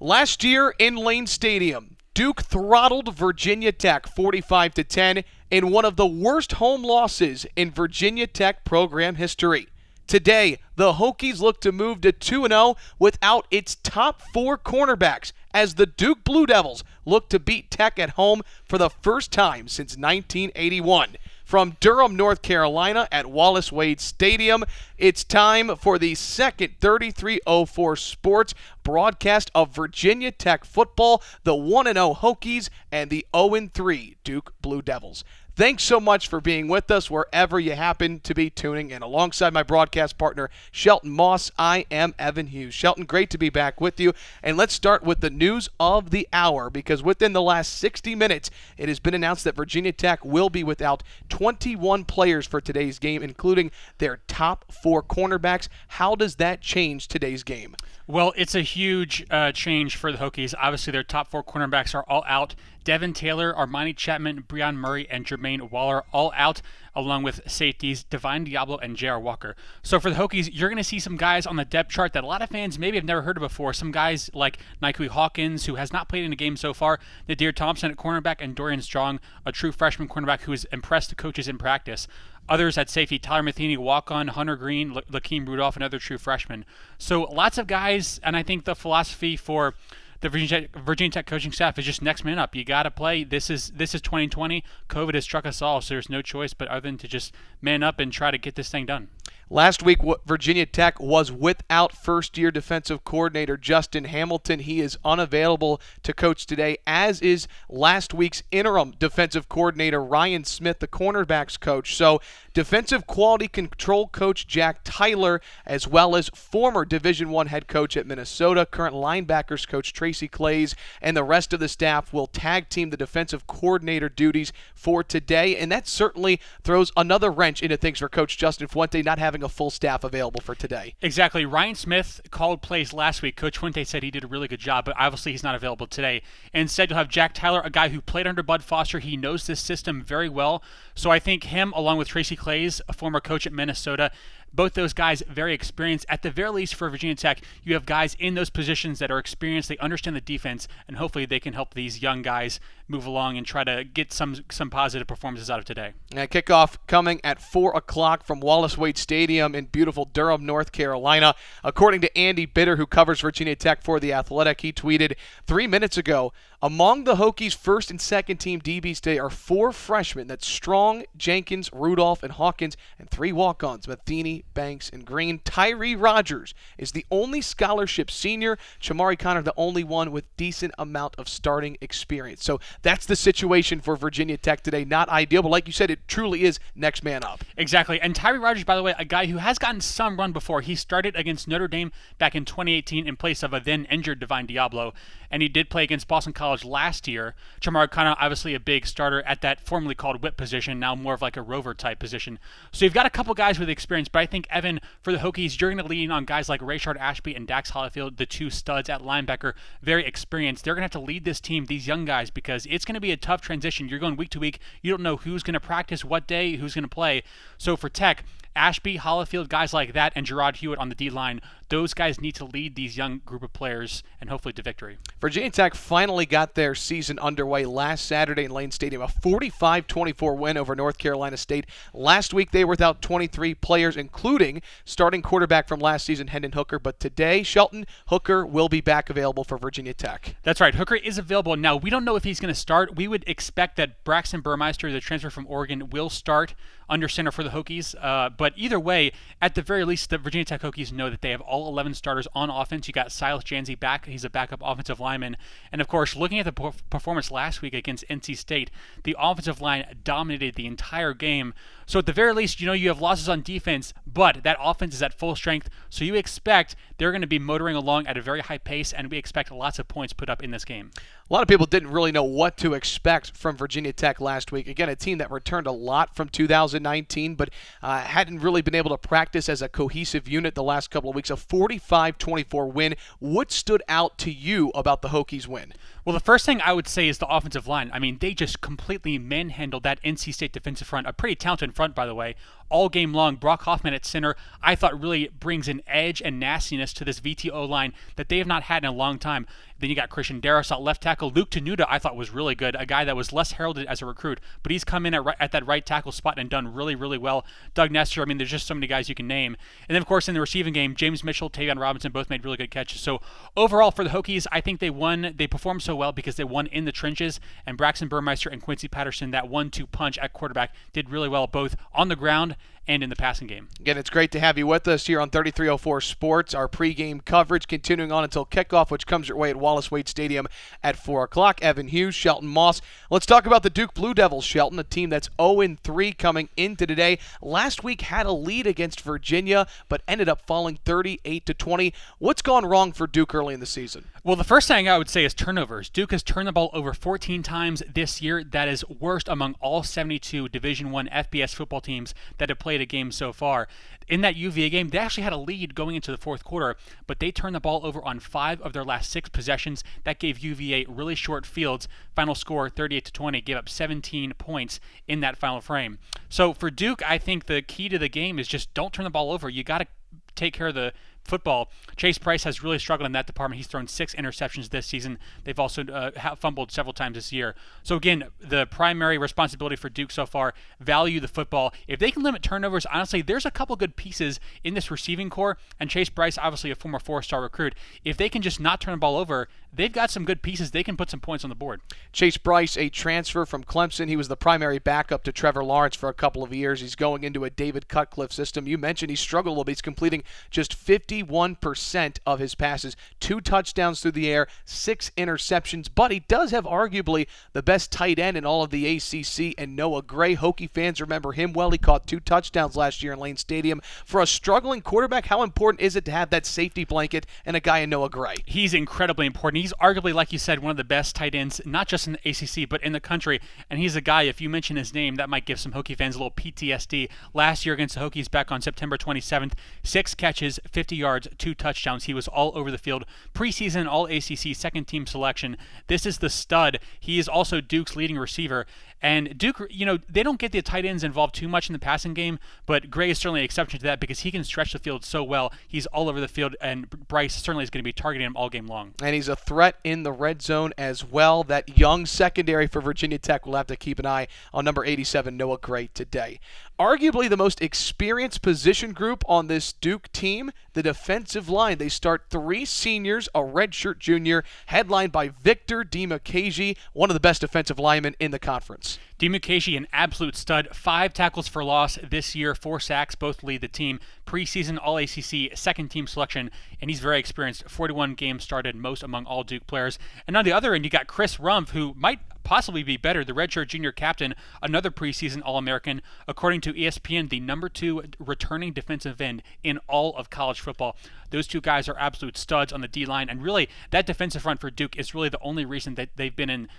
Last year in Lane Stadium, Duke throttled Virginia Tech 45-10 in one of the worst home losses in Virginia Tech program history. Today, the Hokies look to move to 2-0 without its top four cornerbacks as the Duke Blue Devils look to beat Tech at home for the first time since 1981. From Durham, North Carolina at Wallace Wade Stadium, it's time for the second 3304 Sports broadcast of Virginia Tech football, the 1-0 Hokies and the 0-3 Duke Blue Devils. Thanks so much for being with us wherever you happen to be tuning in. Alongside my broadcast partner, Shelton Moss, I am Evan Hughes. Shelton, great to be back with you. And let's start with the news of the hour, because within the last 60 minutes, it has been announced that Virginia Tech will be without 21 players for today's game, including their top four cornerbacks. How does that change today's game? Well, it's a huge change for the Hokies. Obviously, their top four cornerbacks are all out. Devin Taylor, Armani Chapman, Breon Murray, and Jermaine Waller all out, along with safeties Divine Diablo and J.R. Walker. So for the Hokies, you're going to see some guys on the depth chart that a lot of fans maybe have never heard of before. Some guys like Nikui Hawkins, who has not played in a game so far, Nadir Thompson at cornerback, and Dorian Strong, a true freshman cornerback who has impressed the coaches in practice. Others at safety, Tyler Matheny, walk-on, Hunter Green, Lakeem Rudolph, another true freshman. So lots of guys, and I think the philosophy for the Virginia Tech coaching staff is just next man up. You got to play. This is 2020. COVID has struck us all, so there's no choice but other than to just man up and try to get this thing done. Last week, Virginia Tech was without first-year defensive coordinator Justin Hamilton. He is unavailable to coach today, as is last week's interim defensive coordinator Ryan Smith, the cornerbacks coach. So defensive quality control coach Jack Tyler, as well as former Division I head coach at Minnesota, current linebackers coach Tracy Clays, and the rest of the staff will tag team the defensive coordinator duties for today. And that certainly throws another wrench into things for Coach Justin Fuente, not having a full staff available for today. Exactly. Ryan Smith called plays last week. Coach Fuente said he did a really good job, but obviously he's not available today. Instead, you'll have Jack Tyler, a guy who played under Bud Foster. He knows this system very well. So I think him, along with Tracy Clays, a former coach at Minnesota, both those guys very experienced. At the very least for Virginia Tech, you have guys in those positions that are experienced. They understand the defense, and hopefully they can help these young guys move along and try to get some positive performances out of today. Kickoff coming at 4 o'clock from Wallace Wade Stadium in beautiful Durham, North Carolina. According to Andy Bitter, who covers Virginia Tech for The Athletic, he tweeted 3 minutes ago, among the Hokies' first and second team DBs today are four freshmen. That's Strong, Jenkins, Rudolph, and Hawkins, and three walk-ons, Matheny, Banks, and Green. Tyree Rogers is the only scholarship senior. Chamari Connor, the only one with decent amount of starting experience. So that's the situation for Virginia Tech today. Not ideal, but like you said, it truly is next man up. Exactly. And Tyree Rogers, by the way, a guy who has gotten some run before. He started against Notre Dame back in 2018 in place of a then injured Divine Diablo, and he did play against Boston College last year. Chamari Connor, obviously a big starter at that formerly called whip position, now more of like a rover type position. So you've got a couple guys with experience, but I think, Evan, for the Hokies, you're going to lean on guys like Rayshard Ashby and Dax Hollifield, the two studs at linebacker, very experienced. They're going to have to lead this team, these young guys, because it's going to be a tough transition. You're going week to week. You don't know who's going to practice what day, who's going to play. So for Tech, Ashby, Hollifield, guys like that, and Gerard Hewitt on the D-line, those guys need to lead these young group of players and hopefully to victory. Virginia Tech finally got their season underway last Saturday in Lane Stadium, a 45-24 win over North Carolina State. Last week they were without 23 players, including starting quarterback from last season, Hendon Hooker. But today, Shelton, Hooker will be back available for Virginia Tech. That's right. Hooker is available. Now, we don't know if he's going to start. We would expect that Braxton Burmeister, the transfer from Oregon, will start under center for the Hokies. But either way, at the very least, the Virginia Tech Hokies know that they have all 11 starters on offense. You got Silas Janzi back. He's a backup offensive lineman. And, of course, looking at the performance last week against NC State, the offensive line dominated the entire game. So at the very least, you have losses on defense, but that offense is at full strength. So you expect they're going to be motoring along at a very high pace, and we expect lots of points put up in this game. A lot of people didn't really know what to expect from Virginia Tech last week. Again, a team that returned a lot from 2019, but hadn't really been able to practice as a cohesive unit the last couple of weeks. A 45-24 win. What stood out to you about the Hokies win? Well, the first thing I would say is the offensive line. I mean, they just completely manhandled that NC State defensive front, a pretty talented front, by the way. all game long. Brock Hoffman at center, I thought really brings an edge and nastiness to this VTO line that they have not had in a long time. Then you got Christian Darris at left tackle. Luke Tenuta, I thought, was really good, a guy that was less heralded as a recruit, but he's come in at that right tackle spot and done really, really well. Doug Nestor, I mean, there's just so many guys you can name. And then, of course, in the receiving game, James Mitchell, Tavion Robinson both made really good catches. So overall for the Hokies, I think they won. They performed so well because they won in the trenches, and Braxton Burmeister and Quincy Patterson, that 1-2 punch at quarterback, did really well both on the ground and in the passing game. Again, it's great to have you with us here on 3304 Sports. Our pregame coverage continuing on until kickoff, which comes your way at Wallace Wade Stadium at 4 o'clock. Evan Hughes, Shelton Moss. Let's talk about the Duke Blue Devils, Shelton, a team that's 0-3 coming into today. Last week had a lead against Virginia, but ended up falling 38-20. What's gone wrong for Duke early in the season? Well, the first thing I would say is turnovers. Duke has turned the ball over 14 times this year. That is worst among all 72 Division I FBS football teams that have played a game so far. In that UVA game, they actually had a lead going into the fourth quarter, but they turned the ball over on 5 of their last 6 possessions. That gave UVA really short fields. Final score 38-20, gave up 17 points in that final frame. So for Duke, I think the key to the game is just don't turn the ball over. You got to take care of the football. Chase Price has really struggled in that department. He's thrown 6 interceptions this season. They've also fumbled several times this year. So again, the primary responsibility for Duke so far, value the football. If they can limit turnovers, honestly, there's a couple good pieces in this receiving core, and Chase Price, obviously a former 4-star recruit. If they can just not turn the ball over, they've got some good pieces. They can put some points on the board. Chase Price, a transfer from Clemson. He was the primary backup to Trevor Lawrence for a couple of years. He's going into a David Cutcliffe system. You mentioned he struggled a little bit. He's completing just 51% of his passes, 2 touchdowns through the air, 6 interceptions, but he does have arguably the best tight end in all of the ACC, and Noah Gray. Hokie fans remember him well. He caught 2 touchdowns last year in Lane Stadium. For a struggling quarterback, how important is it to have that safety blanket and a guy in Noah Gray? He's incredibly important. He's arguably, like you said, one of the best tight ends, not just in the ACC, but in the country, and he's a guy, if you mention his name, that might give some Hokie fans a little PTSD. Last year against the Hokies back on September 27th, 6 catches, 50 yards, 2 touchdowns. He was all over the field. Preseason All-ACC second-team selection. This is the stud. He is also Duke's leading receiver. And Duke, they don't get the tight ends involved too much in the passing game, but Gray is certainly an exception to that because he can stretch the field so well. He's all over the field, and Bryce certainly is going to be targeting him all game long. And he's a threat in the red zone as well. That young secondary for Virginia Tech will have to keep an eye on number 87, Noah Gray, today. Arguably the most experienced position group on this Duke team, the defensive line. They start 3 seniors, a redshirt junior, headlined by Victor Dimukeji, one of the best defensive linemen in the conference. Dimukeji, an absolute stud. 5 tackles for loss this year, 4 sacks, both lead the team. Preseason All-ACC second-team selection, and he's very experienced. 41 games started, most among all Duke players. And on the other end, you got Chris Rumpf, who might possibly be better, the redshirt junior captain, another preseason All-American. According to ESPN, the number 2 returning defensive end in all of college football. Those 2 guys are absolute studs on the D-line, and really, that defensive front for Duke is really the only reason that they've been in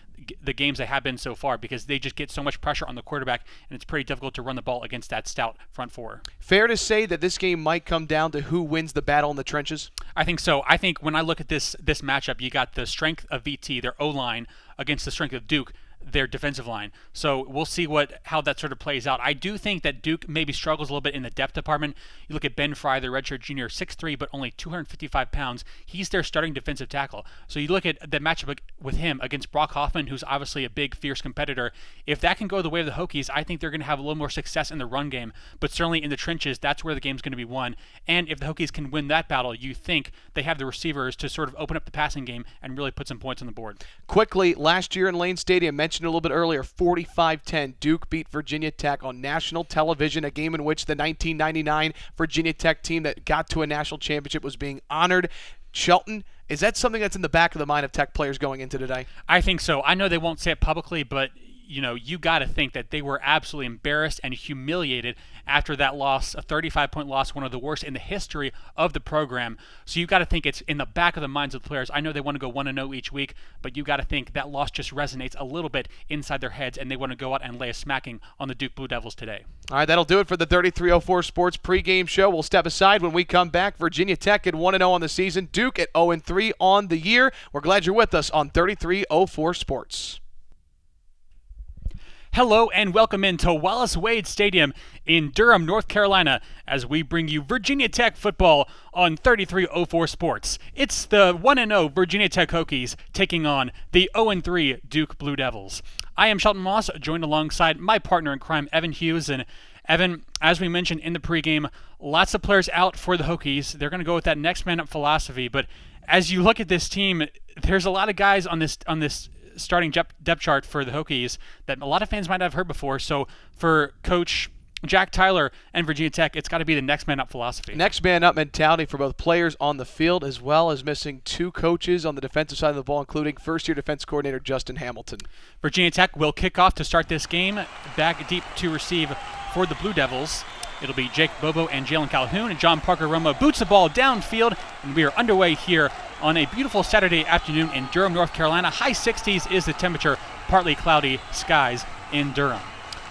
the games they have been so far, because they just get so much pressure on the quarterback, and it's pretty difficult to run the ball against that stout front 4. Fair to say that this game might come down to who wins the battle in the trenches? I think so. I think when I look at this matchup, you got the strength of VT, their O-line, against the strength of Duke, their defensive line. So we'll see how that sort of plays out. I do think that Duke maybe struggles a little bit in the depth department. You look at Ben Fry, the redshirt junior, 6'3", but only 255 pounds. He's their starting defensive tackle. So you look at the matchup with him against Brock Hoffman, who's obviously a big, fierce competitor. If that can go the way of the Hokies, I think they're going to have a little more success in the run game. But certainly in the trenches, that's where the game's going to be won. And if the Hokies can win that battle, you think they have the receivers to sort of open up the passing game and really put some points on the board. Quickly, last year in Lane Stadium, mentioned a little bit earlier, 45-10, Duke beat Virginia Tech on national television, a game in which the 1999 Virginia Tech team that got to a national championship was being honored. Shelton, is that something that's in the back of the mind of Tech players going into today? I think so. I know they won't say it publicly, but you got to think that they were absolutely embarrassed and humiliated after that loss, a 35-point loss, one of the worst in the history of the program. So you got to think it's in the back of the minds of the players. I know they want to go 1-0 each week, but you got to think that loss just resonates a little bit inside their heads, and they want to go out and lay a smacking on the Duke Blue Devils today. All right, that'll do it for the 3304 Sports pregame show. We'll step aside when we come back. Virginia Tech at 1-0 on the season, Duke at 0-3 on the year. We're glad you're with us on 3304 Sports. Hello and welcome into Wallace Wade Stadium in Durham, North Carolina, as we bring you Virginia Tech football on 3304 Sports. It's the 1-0 Virginia Tech Hokies taking on the 0-3 Duke Blue Devils. I am Shelton Moss, joined alongside my partner in crime, Evan Hughes. And Evan, as we mentioned in the pregame, lots of players out for the Hokies. They're going to go with that next man up philosophy. But as you look at this team, there's a lot of guys on this starting depth chart for the Hokies that a lot of fans might have heard before. So for Coach Jack Tyler and Virginia Tech, it's got to be the next man up philosophy. Next man up mentality for both players on the field, as well as missing two coaches on the defensive side of the ball, including first-year defense coordinator Justin Hamilton. Virginia Tech will kick off to start this game. Back deep to receive for the Blue Devils, it'll be Jake Bobo and Jalen Calhoun, and John Parker Romo boots the ball downfield, and we are underway here on a beautiful Saturday afternoon in Durham, North Carolina. High 60s is the temperature, partly cloudy skies in Durham.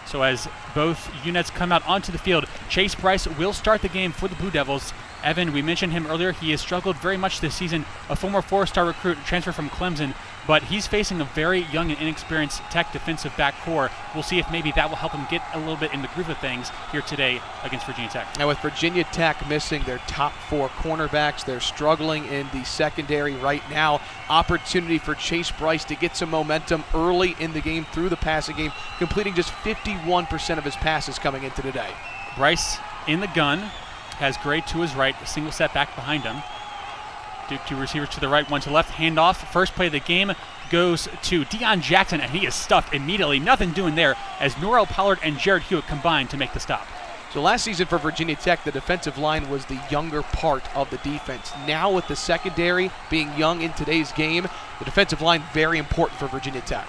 So as both units come out onto the field, Chase Brice will start the game for the Blue Devils. Evan, we mentioned him earlier. He has struggled very much this season, a former four-star recruit, transfer from Clemson, but he's facing a very young and inexperienced Tech defensive back core. We'll see if maybe that will help him get a little bit in the groove of things here today against Virginia Tech. Now with Virginia Tech missing their top four cornerbacks, they're struggling in the secondary right now. Opportunity for Chase Brice to get some momentum early in the game through the passing game, completing just 51% of his passes coming into today. Brice in the gun, has Gray to his right, a single set back behind him. Duke two receivers to the right, one to left, handoff. First play of the game goes to Deion Jackson, and he is stuffed immediately. Nothing doing there as Norrell Pollard and Jared Hewitt combine to make the stop. So last season for Virginia Tech, the defensive line was the younger part of the defense. Now with the secondary being young in today's game, the defensive line very important for Virginia Tech.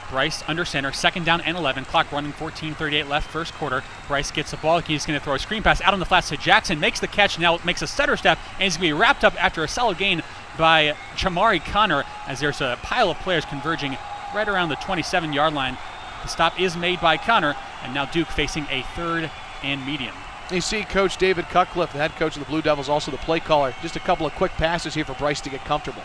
Brice under center, second down and 11, clock running, 14:38 left, first quarter. Brice gets the ball. He's going to throw a screen pass out on the flats to Jackson, makes the catch, now makes a stutter step, and he's going to be wrapped up after a solid gain by Chamari Connor as there's a pile of players converging right around the 27-yard line. The stop is made by Connor, and now Duke facing a third and medium. You see Coach David Cutcliffe, the head coach of the Blue Devils, also the play caller. Just a couple of quick passes here for Brice to get comfortable.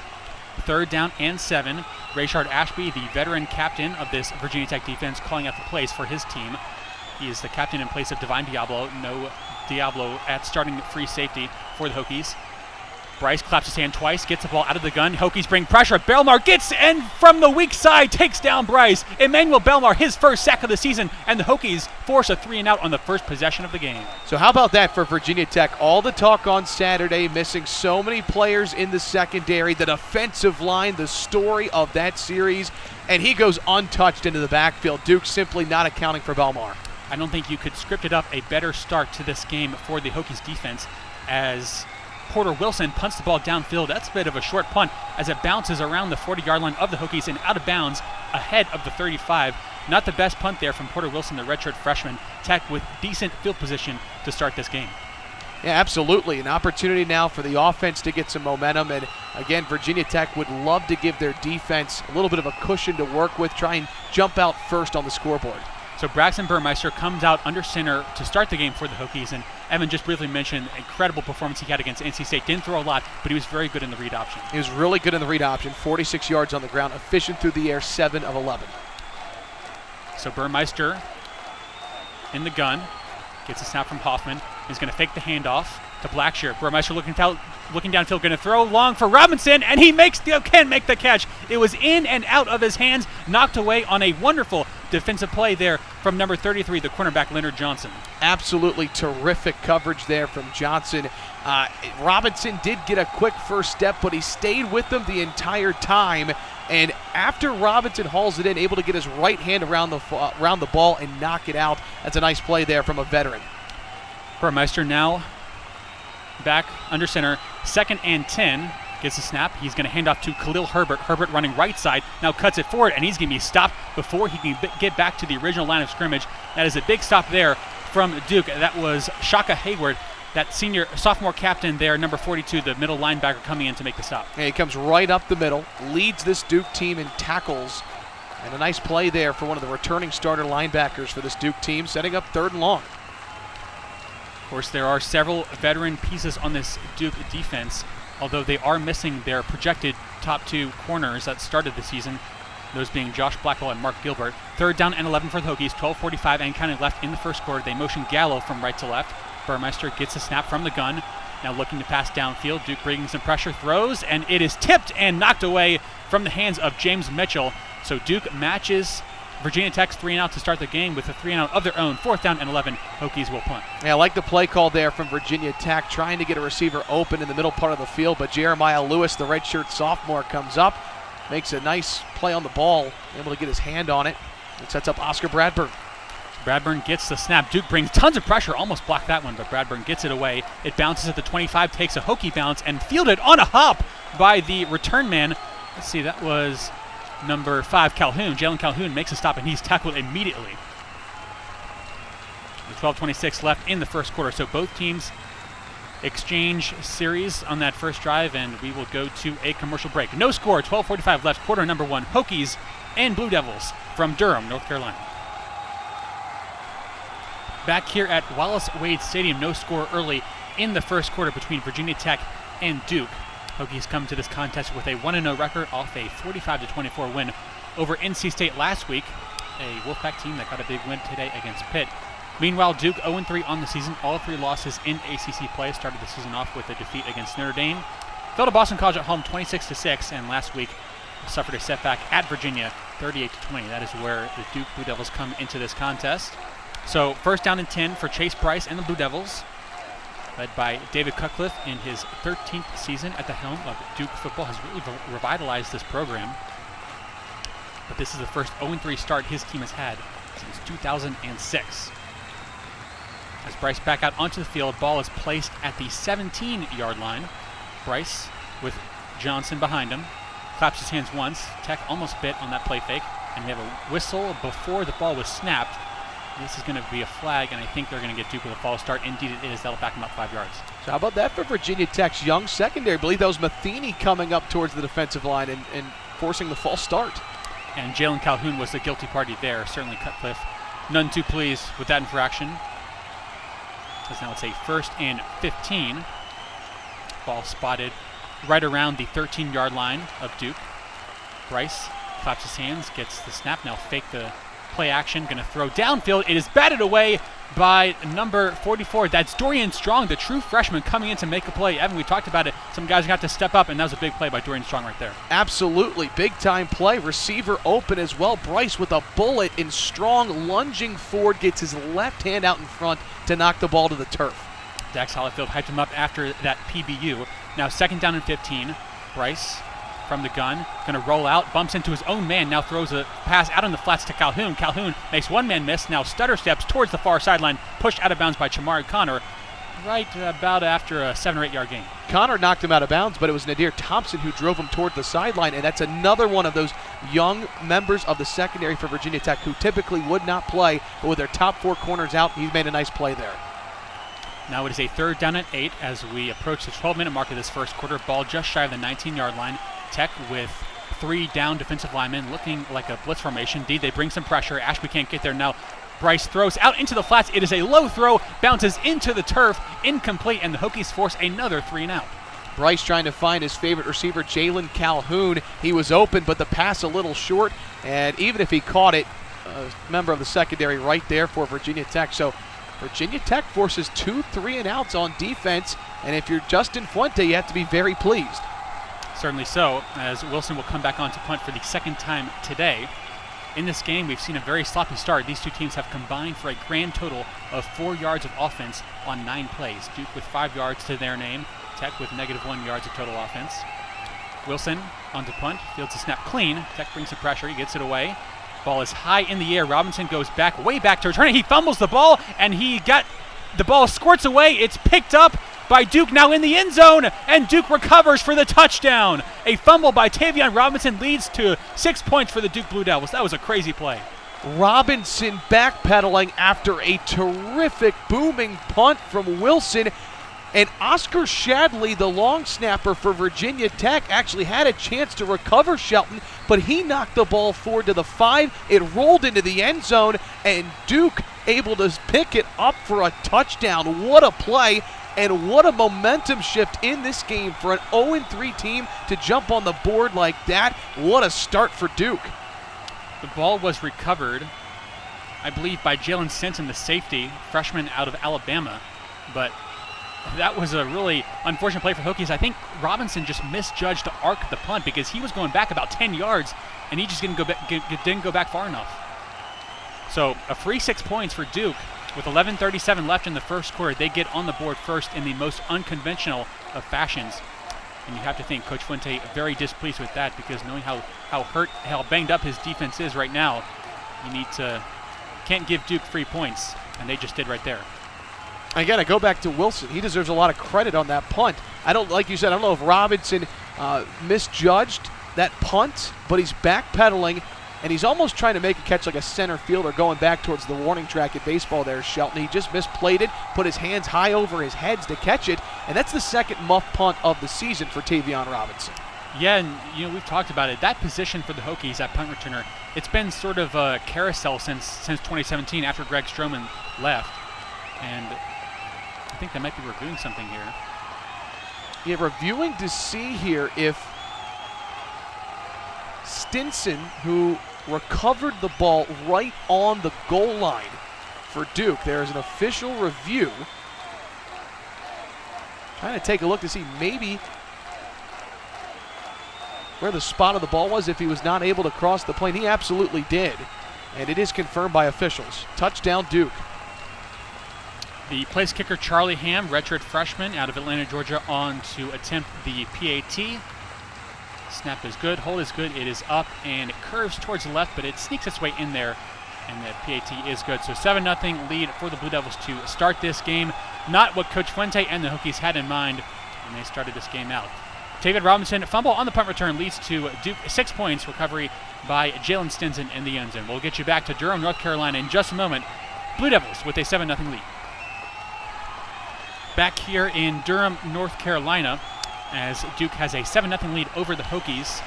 Third down and 7. Rayshard Ashby, the veteran captain of this Virginia Tech defense, calling out the plays for his team. He is the captain in place of Divine Diablo. No Diablo at starting free safety for the Hokies. Brice claps his hand twice, gets the ball out of the gun. Hokies bring pressure. Belmar gets in from the weak side, takes down Brice. Emmanuel Belmar, his first sack of the season, and the Hokies force a 3-and-out on the first possession of the game. So how about that for Virginia Tech? All the talk on Saturday, missing so many players in the secondary, the defensive line, the story of that series, and he goes untouched into the backfield. Duke simply not accounting for Belmar. I don't think you could script it up a better start to this game for the Hokies defense as Porter Wilson punts the ball downfield. That's a bit of a short punt as it bounces around the 40-yard line of the Hokies and out of bounds ahead of the 35. Not the best punt there from Porter Wilson, the redshirt freshman. Tech with decent field position to start this game. Yeah, absolutely. An opportunity now for the offense to get some momentum. And again, Virginia Tech would love to give their defense a little bit of a cushion to work with, try and jump out first on the scoreboard. So Braxton Burmeister comes out under center to start the game for the Hokies, and Evan just briefly mentioned incredible performance he had against NC State. Didn't throw a lot, but he was very good in the read option. He was really good in the read option, 46 yards on the ground, efficient through the air, 7 of 11. So Burmeister in the gun, gets a snap from Hoffman. He's going to fake the handoff to Blackshear. Burmeister looking downfield, going to throw long for Robinson, and he can make the catch. It was in and out of his hands, knocked away on a wonderful defensive play there from number 33, the cornerback Leonard Johnson. Absolutely terrific coverage there from Johnson. Robinson did get a quick first step, but he stayed with them the entire time. And after Robinson hauls it in, able to get his right hand around the ball and knock it out. That's a nice play there from a veteran. Burmeister now back under center, 2nd and 10. Gets a snap. He's going to hand off to Khalil Herbert. Herbert running right side, now cuts it forward, and he's going to be stopped before he can get back to the original line of scrimmage. That is a big stop there from Duke. That was Shaka Hayward, that sophomore captain there, number 42, the middle linebacker, coming in to make the stop. And he comes right up the middle, leads this Duke team in tackles, and a nice play there for one of the returning starter linebackers for this Duke team, setting up 3rd and long. Of course, there are several veteran pieces on this Duke defense, although they are missing their projected top 2 corners that started the season. those being Josh Blackwell and Mark Gilbert. 3rd down and 11 for the Hokies, 12:45 and counting left in the first quarter. They motion Gallo from right to left. Burmeister gets a snap from the gun, now looking to pass downfield. Duke bringing some pressure, throws, and it is tipped and knocked away from the hands of James Mitchell. So Duke matches Virginia Tech's 3-and-out to start the game with a 3-and-out of their own. 4th down and 11. Hokies will punt. Yeah, I like the play call there from Virginia Tech, trying to get a receiver open in the middle part of the field, but Jeremiah Lewis, the redshirt sophomore, comes up, makes a nice play on the ball, able to get his hand on it, and sets up Oscar Bradburn. Bradburn gets the snap. Duke brings tons of pressure, almost blocked that one, but Bradburn gets it away. It bounces at the 25, takes a Hokie bounce, and fielded on a hop by the return man. Let's see, that was number 5, Calhoun. Jalen Calhoun makes a stop, and he's tackled immediately. 12:26 left in the first quarter, so both teams exchange series on that first drive, and we will go to a commercial break. No score, 12:45 left, quarter number 1. Hokies and Blue Devils from Durham, North Carolina. Back here at Wallace Wade Stadium, no score early in the first quarter between Virginia Tech and Duke. Hokies come to this contest with a 1-0 record off a 45-24 win over NC State last week, a Wolfpack team that got a big win today against Pitt. Meanwhile, Duke 0-3 on the season, all 3 losses in ACC play. Started the season off with a defeat against Notre Dame. Fell to Boston College at home 26-6, and last week suffered a setback at Virginia 38-20. That is where the Duke Blue Devils come into this contest. So 1st down and 10 for Chase Price and the Blue Devils, led by David Cutcliffe in his 13th season at the helm of Duke football. Has really revitalized this program. But this is the first 0-3 start his team has had since 2006. As Bryce back out onto the field, ball is placed at the 17-yard line. Bryce with Johnson behind him. Claps his hands once. Tech almost bit on that play fake. And we have a whistle before the ball was snapped. This is going to be a flag, and I think they're going to get Duke with a false start. Indeed it is. That'll back them up 5 yards. So how about that for Virginia Tech's young secondary? I believe that was Matheny coming up towards the defensive line and forcing the false start. And Jalen Calhoun was the guilty party there. Certainly Cutcliffe none too pleased with that infraction. As now it's a 1st and 15. Ball spotted right around the 13-yard line of Duke. Bryce claps his hands, gets the snap, now fake the play action, going to throw downfield. It is batted away by number 44. That's Dorian Strong, the true freshman, coming in to make a play. Evan, we talked about it. Some guys got to step up, and that was a big play by Dorian Strong right there. Absolutely. Big-time play. Receiver open as well. Bryce with a bullet, and Strong lunging forward, gets his left hand out in front to knock the ball to the turf. Dax Hollifield hyped him up after that PBU. Now 2nd down and 15. Bryce from the gun, going to roll out, bumps into his own man, now throws a pass out on the flats to Calhoun. Calhoun makes one man miss, now stutter steps towards the far sideline, pushed out of bounds by Chamari Connor, right about after a 7 or 8 yard gain. Connor knocked him out of bounds, but it was Nadir Thompson who drove him toward the sideline, and that's another one of those young members of the secondary for Virginia Tech who typically would not play, but with their top 4 corners out, he's made a nice play there. Now it is a 3rd down and 8 as we approach the 12-minute mark of this first quarter. Ball just shy of the 19-yard line. Tech with 3 down defensive linemen looking like a blitz formation. Indeed, they bring some pressure. Ashby can't get there now. Bryce throws out into the flats. It is a low throw, bounces into the turf, incomplete, and the Hokies force another 3-and-out. Bryce trying to find his favorite receiver, Jalen Calhoun. He was open, but the pass a little short, and even if he caught it, a member of the secondary right there for Virginia Tech. So Virginia Tech forces 2 3-and-outs on defense, and if you're Justin Fuente, you have to be very pleased. Certainly so, as Wilson will come back on to punt for the 2nd time today. In this game, we've seen a very sloppy start. These 2 teams have combined for a grand total of 4 yards of offense on 9 plays. Duke with 5 yards to their name, Tech with -1 yards of total offense. Wilson on to punt, fields a snap clean. Tech brings some pressure, he gets it away. Ball is high in the air. Robinson goes back, way back to return it. He fumbles the ball, and the ball squirts away. It's picked up by Duke, now in the end zone, and Duke recovers for the touchdown. A fumble by Tavion Robinson leads to 6 points for the Duke Blue Devils. That was a crazy play. Robinson backpedaling after a terrific booming punt from Wilson. And Oscar Shadley, the long snapper for Virginia Tech, actually had a chance to recover Shelton, but he knocked the ball forward to the 5. It rolled into the end zone, and Duke able to pick it up for a touchdown. What a play, and what a momentum shift in this game for an 0-3 team to jump on the board like that. What a start for Duke. The ball was recovered, I believe, by Jalen Stinson, the safety, freshman out of Alabama. But that was a really unfortunate play for Hokies. I think Robinson just misjudged the arc of the punt because he was going back about 10 yards, and he just didn't go back far enough. So a free 6 points for Duke. With 11:37 left in the first quarter, they get on the board first in the most unconventional of fashions. And you have to think Coach Fuente very displeased with that, because knowing how banged up his defense is right now, can't give Duke 3 points, and they just did right there. Again, I go back to Wilson. He deserves a lot of credit on that punt. Like you said, I don't know if Robinson misjudged that punt, but he's backpedaling, and he's almost trying to make a catch like a center fielder going back towards the warning track at baseball there, Shelton. He just misplayed it, put his hands high over his heads to catch it, and that's the second muff punt of the season for Tavion Robinson. Yeah, and we've talked about it. That position for the Hokies, that punt returner, it's been sort of a carousel since 2017 after Greg Stroman left. And I think they might be reviewing something here. Yeah, reviewing to see here if Stinson, who recovered the ball right on the goal line for Duke. There is an official review. Trying to take a look to see maybe where the spot of the ball was, if he was not able to cross the plane. He absolutely did. And it is confirmed by officials. Touchdown, Duke. The place kicker, Charlie Ham, redshirt freshman out of Atlanta, Georgia, on to attempt the PAT. Snap is good, hold is good, it is up, and it curves towards the left, but it sneaks its way in there, and the PAT is good. So 7-0 lead for the Blue Devils to start this game. Not what Coach Fuente and the Hokies had in mind when they started this game out. Tavion Robinson, fumble on the punt return, leads to Duke 6 points, recovery by Jalen Stinson in the end zone. We'll get you back to Durham, North Carolina in just a moment. Blue Devils with a 7-0 lead. Back here in Durham, North Carolina, as Duke has a 7-0 lead over the Hokies,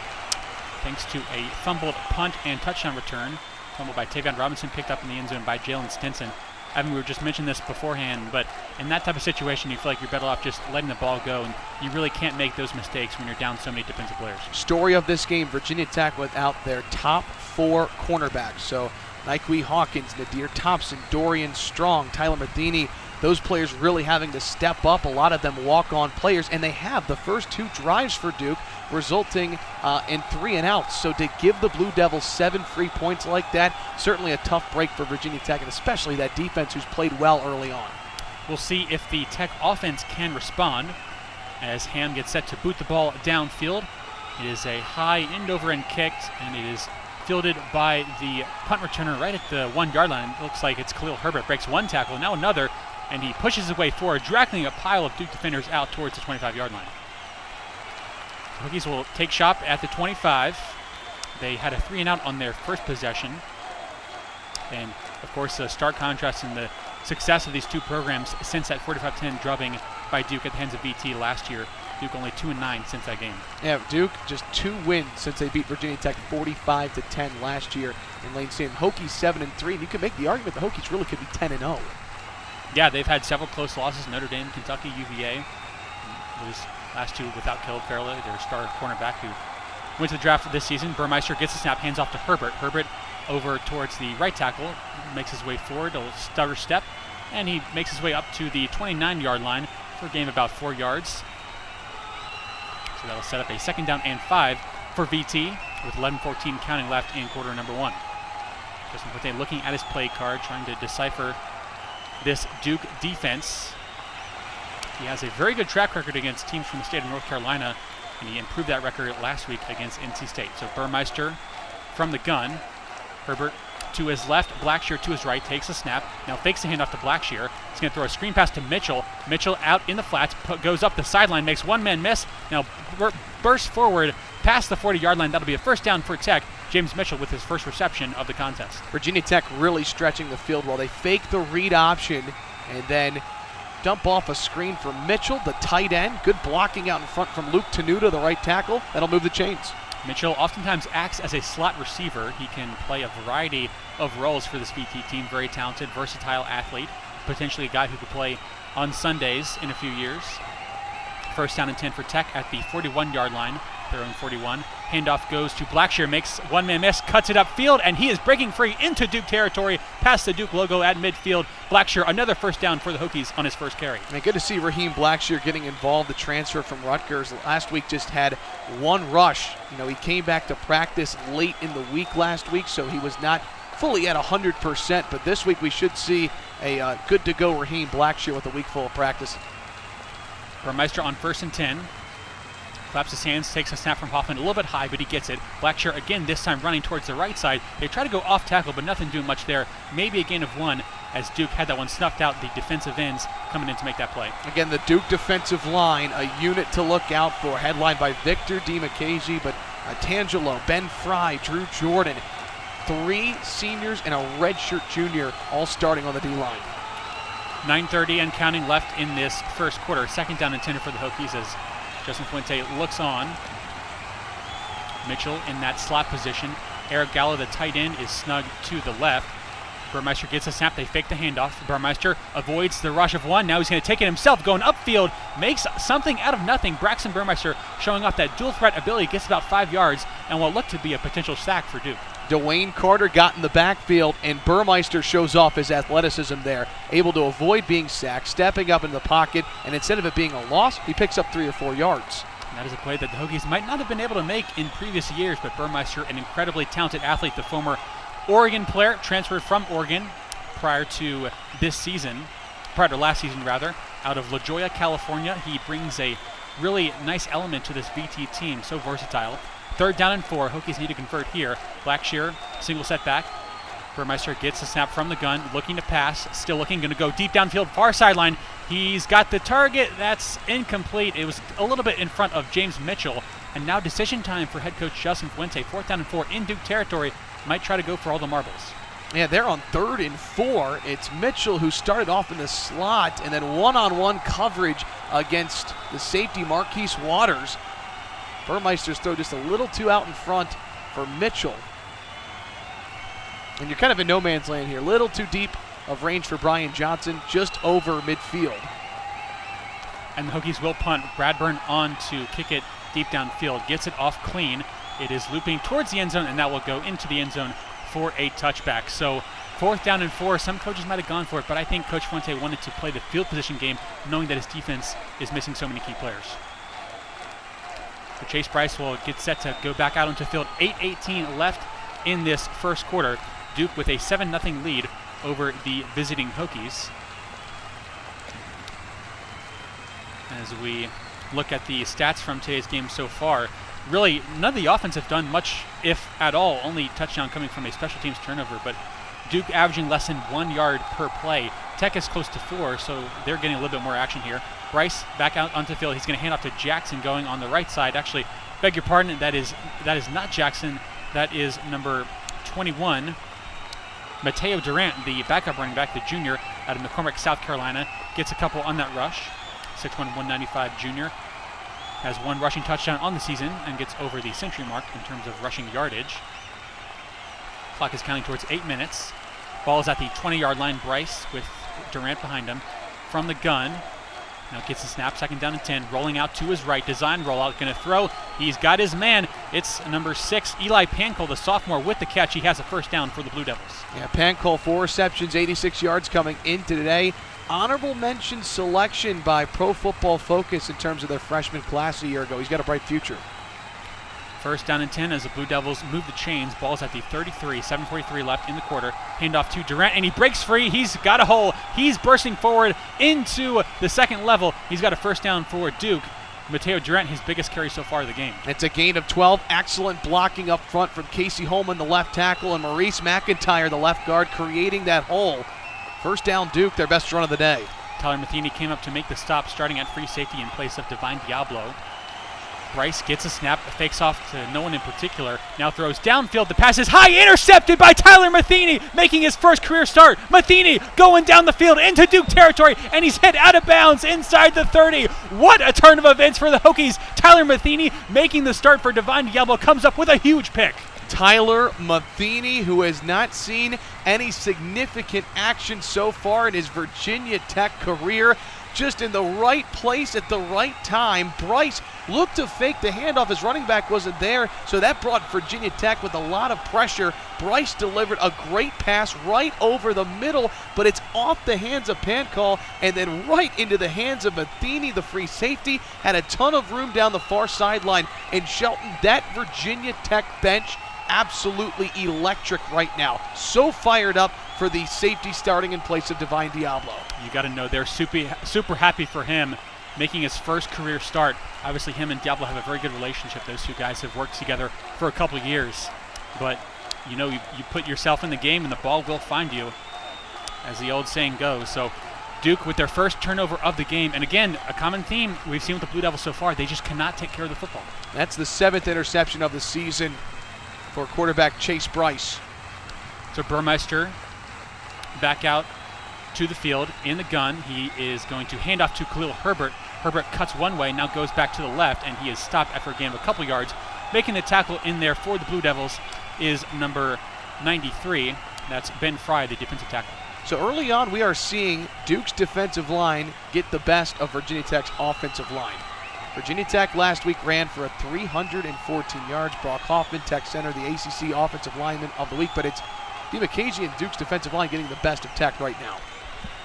thanks to a fumbled punt and touchdown return. Fumbled by Tavion Robinson, picked up in the end zone by Jalen Stinson. Evan, we were just mentioning this beforehand, but in that type of situation, you feel like you're better off just letting the ball go, and you really can't make those mistakes when you're down so many defensive players. Story of this game, Virginia Tech without their top 4 cornerbacks. So Nikwe Hawkins, Nadir Thompson, Dorian Strong, Tyler Matheny, those players really having to step up. A lot of them walk-on players, and they have the first 2 drives for Duke, resulting in 3 and outs. So to give the Blue Devils 7 free points like that, certainly a tough break for Virginia Tech, and especially that defense who's played well early on. We'll see if the Tech offense can respond as Ham gets set to boot the ball downfield. It is a high end-over-end kick, and it is fielded by the punt returner right at the 1-yard line. It looks like it's Khalil Herbert. Breaks 1 tackle, now another, and he pushes his way forward, dragging a pile of Duke defenders out towards the 25-yard line. The Hokies will take shop at the 25. They had a 3 and out on their first possession. And, of course, a stark contrast in the success of these 2 programs since that 45-10 drubbing by Duke at the hands of VT last year. Duke only 2-9 since that game. Yeah, Duke just 2 wins since they beat Virginia Tech 45-10 last year in Lane Stadium. Hokies 7-3, and you can make the argument the Hokies really could be 10-0. Yeah, they've had several close losses: Notre Dame, Kentucky, UVA. Those last 2 without Caleb Farrell, their star cornerback, who went to the draft this season. Burmeister gets the snap, hands off to Herbert. Herbert over towards the right tackle, makes his way forward, a stutter step, and he makes his way up to the 29-yard line for a gain of about 4 yards. So that'll set up a 2nd down and 5 for VT with 11:14 counting left in quarter number 1. Justin Fuente looking at his play card, trying to decipher this Duke defense. He has a very good track record against teams from the state of North Carolina, and he improved that record last week against NC State. So Burmeister from the gun. Herbert to his left, Blackshear to his right, takes a snap, now fakes the handoff to Blackshear. He's going to throw a screen pass to Mitchell. Mitchell out in the flats, goes up the sideline, makes 1-man miss, now bursts forward past the 40-yard line. That'll be a 1st down for Tech. James Mitchell with his first reception of the contest. Virginia Tech really stretching the field while they fake the read option and then dump off a screen for Mitchell, the tight end. Good blocking out in front from Luke Tenuta, the right tackle. That'll move the chains. Mitchell oftentimes acts as a slot receiver. He can play a variety of roles for this VT team. Very talented, versatile athlete. Potentially a guy who could play on Sundays in a few years. 1st down and 10 for Tech at the 41-yard line. their own 41. Handoff goes to Blackshear, makes one-man miss, cuts it upfield, and he is breaking free into Duke territory, past the Duke logo at midfield. Blackshear, another first down for the Hokies on his first carry. Man, good to see Raheem Blackshear getting involved. The transfer from Rutgers last week just had one rush. He came back to practice late in the week last week, so he was not fully at 100%, but this week we should see a good-to-go Raheem Blackshear with a week full of practice. Burmeister on 1st and 10. Claps his hands, takes a snap from Hoffman, a little bit high, but he gets it. Blackshear again, this time running towards the right side. They try to go off tackle, but nothing doing much there. Maybe a gain of 1 as Duke had that one snuffed out, the defensive ends coming in to make that play. Again, the Duke defensive line, a unit to look out for, headlined by Victor DiMacchese, but Tangelo, Ben Fry, Drew Jordan, 3 seniors and a redshirt junior all starting on the D-line. 9:30 and counting left in this first quarter. 2nd down and 10 for the Hokies as Justin Fuente looks on. Mitchell in that slot position. Eric Gallo, the tight end, is snug to the left. Burmeister gets a snap. They fake the handoff. Burmeister avoids the rush of 1. Now he's going to take it himself, going upfield, makes something out of nothing. Braxton Burmeister showing off that dual threat ability, gets about 5 yards, and what looked to be a potential sack for Duke. Dwayne Carter got in the backfield, and Burmeister shows off his athleticism there, able to avoid being sacked, stepping up in the pocket, and instead of it being a loss, he picks up 3 or 4 yards. And that is a play that the Hokies might not have been able to make in previous years, but Burmeister, an incredibly talented athlete, the former Oregon player, transferred from Oregon prior to last season, out of La Jolla, California. He brings a really nice element to this VT team, so versatile. 3rd down and 4. Hokies need to convert here. Blackshear, single setback. Burmeister gets the snap from the gun, looking to pass, still looking, going to go deep downfield, far sideline. He's got the target. That's incomplete. It was a little bit in front of James Mitchell. And now decision time for head coach Justin Fuente. 4th down and 4 in Duke territory. Might try to go for all the marbles. Yeah, they're on 3rd and 4. It's Mitchell who started off in the slot, and then one-on-one coverage against the safety Marquise Waters. Burmeister's throw just a little too out in front for Mitchell. And you're kind of in no man's land here. Little too deep of range for Brian Johnson, just over midfield. And the Hokies will punt. Bradburn on to kick it deep downfield. Gets it off clean. It is looping towards the end zone, and that will go into the end zone for a touchback. So 4th down and 4. Some coaches might have gone for it, but I think Coach Fuente wanted to play the field position game, knowing that his defense is missing so many key players. So Chase Bryce will get set to go back out onto field. 8:18 left in this first quarter. Duke with a 7-0 lead over the visiting Hokies. As we look at the stats from today's game so far, really none of the offense have done much, if at all. Only touchdown coming from a special teams turnover, but Duke averaging less than 1 yard per play. Tech is close to 4, so they're getting a little bit more action here. Bryce back out onto the field. He's going to hand off to Jackson going on the right side. Actually, beg your pardon, that is not Jackson. That is number 21, Mateo Durant, the backup running back, the junior out of McCormick, South Carolina. Gets a couple on that rush. 6'1", 195 junior. Has 1 rushing touchdown on the season and gets over the century mark in terms of rushing yardage. Clock is counting towards 8 minutes. Ball is at the 20-yard line. Bryce with Durant behind him. From the gun. Now gets the snap. 2nd down and 10. Rolling out to his right. Design rollout. Going to throw. He's got his man. It's number 6, Eli Pancol, the sophomore, with the catch. He has a first down for the Blue Devils. Yeah, Pancol, 4 receptions, 86 yards coming into today. Honorable mention selection by Pro Football Focus in terms of their freshman class a year ago. He's got a bright future. 1st down and 10 as the Blue Devils move the chains. Ball's at the 33, 7:43 left in the quarter. Handoff to Durant, and he breaks free. He's got a hole. He's bursting forward into the second level. He's got a first down for Duke. Mateo Durant, his biggest carry so far of the game. It's a gain of 12. Excellent blocking up front from Casey Holman, the left tackle, and Maurice McIntyre, the left guard, creating that hole. First down, Duke, their best run of the day. Tyler Matheny came up to make the stop, starting at free safety in place of Divine Diablo. Bryce gets a snap, fakes off to no one in particular, now throws downfield. The pass is high, intercepted by Tyler Matheny, making his first career start. Matheny going down the field into Duke territory, and he's hit out of bounds inside the 30. What a turn of events for the Hokies. Tyler Matheny making the start for Divine Diablo comes up with a huge pick. Tyler Matheny, who has not seen any significant action so far in his Virginia Tech career, just in the right place at the right time. Bryce looked to fake the handoff. His running back wasn't there, so that brought Virginia Tech with a lot of pressure. Bryce delivered a great pass right over the middle, but it's off the hands of Pancall and then right into the hands of Matheny, the free safety. Had a ton of room down the far sideline, and Shelton, that Virginia Tech bench, absolutely electric right now. So fired up for the safety starting in place of Divine Diablo. You got to know they're super happy for him making his first career start. Obviously, him and Diablo have a very good relationship. Those two guys have worked together for a couple of years. But, you know, you put yourself in the game and the ball will find you, as the old saying goes. So Duke with their first turnover of the game. And again, a common theme we've seen with the Blue Devils so far, they just cannot take care of the football. That's the 7th interception of the season for quarterback Chase Bryce. So Burmeister back out to the field in the gun. He is going to hand off to Khalil Herbert. Herbert cuts one way, now goes back to the left, and he is stopped after a gain of a couple yards. Making the tackle in there for the Blue Devils is number 93. That's Ben Fry, the defensive tackle. So early on, we are seeing Duke's defensive line get the best of Virginia Tech's offensive line. Virginia Tech last week ran for a 314 yards. Brock Hoffman, Tech Center, the ACC Offensive Lineman of the Week, but it's DiMaccaggi and Duke's defensive line getting the best of Tech right now.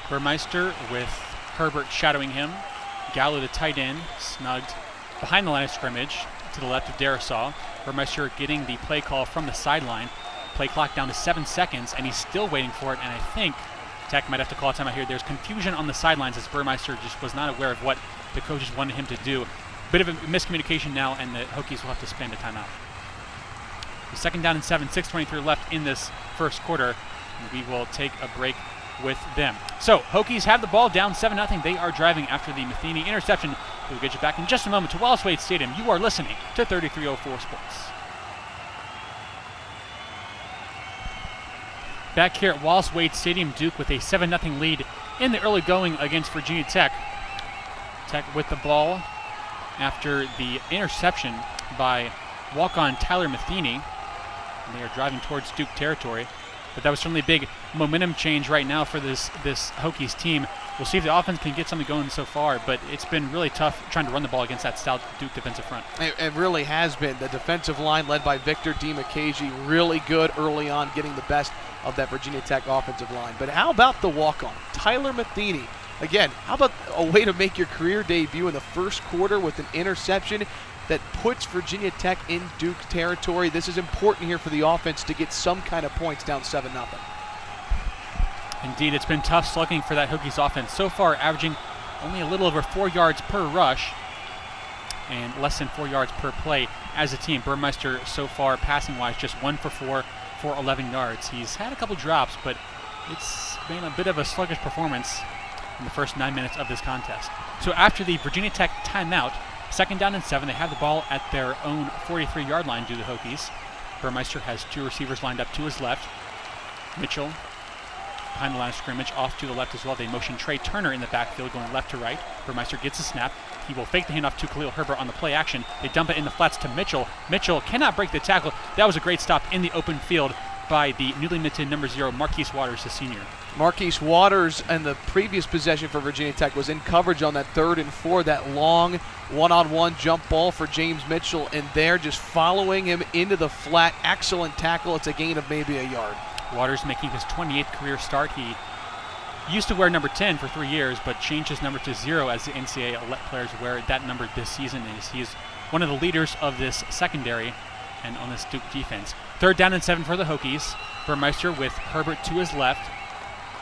Burmeister with Herbert shadowing him. Gallo, the tight end, snugged behind the line of scrimmage to the left of Darisaw. Burmeister getting the play call from the sideline. Play clock down to 7 seconds, and he's still waiting for it, and I think Tech might have to call a timeout here. There's confusion on the sidelines as Burmeister just was not aware of what the coaches wanted him to do. Bit of a miscommunication now, and the Hokies will have to spend a timeout. The 2nd down and 7, 6:23 left in this first quarter, and we will take a break with them. So, Hokies have the ball down 7-0. They are driving after the Matheny interception. We'll get you back in just a moment to Wallace Wade Stadium. You are listening to 3304 Sports. Back here at Wallace Wade Stadium, Duke with a 7-0 lead in the early going against Virginia Tech. Tech with the ball after the interception by walk-on Tyler Matheny. And they are driving towards Duke territory. But that was certainly a big momentum change right now for this Hokies team. We'll see if the offense can get something going so far, but it's been really tough trying to run the ball against that stout Duke defensive front. It really has been. The defensive line led by Victor DiMaccaggi, really good early on, getting the best of that Virginia Tech offensive line. But how about the walk-on? Tyler Matheny. Again, how about a way to make your career debut in the first quarter with an interception that puts Virginia Tech in Duke territory? This is important here for the offense to get some kind of points down 7-0. Indeed, it's been tough slugging for that Hokies offense. So far, averaging only a little over 4 yards per rush and less than 4 yards per play as a team. Burmeister so far, passing-wise, just 1 for 4 for 11 yards. He's had a couple drops, but it's been a bit of a sluggish performance in the first 9 minutes of this contest. So after the Virginia Tech timeout, 2nd down and 7, they have the ball at their own 43-yard line due to the Hokies. Burmeister has 2 receivers lined up to his left. Mitchell behind the line of scrimmage, off to the left as well. They motion Trey Turner in the backfield going left to right. Burmeister gets a snap. He will fake the handoff to Khalil Herbert on the play action. They dump it in the flats to Mitchell. Mitchell cannot break the tackle. That was a great stop in the open field by the newly minted number 0, Marquise Waters, the senior. Marquise Waters and the previous possession for Virginia Tech was in coverage on that 3rd and 4, that long one-on-one jump ball for James Mitchell, and they're just following him into the flat. Excellent tackle. It's a gain of maybe a yard. Waters making his 28th career start. He used to wear number 10 for 3 years, but changed his number to 0 as the NCAA let players wear that number this season. He is one of the leaders of this secondary and on this Duke defense. 3rd down and 7 for the Hokies. Burmeister with Herbert to his left.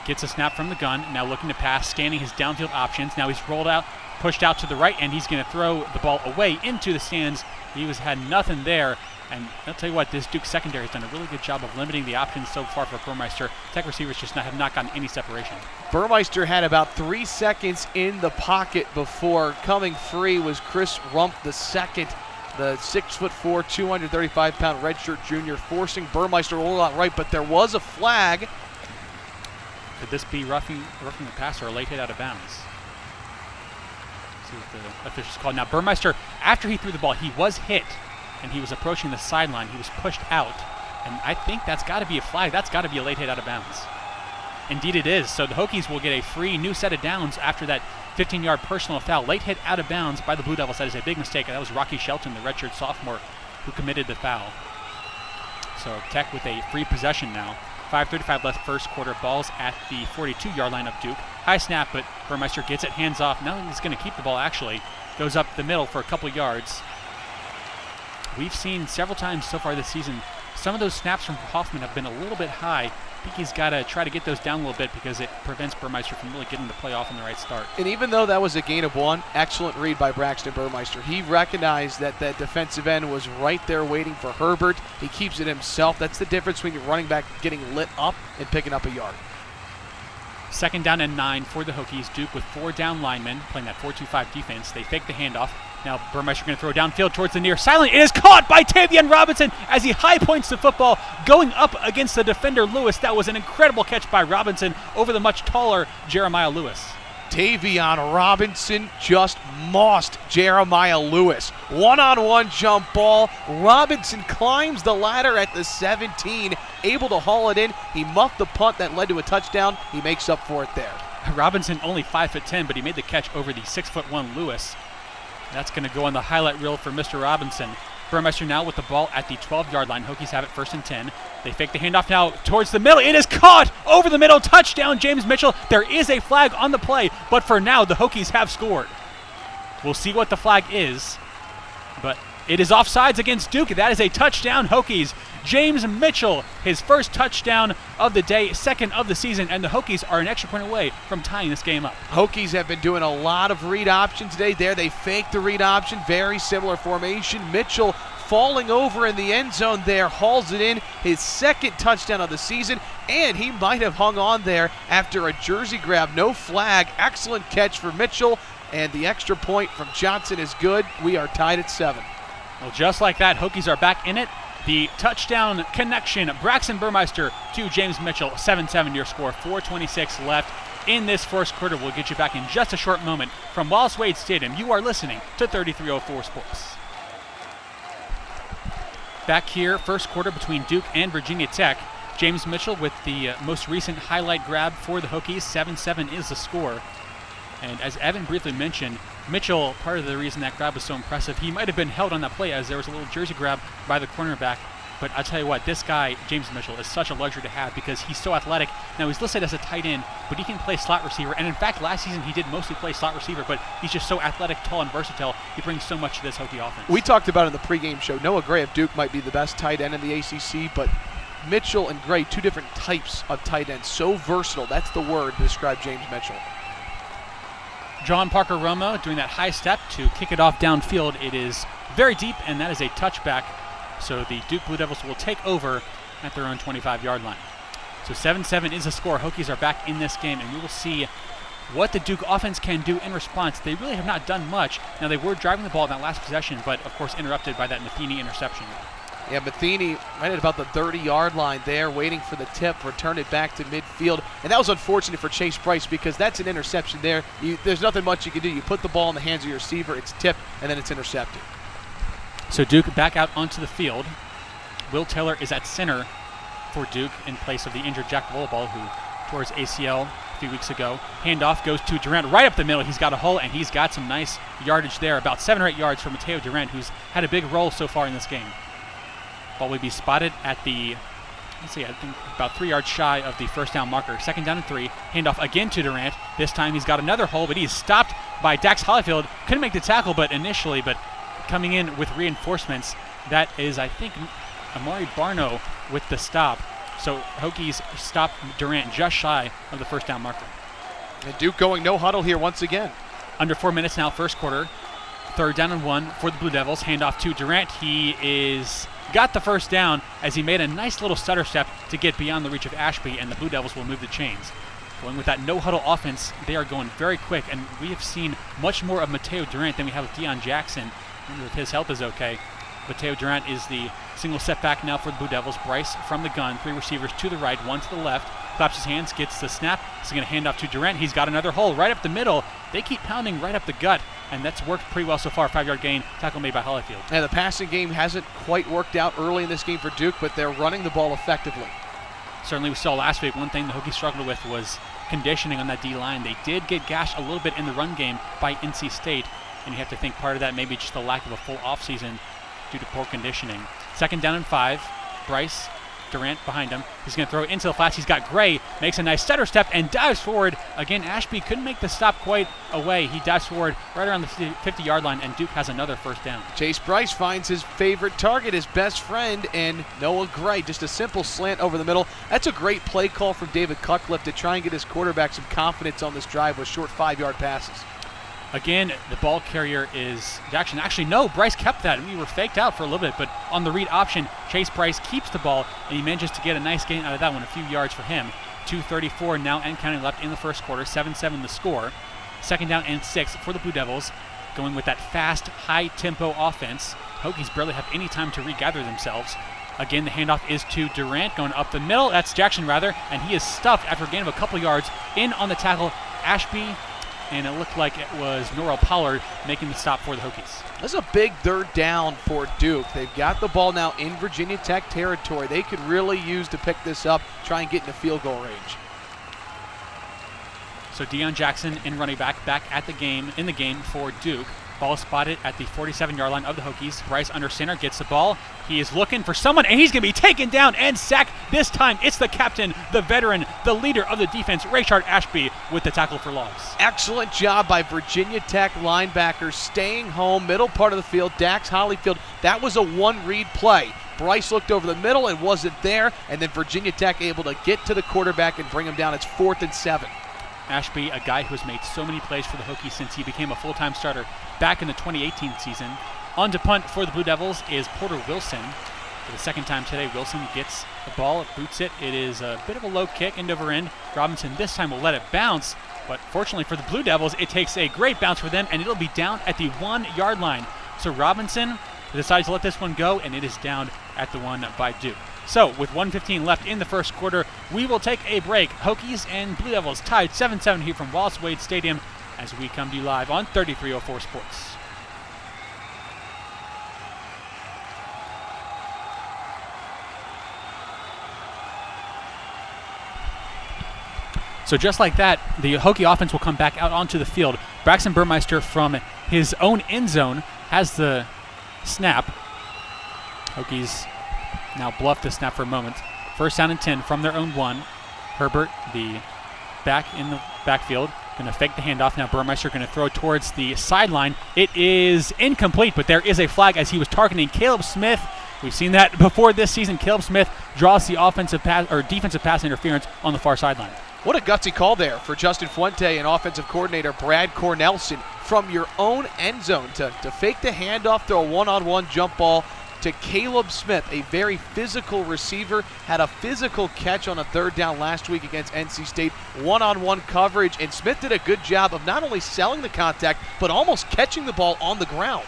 Gets a snap from the gun, now looking to pass, scanning his downfield options. Now he's rolled out, pushed out to the right, and he's going to throw the ball away into the stands. He had nothing there, and I'll tell you what, this Duke secondary has done a really good job of limiting the options so far for Burmeister. Tech receivers just have not gotten any separation. Burmeister had about 3 seconds in the pocket before coming free was Chris Rump II, the 6'4", 235-pound redshirt junior, forcing Burmeister to roll out right, but there was a flag. Could this be roughing the passer or a late hit out of bounds? See what the officials called. Now Burmeister, after he threw the ball, he was hit, and he was approaching the sideline. He was pushed out, and I think that's got to be a flag. That's got to be a late hit out of bounds. Indeed it is. So the Hokies will get a free new set of downs after that 15-yard personal foul. Late hit out of bounds by the Blue Devils. That is a big mistake. That was Rocky Shelton, the redshirt sophomore, who committed the foul. So Tech with a free possession now. 5:35 left first quarter. Ball's at the 42-yard line of Duke. High snap, but Burmeister gets it, hands off. Now he's going to keep the ball, actually. Goes up the middle for a couple yards. We've seen several times so far this season, some of those snaps from Hoffman have been a little bit high. I think he's got to try to get those down a little bit because it prevents Burmeister from really getting the play off on the right start. And even though that was a gain of 1, excellent read by Braxton Burmeister. He recognized that that defensive end was right there waiting for Herbert. He keeps it himself. That's the difference between your running back getting lit up and picking up a yard. 2nd down and 9 for the Hokies. Duke with 4 down linemen playing that 4-2-5 defense. They fake the handoff. Now Burmeister going to throw downfield towards the near sideline. It is caught by Tavion Robinson as he high points the football, going up against the defender Lewis. That was an incredible catch by Robinson over the much taller Jeremiah Lewis. Tavion Robinson just mossed Jeremiah Lewis. One-on-one jump ball. Robinson climbs the ladder at the 17, able to haul it in. He muffed the punt that led to a touchdown. He makes up for it there. Robinson only 5'10", but he made the catch over the 6'1" Lewis. That's going to go on the highlight reel for Mr. Robinson. Burmeister now with the ball at the 12-yard line. Hokies have it 1st and 10. They fake the handoff now towards the middle. It is caught over the middle. Touchdown, James Mitchell. There is a flag on the play, but for now, the Hokies have scored. We'll see what the flag is, but it is offsides against Duke. That is a touchdown, Hokies. James Mitchell, his first touchdown of the day, 2nd of the season, and the Hokies are an extra point away from tying this game up. Hokies have been doing a lot of read option today. There they fake the read option, very similar formation. Mitchell falling over in the end zone there, hauls it in, his 2nd touchdown of the season, and he might have hung on there after a jersey grab. No flag. Excellent catch for Mitchell, and the extra point from Johnson is good. We are tied at 7. Well, just like that, Hokies are back in it. The touchdown connection, Braxton Burmeister to James Mitchell, 7-7 your score, 4:26 left in this first quarter. We'll get you back in just a short moment from Wallace Wade Stadium. You are listening to 3304 Sports. Back here, first quarter between Duke and Virginia Tech. James Mitchell with the most recent highlight grab for the Hokies. 7-7 is the score. And as Evan briefly mentioned, Mitchell, part of the reason that grab was so impressive, he might have been held on that play as there was a little jersey grab by the cornerback. But I'll tell you what, this guy, James Mitchell, is such a luxury to have because he's so athletic. Now, he's listed as a tight end, but he can play slot receiver. And in fact, last season he did mostly play slot receiver, but he's just so athletic, tall, and versatile. He brings so much to this Hokie offense. We talked about in the pregame show, Noah Gray of Duke might be the best tight end in the ACC, but Mitchell and Gray, 2 different types of tight ends. So versatile. That's the word to describe James Mitchell. John Parker Romo doing that high step to kick it off downfield. It is very deep, and that is a touchback. So the Duke Blue Devils will take over at their own 25-yard line. So 7-7 is the score. Hokies are back in this game, and we will see what the Duke offense can do in response. They really have not done much. Now, they were driving the ball in that last possession, but, of course, interrupted by that Matheny interception. Yeah, Matheny right at about the 30-yard line there, waiting for the tip, returned it back to midfield. And that was unfortunate for Chase Price because that's an interception there. There's nothing much you can do. You put the ball in the hands of your receiver, it's tipped, and then it's intercepted. So Duke back out onto the field. Will Taylor is at center for Duke in place of the injured Jack Volleyball, who tore his ACL a few weeks ago. Handoff goes to Durant right up the middle. He's got a hole, and he's got some nice yardage there, about 7 or 8 yards for Mateo Durant, who's had a big role so far in this game. Ball will be spotted at the, I think about 3 yards shy of the first down marker. 2nd down and 3. Handoff again to Durant. This time he's got another hole, but he's stopped by Dax Hollifield. Couldn't make the tackle, but coming in with reinforcements. That is, I think, Amari Barno with the stop. So Hokies stop Durant just shy of the first down marker. And Duke going no huddle here once again. Under 4 minutes now, first quarter. 3rd down and 1 for the Blue Devils. Handoff to Durant. He got the first down as he made a nice little stutter step to get beyond the reach of Ashby, and the Blue Devils will move the chains. Going with that no-huddle offense, they are going very quick, and we have seen much more of Mateo Durant than we have of Deion Jackson. I wonder if his health is okay. Mateo Durant is the single step back now for the Blue Devils. Bryce from the gun, 3 receivers to the right, 1 to the left. Claps his hands, gets the snap. He's going to hand off to Durant. He's got another hole right up the middle. They keep pounding right up the gut, and that's worked pretty well so far. 5-yard gain, tackle made by Hollifield. And the passing game hasn't quite worked out early in this game for Duke, but they're running the ball effectively. certainly we saw last week, one thing the Hokies struggled with was conditioning on that D-line. They did get gashed a little bit in the run game by NC State, and you have to think part of that maybe just the lack of a full offseason due to poor conditioning. 2nd down and 5. Bryce Durant behind him. He's going to throw it into the flats. He's got Gray, makes a nice stutter step and dives forward. Again, Ashby couldn't make the stop quite away. He dives forward right around the 50-yard line, and Duke has another 1st down. Chase Bryce finds his favorite target, his best friend, and Noah Gray. Just a simple slant over the middle. That's a great play call from David Cutcliffe to try and get his quarterback some confidence on this drive with short 5-yard passes. Again, the ball carrier is Jackson. Actually, no, Bryce kept that. We were faked out for a little bit, but on the read option, Chase Bryce keeps the ball, and he manages to get a nice gain out of that one, a few yards for him. 2:34 now and counting left in the first quarter, 7-7 the score. 2nd down and 6 for the Blue Devils, going with that fast, high-tempo offense. Hokies barely have any time to regather themselves. Again, the handoff is to Durant, going up the middle. That's Jackson, rather, and he is stuffed after a gain of a couple yards in on the tackle. Ashby, and it looked like it was Norrell Pollard making the stop for the Hokies. This is a big 3rd down for Duke. They've got the ball now in Virginia Tech territory. They could really use to pick this up, try and get into field goal range. So Deion Jackson in running back at the game, in the game for Duke. Ball spotted at the 47-yard line of the Hokies. Bryce under center gets the ball. He is looking for someone, and he's going to be taken down and sacked. This time it's the captain, the veteran, the leader of the defense, Rayshard Ashby, with the tackle for loss. Excellent job by Virginia Tech linebackers staying home, middle part of the field. Dax Hollyfield, that was a one-read play. Bryce looked over the middle and wasn't there, and then Virginia Tech able to get to the quarterback and bring him down. It's 4th and 7. Ashby, a guy who has made so many plays for the Hokies since he became a full-time starter back in the 2018 season. On to punt for the Blue Devils is Porter Wilson. For the 2nd time today, Wilson gets the ball, boots it. It is a bit of a low kick, end over end. Robinson this time will let it bounce, but fortunately for the Blue Devils, it takes a great bounce for them, and it'll be down at the 1-yard line. So Robinson decides to let this one go, and it is down at the 1 by Duke. So, with 1:15 left in the first quarter, we will take a break. Hokies and Blue Devils tied 7-7 here from Wallace Wade Stadium as we come to you live on 3304 Sports. So just like that, the Hokie offense will come back out onto the field. Braxton Burmeister from his own end zone has the snap. Hokies now bluff the snap for a moment. 1st down and 10 from their own 1. Herbert, the back in the backfield, going to fake the handoff. Now Burmeister going to throw towards the sideline. It is incomplete, but there is a flag as he was targeting Caleb Smith. We've seen that before this season. Caleb Smith draws the offensive pass or defensive pass interference on the far sideline. What a gutsy call there for Justin Fuente and offensive coordinator Brad Cornelson from your own end zone to fake the handoff, throw a one-on-one jump ball to Caleb Smith, a very physical receiver, had a physical catch on a 3rd down last week against NC State, one-on-one coverage, and Smith did a good job of not only selling the contact, but almost catching the ball on the ground.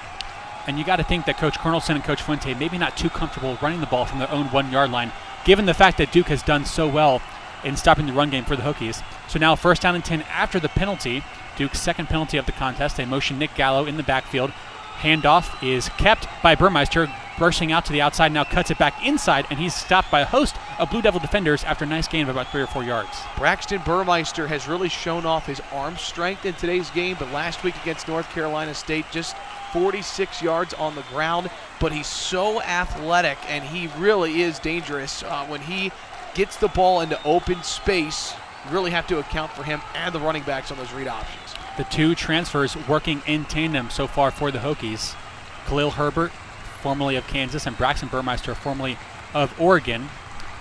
And you got to think that Coach Cornelson and Coach Fuente maybe not too comfortable running the ball from their own 1-yard line, given the fact that Duke has done so well in stopping the run game for the Hokies. So now 1st down and 10 after the penalty. Duke's 2nd penalty of the contest. They motion Nick Gallo in the backfield. Handoff is kept by Burmeister, bursting out to the outside, now cuts it back inside, and he's stopped by a host of Blue Devil defenders after a nice gain of about 3 or 4 yards. Braxton Burmeister has really shown off his arm strength in today's game, but last week against North Carolina State, just 46 yards on the ground, but he's so athletic, and he really is dangerous. When he gets the ball into open space, you really have to account for him and the running backs on those read options. The 2 transfers working in tandem so far for the Hokies. Khalil Herbert, formerly of Kansas, and Braxton Burmeister, formerly of Oregon.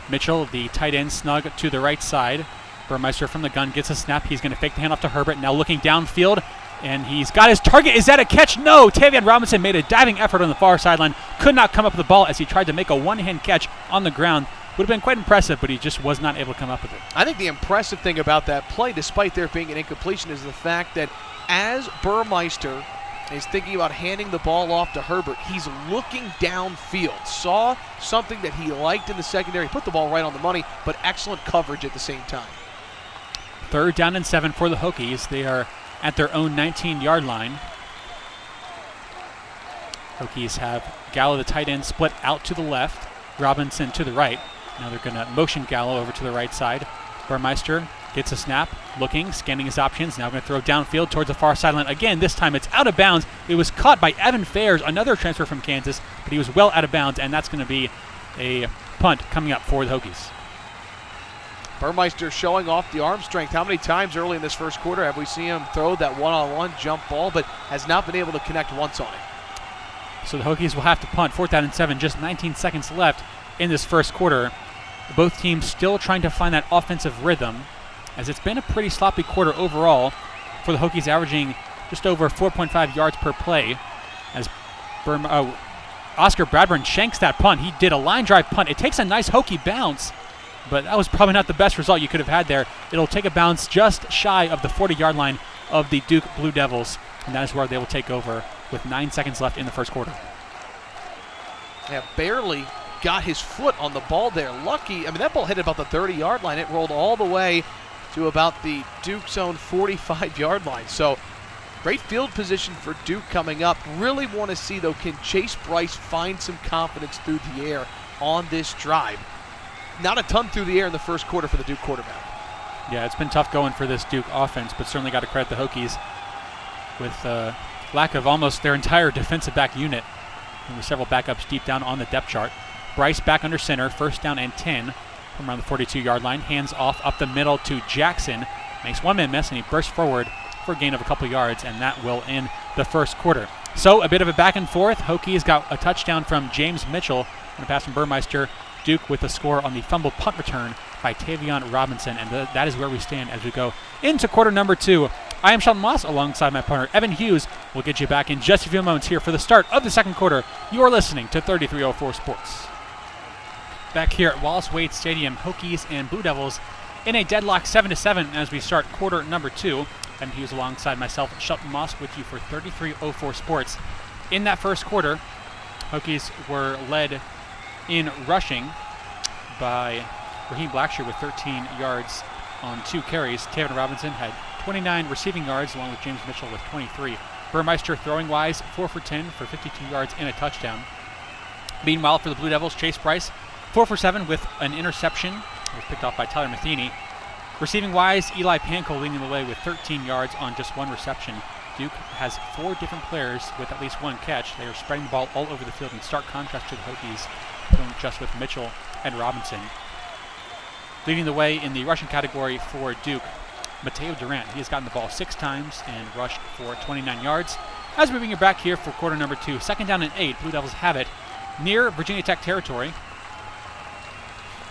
Mitchell, the tight end, snug to the right side. Burmeister from the gun gets a snap. He's going to fake the handoff to Herbert. Now looking downfield, and he's got his target. Is that a catch? No! Tavion Robinson made a diving effort on the far sideline. Could not come up with the ball as he tried to make a one-hand catch on the ground. Would have been quite impressive, but he just was not able to come up with it. I think the impressive thing about that play, despite there being an incompletion, is the fact that as Burmeister is thinking about handing the ball off to Herbert, he's looking downfield. Saw something that he liked in the secondary, put the ball right on the money, but excellent coverage at the same time. 3rd down and 7 for the Hokies. They are at their own 19-yard line. Hokies have Gallo, the tight end, split out to the left, Robinson to the right. Now they're going to motion Gallo over to the right side. Burmeister gets a snap, looking, scanning his options. Now going to throw downfield towards the far sideline. Again, this time it's out of bounds. It was caught by Evan Fairs, another transfer from Kansas, but he was well out of bounds, and that's going to be a punt coming up for the Hokies. Burmeister showing off the arm strength. How many times early in this first quarter have we seen him throw that one-on-one jump ball, but has not been able to connect once on it? So the Hokies will have to punt. 4th down and 7, just 19 seconds left in this first quarter. Both teams still trying to find that offensive rhythm, as it's been a pretty sloppy quarter overall, for the Hokies averaging just over 4.5 yards per play, as Oscar Bradburn shanks that punt. He did a line drive punt. It takes a nice Hokie bounce, but that was probably not the best result you could have had there. It'll take a bounce just shy of the 40-yard line of the Duke Blue Devils, and that is where they will take over with 9 seconds left in the first quarter. Yeah, barely got his foot on the ball there. Lucky, I mean, that ball hit about the 30-yard line. It rolled all the way to about the Duke's own 45-yard line. So great field position for Duke coming up. Really want to see, though, can Chase Bryce find some confidence through the air on this drive? Not a ton through the air in the first quarter for the Duke quarterback. Yeah, it's been tough going for this Duke offense, but certainly got to credit the Hokies with lack of almost their entire defensive back unit, and with several backups deep down on the depth chart. Bryce back under center, 1st down and 10 from around the 42-yard line. Hands off up the middle to Jackson. Makes one-man miss, and he bursts forward for a gain of a couple yards, and that will end the first quarter. So a bit of a back and forth. Hokies got a touchdown from James Mitchell and a pass from Burmeister. Duke with the score on the fumble punt return by Tavion Robinson, and that is where we stand as we go into quarter number 2. I am Shelton Moss alongside my partner Evan Hughes. We'll get you back in just a few moments here for the start of the second quarter. You are listening to 3304 Sports. Back here at Wallace Wade Stadium, Hokies and Blue Devils in a deadlock 7-7 as we start quarter number 2. Evan Hughes alongside myself, Shelton Moss, with you for 3304 Sports. In that first quarter, Hokies were led in rushing by Raheem Blackshear with 13 yards on 2 carries. Tavion Robinson had 29 receiving yards, along with James Mitchell with 23. Burmeister throwing-wise, 4 for 10 for 52 yards and a touchdown. Meanwhile, for the Blue Devils, Chase Bryce, 4 for 7 with an interception. It was picked off by Tyler Matheny. Receiving-wise, Eli Panko leading the way with 13 yards on just 1 reception. Duke has 4 different players with at least 1 catch. They are spreading the ball all over the field in stark contrast to the Hokies, going just with Mitchell and Robinson. Leading the way in the rushing category for Duke, Mateo Durant. He has gotten the ball 6 times and rushed for 29 yards. As we bring you back here for quarter number 2, 2nd down and 8, Blue Devils have it near Virginia Tech territory.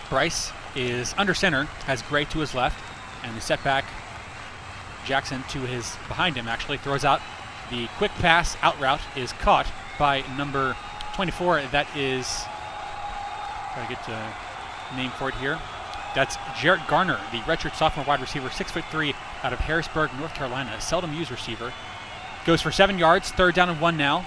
Bryce is under center, has Gray to his left, and the setback, Jackson to his behind him actually throws out the quick pass out route, is caught by number 24. That is, try to get a name for it here. That's Jarrett Garner, the redshirt sophomore wide receiver, 6'3", out of Harrisburg, North Carolina, a seldom used receiver. Goes for 7 yards, 3rd down and 1 now.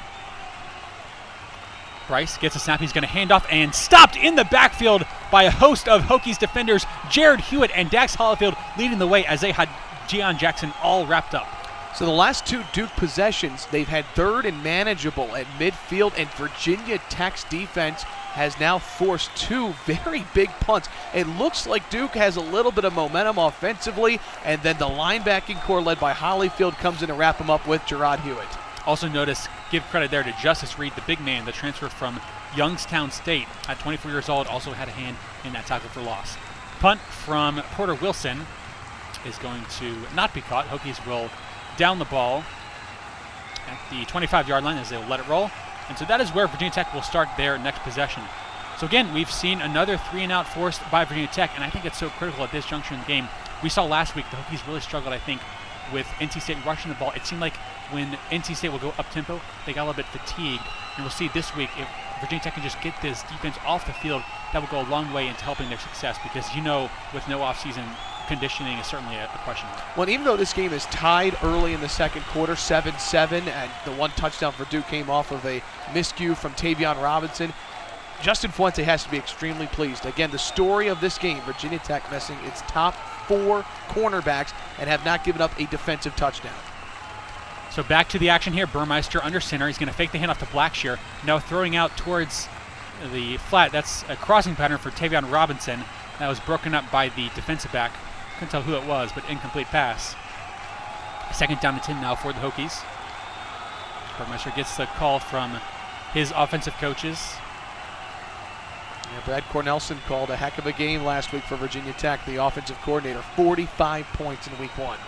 Bryce gets a snap. He's going to hand off and stopped in the backfield by a host of Hokies defenders. Jared Hewitt and Dax Hollifield leading the way as they had Gian Jackson all wrapped up. So the last 2 Duke possessions, they've had 3rd and manageable at midfield, and Virginia Tech's defense has now forced 2 very big punts. It looks like Duke has a little bit of momentum offensively, and then the linebacking core led by Hollifield comes in to wrap him up with Gerard Hewitt. Also notice, give credit there to Justice Reed, the big man, the transfer from Youngstown State at 24 years old, also had a hand in that tackle for loss. Punt from Porter Wilson is going to not be caught. Hokies will down the ball at the 25-yard line as they'll let it roll. And so that is where Virginia Tech will start their next possession. So again, we've seen another 3-and-out forced by Virginia Tech, and I think it's so critical at this juncture in the game. We saw last week the Hokies really struggled, I think, with NC State rushing the ball. It seemed like when NC State will go up-tempo, they got a little bit fatigued. And we'll see this week if Virginia Tech can just get this defense off the field, that will go a long way into helping their success, because with no offseason, conditioning is certainly a question mark. Well, even though this game is tied early in the second quarter, 7-7, and the 1 touchdown for Duke came off of a miscue from Tavion Robinson, Justin Fuente has to be extremely pleased. Again, the story of this game, Virginia Tech missing its top 4 cornerbacks and have not given up a defensive touchdown. So back to the action here. Burmeister under center. He's going to fake the handoff to Blackshear. Now throwing out towards the flat. That's a crossing pattern for Tavion Robinson. That was broken up by the defensive back. Couldn't tell who it was, but incomplete pass. 2nd down and 10 now for the Hokies. Burmeister gets the call from his offensive coaches. Yeah, Brad Cornelson called a heck of a game last week for Virginia Tech, the offensive coordinator. 45 points in week 1.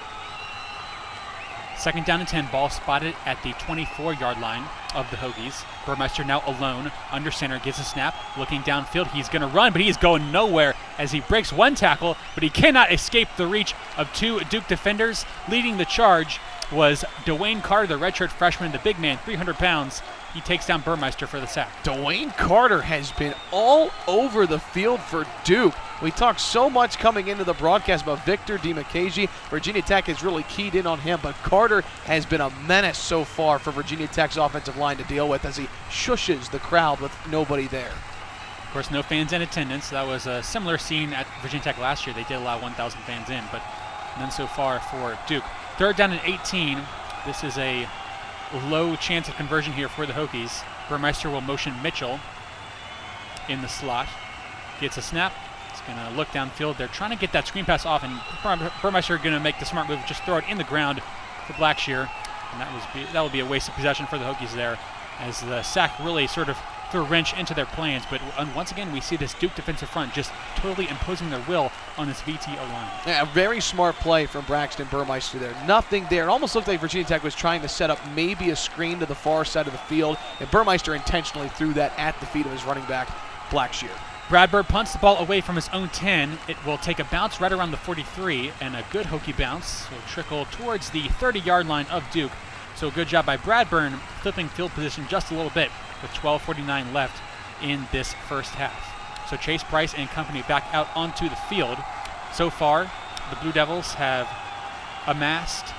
2nd down and 10, ball spotted at the 24-yard line of the Hokies. Burmeister now alone, under center, gets a snap, looking downfield. He's going to run, but he's going nowhere as he breaks one tackle, but he cannot escape the reach of 2 Duke defenders. Leading the charge was Dwayne Carter, the redshirt freshman, the big man, 300 pounds. He takes down Burmeister for the sack. Dwayne Carter has been all over the field for Duke. We talked so much coming into the broadcast about Victor Dimukeje. Virginia Tech has really keyed in on him, but Carter has been a menace so far for Virginia Tech's offensive line to deal with as he shushes the crowd with nobody there. Of course, no fans in attendance. That was a similar scene at Virginia Tech last year. They did allow 1,000 fans in, but none so far for Duke. 3rd down and 18. This is a low chance of conversion here for the Hokies. Burmeister will motion Mitchell in the slot. Gets a snap. He's going to look downfield. They're trying to get that screen pass off, and Burmeister going to make the smart move, just throw it in the ground for Blackshear. And that will be a waste of possession for the Hokies there, as the sack really sort of threw a wrench into their plans. But once again, we see this Duke defensive front just totally imposing their will on this VTO line. Yeah, a very smart play from Braxton Burmeister there. Nothing there. It almost looked like Virginia Tech was trying to set up maybe a screen to the far side of the field, and Burmeister intentionally threw that at the feet of his running back, Blackshear. Bradburn punts the ball away from his own 10. It will take a bounce right around the 43, and a good Hokie bounce will trickle towards the 30-yard line of Duke. So good job by Bradburn, flipping field position just a little bit with 12:49 left in this first half. So Chase Bryce and company back out onto the field. So far, the Blue Devils have amassed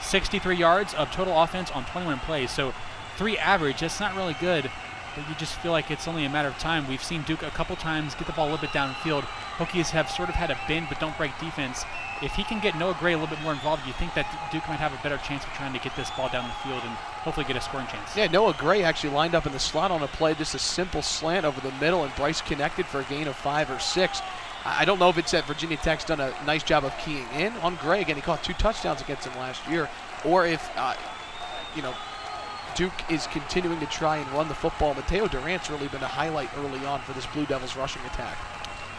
63 yards of total offense on 21 plays. So 3 average, that's not really good, but you just feel like it's only a matter of time. We've seen Duke a couple times get the ball a little bit downfield. Hokies have sort of had a bend but don't break defense. If he can get Noah Gray a little bit more involved, you think that Duke might have a better chance of trying to get this ball down the field and hopefully get a scoring chance. Yeah, Noah Gray actually lined up in the slot on a play, just a simple slant over the middle, and Bryce connected for a gain of 5 or 6. I don't know if it's that Virginia Tech's done a nice job of keying in on Gray. Again, he caught 2 touchdowns against him last year. Or if, Duke is continuing to try and run the football. Mateo Durant's really been a highlight early on for this Blue Devils rushing attack.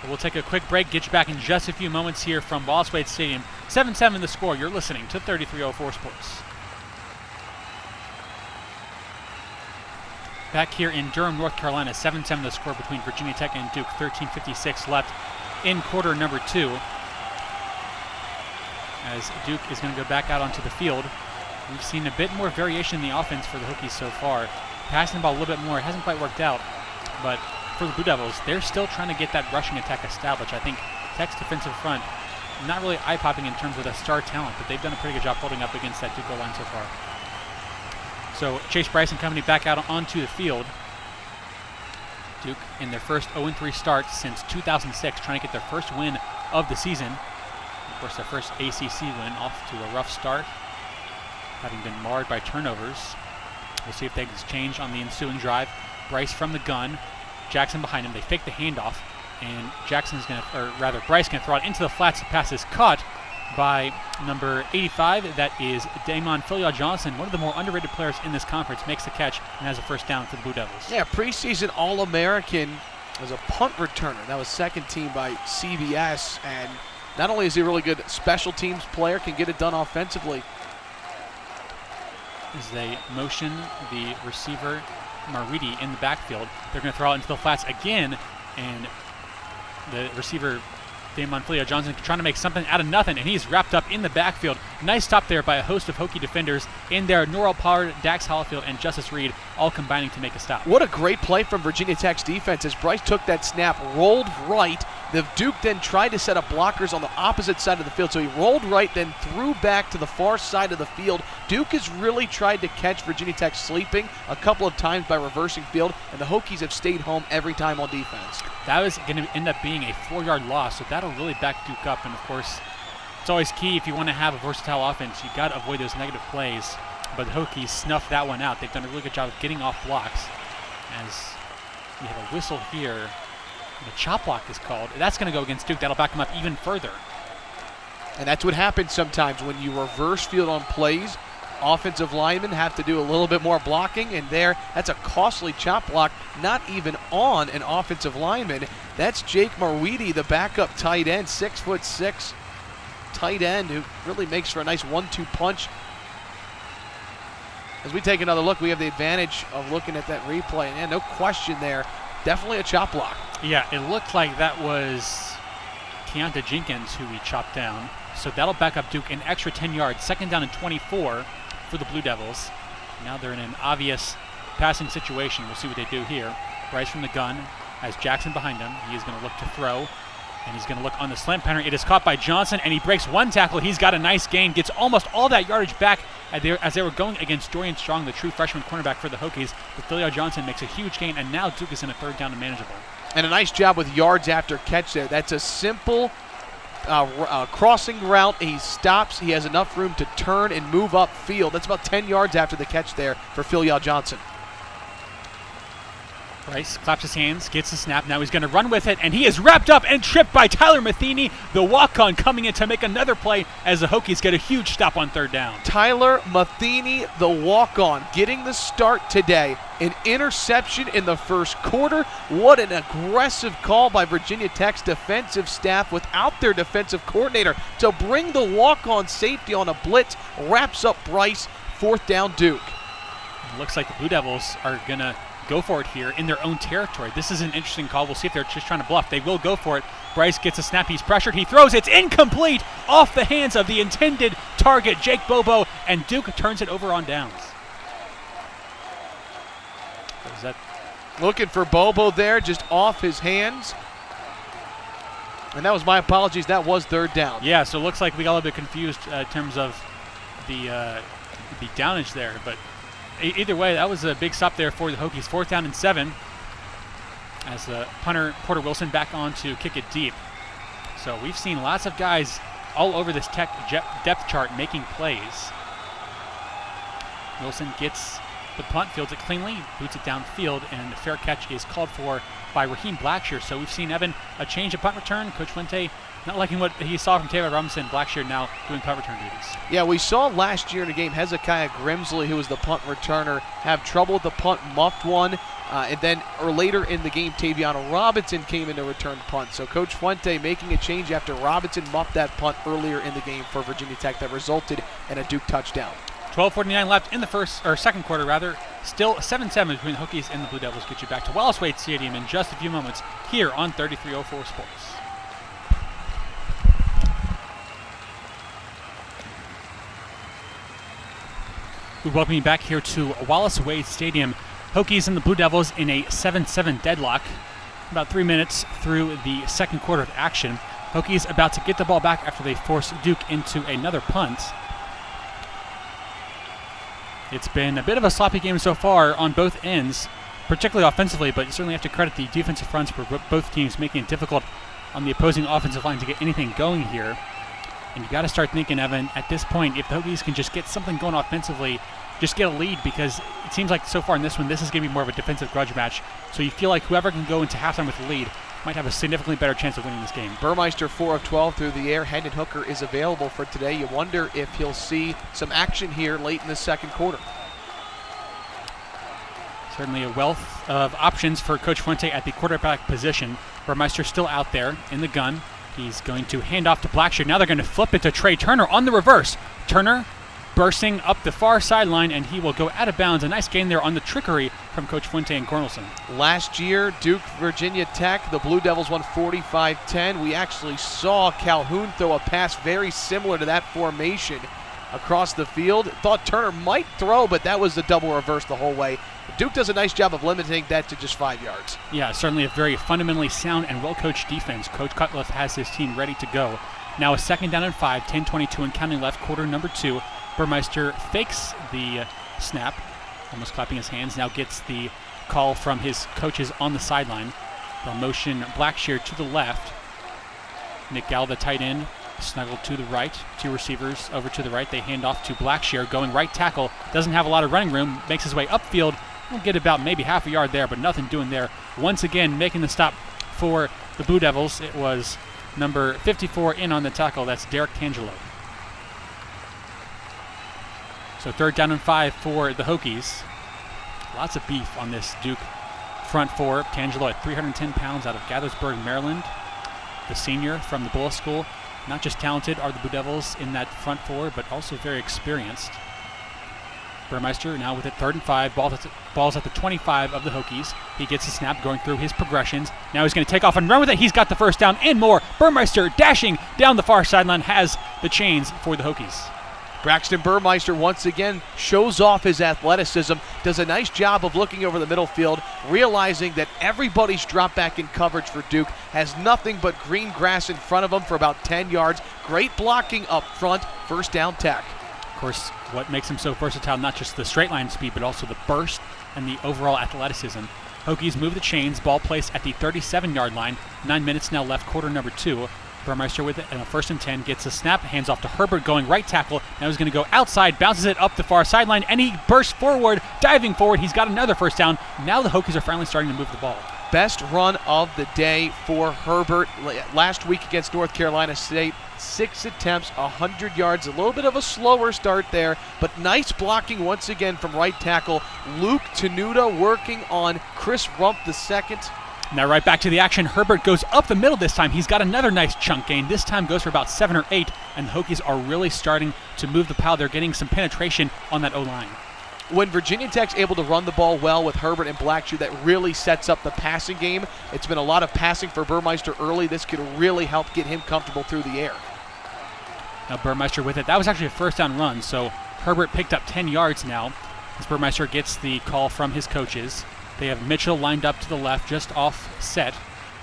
We'll take a quick break, get you back in just a few moments here from Wallace Wade Stadium. 7-7 the score. You're listening to 3304 Sports. Back here in Durham, North Carolina, 7-7 the score between Virginia Tech and Duke. 13:56 left in quarter number 2. As Duke is going to go back out onto the field. We've seen a bit more variation in the offense for the Hokies so far. Passing the ball a little bit more. It hasn't quite worked out, but for the Blue Devils, they're still trying to get that rushing attack established. I think Tech's defensive front, not really eye-popping in terms of the star talent, but they've done a pretty good job holding up against that Duke line so far. So Chase Bryce and company back out onto the field. Duke in their first 0-3 start since 2006, trying to get their first win of the season. Of course, their first ACC win, off to a rough start, having been marred by turnovers. We'll see if things change on the ensuing drive. Bryce from the gun, Jackson behind him. They fake the handoff, and Bryce can throw it into the flats. The pass is caught by number 85. That is Damon Filial-Johnson, one of the more underrated players in this conference. Makes the catch and has a first down for the Blue Devils. Yeah, preseason All-American as a punt returner. That was second team by CBS, and not only is he a really good special teams player, can get it done offensively. As they motion the receiver Maridi in the backfield, they're going to throw it into the flats again, and the receiver Damon Filial-Johnson trying to make something out of nothing, and he's wrapped up in the backfield. Nice stop there by a host of Hokie defenders in there. Norrell Pollard, Dax Hollifield, and Justice Reed all combining to make a stop. What a great play from Virginia Tech's defense as Bryce took that snap, rolled right. The Duke then tried to set up blockers on the opposite side of the field, so he rolled right, then threw back to the far side of the field. Duke has really tried to catch Virginia Tech sleeping a couple of times by reversing field, and the Hokies have stayed home every time on defense. That was going to end up being a 4-yard loss, so that'll really back Duke up. And of course, it's always key if you want to have a versatile offense. You got to avoid those negative plays. But the Hokies snuffed that one out. They've done a really good job of getting off blocks as We have a whistle here. The chop block is called. That's going to go against Duke. That'll back him up even further. And that's what happens sometimes when you reverse field on plays. Offensive linemen have to do a little bit more blocking, and that's a costly chop block, not even on an offensive lineman. That's Jake Marweedy, the backup tight end, 6'6" tight end, who really makes for a nice 1-2 punch. As we take another look, we have the advantage of looking at that replay, and no question there, definitely a chop block. Yeah, it looked like that was Keonta Jenkins who he chopped down. So that'll back up Duke an extra 10 yards, 2nd down and 24 for the Blue Devils. Now they're in an obvious passing situation. We'll see what they do here. Bryce from the gun has Jackson behind him. He is going to look to throw, and he's going to look on the slant pattern. It is caught by Johnson, and he breaks one tackle. He's got a nice gain, gets almost all that yardage back as they were going against Dorian Strong, the true freshman cornerback for the Hokies. But Philly Johnson makes a huge gain, and now Duke is in a 3rd down and manageable. And a nice job with yards after catch there. That's a simple crossing route. He stops. He has enough room to turn and move upfield. That's about 10 yards after the catch there for Philly Johnson. Bryce claps his hands, gets the snap. Now he's going to run with it, and he is wrapped up and tripped by Tyler Matheny, the walk-on, coming in to make another play as the Hokies get a huge stop on 3rd down. Tyler Matheny, the walk-on, getting the start today. An interception in the first quarter. What an aggressive call by Virginia Tech's defensive staff without their defensive coordinator to bring the walk-on safety on a blitz. Wraps up Bryce, 4th down Duke. It looks like the Blue Devils are going to go for it here in their own territory. This is an interesting call. We'll see if they're just trying to bluff. They will go for it. Bryce gets a snap. He's pressured. He throws. It's incomplete off the hands of the intended target, Jake Bobo, and Duke turns it over on downs. Is that looking for Bobo there, just off his hands. And that was my apologies. That was 3rd down. Yeah, so it looks like we got a little bit confused in terms of the downage there, but either way, that was a big stop there for the Hokies. 4th down and 7 as the punter, Porter Wilson, back on to kick it deep. So we've seen lots of guys all over this Tech depth chart making plays. Wilson gets the punt, fields it cleanly, boots it downfield, and the fair catch is called for by Raheem Blackshear. So we've seen, Evan, a change of punt return. Coach Fuente not liking what he saw from Taylor Robinson. Blackshear now doing punt return duties. Yeah, we saw last year in a game Hezekiah Grimsley, who was the punt returner, have trouble with the punt, muffed one. Or later in the game, Taviano Robinson came in to return punt. So Coach Fuente making a change after Robinson muffed that punt earlier in the game for Virginia Tech that resulted in a Duke touchdown. 12:49 left in the second quarter, rather. Still 7-7 between the Hokies and the Blue Devils. Get you back to Wallace Wade Stadium in just a few moments here on 3304 Sports. We welcome you back here to Wallace Wade Stadium. Hokies and the Blue Devils in a 7-7 deadlock. About 3 minutes through the second quarter of action. Hokies about to get the ball back after they force Duke into another punt. It's been a bit of a sloppy game so far on both ends, particularly offensively, but you certainly have to credit the defensive fronts for both teams making it difficult on the opposing offensive line to get anything going here. And you got to start thinking, Evan, at this point, if the Hokies can just get something going offensively, just get a lead, because it seems like so far in this one, this is going to be more of a defensive grudge match. So you feel like whoever can go into halftime with the lead might have a significantly better chance of winning this game. Burmeister 4 of 12 through the air. Hendon Hooker is available for today. You wonder if he'll see some action here late in the second quarter. Certainly a wealth of options for Coach Fuente at the quarterback position. Burmeister still out there in the gun. He's going to hand off to Blackshear. Now they're going to flip it to Trey Turner on the reverse. Turner bursting up the far sideline, and he will go out of bounds. A nice gain there on the trickery from Coach Fuente and Cornelson. Last year, Duke, Virginia Tech, the Blue Devils won 45-10. We actually saw Calhoun throw a pass very similar to that formation across the field. Thought Turner might throw, but that was the double reverse the whole way. Duke does a nice job of limiting that to just 5 yards. Yeah, certainly a very fundamentally sound and well-coached defense. Coach Cutcliffe has his team ready to go. Now a 2nd down and 5, 10:22 and counting left, quarter number 2. Burmeister fakes the snap, almost clapping his hands. Now gets the call from his coaches on the sideline. They'll motion Blackshear to the left. Nick Gall, the tight end, snuggled to the right. 2 receivers over to the right. They hand off to Blackshear, going right tackle. Doesn't have a lot of running room. Makes his way upfield. We'll get about maybe half a yard there, but nothing doing there. Once again, making the stop for the Blue Devils. It was number 54 in on the tackle. That's Derek Tangelo. So 3rd down and 5 for the Hokies. Lots of beef on this Duke front four. Tangelo at 310 pounds out of Gaithersburg, Maryland. The senior from the Bullis School. Not just talented are the Blue Devils in that front four, but also very experienced. Burmeister now with it 3rd and 5. Ball's at the 25 of the Hokies. He gets the snap going through his progressions. Now he's going to take off and run with it. He's got the first down and more. Burmeister dashing down the far sideline has the chains for the Hokies. Braxton Burmeister once again shows off his athleticism, does a nice job of looking over the middle field, realizing that everybody's drop back in coverage for Duke has nothing but green grass in front of him for about 10 yards. Great blocking up front, 1st down Tech. Of course, what makes him so versatile, not just the straight line speed, but also the burst and the overall athleticism. Hokies move the chains, ball placed at the 37-yard line. 9 minutes now left, quarter number 2. Burmeister with it, and a 1st and 10, gets a snap, hands off to Herbert going right tackle. Now he's going to go outside, bounces it up the far sideline, and he bursts forward, diving forward. He's got another 1st down. Now the Hokies are finally starting to move the ball. Best run of the day for Herbert. Last week against North Carolina State, 6 attempts, 100 yards. A little bit of a slower start there, but nice blocking once again from right tackle. Luke Tenuta working on Chris Rump II. Now right back to the action. Herbert goes up the middle this time. He's got another nice chunk gain. This time goes for about 7 or 8, and the Hokies are really starting to move the pile. They're getting some penetration on that O-line. When Virginia Tech's able to run the ball well with Herbert and Blackshear, that really sets up the passing game. It's been a lot of passing for Burmeister early. This could really help get him comfortable through the air. Now Burmeister with it. That was actually a 1st down run, so Herbert picked up 10 yards now as Burmeister gets the call from his coaches. They have Mitchell lined up to the left, just offset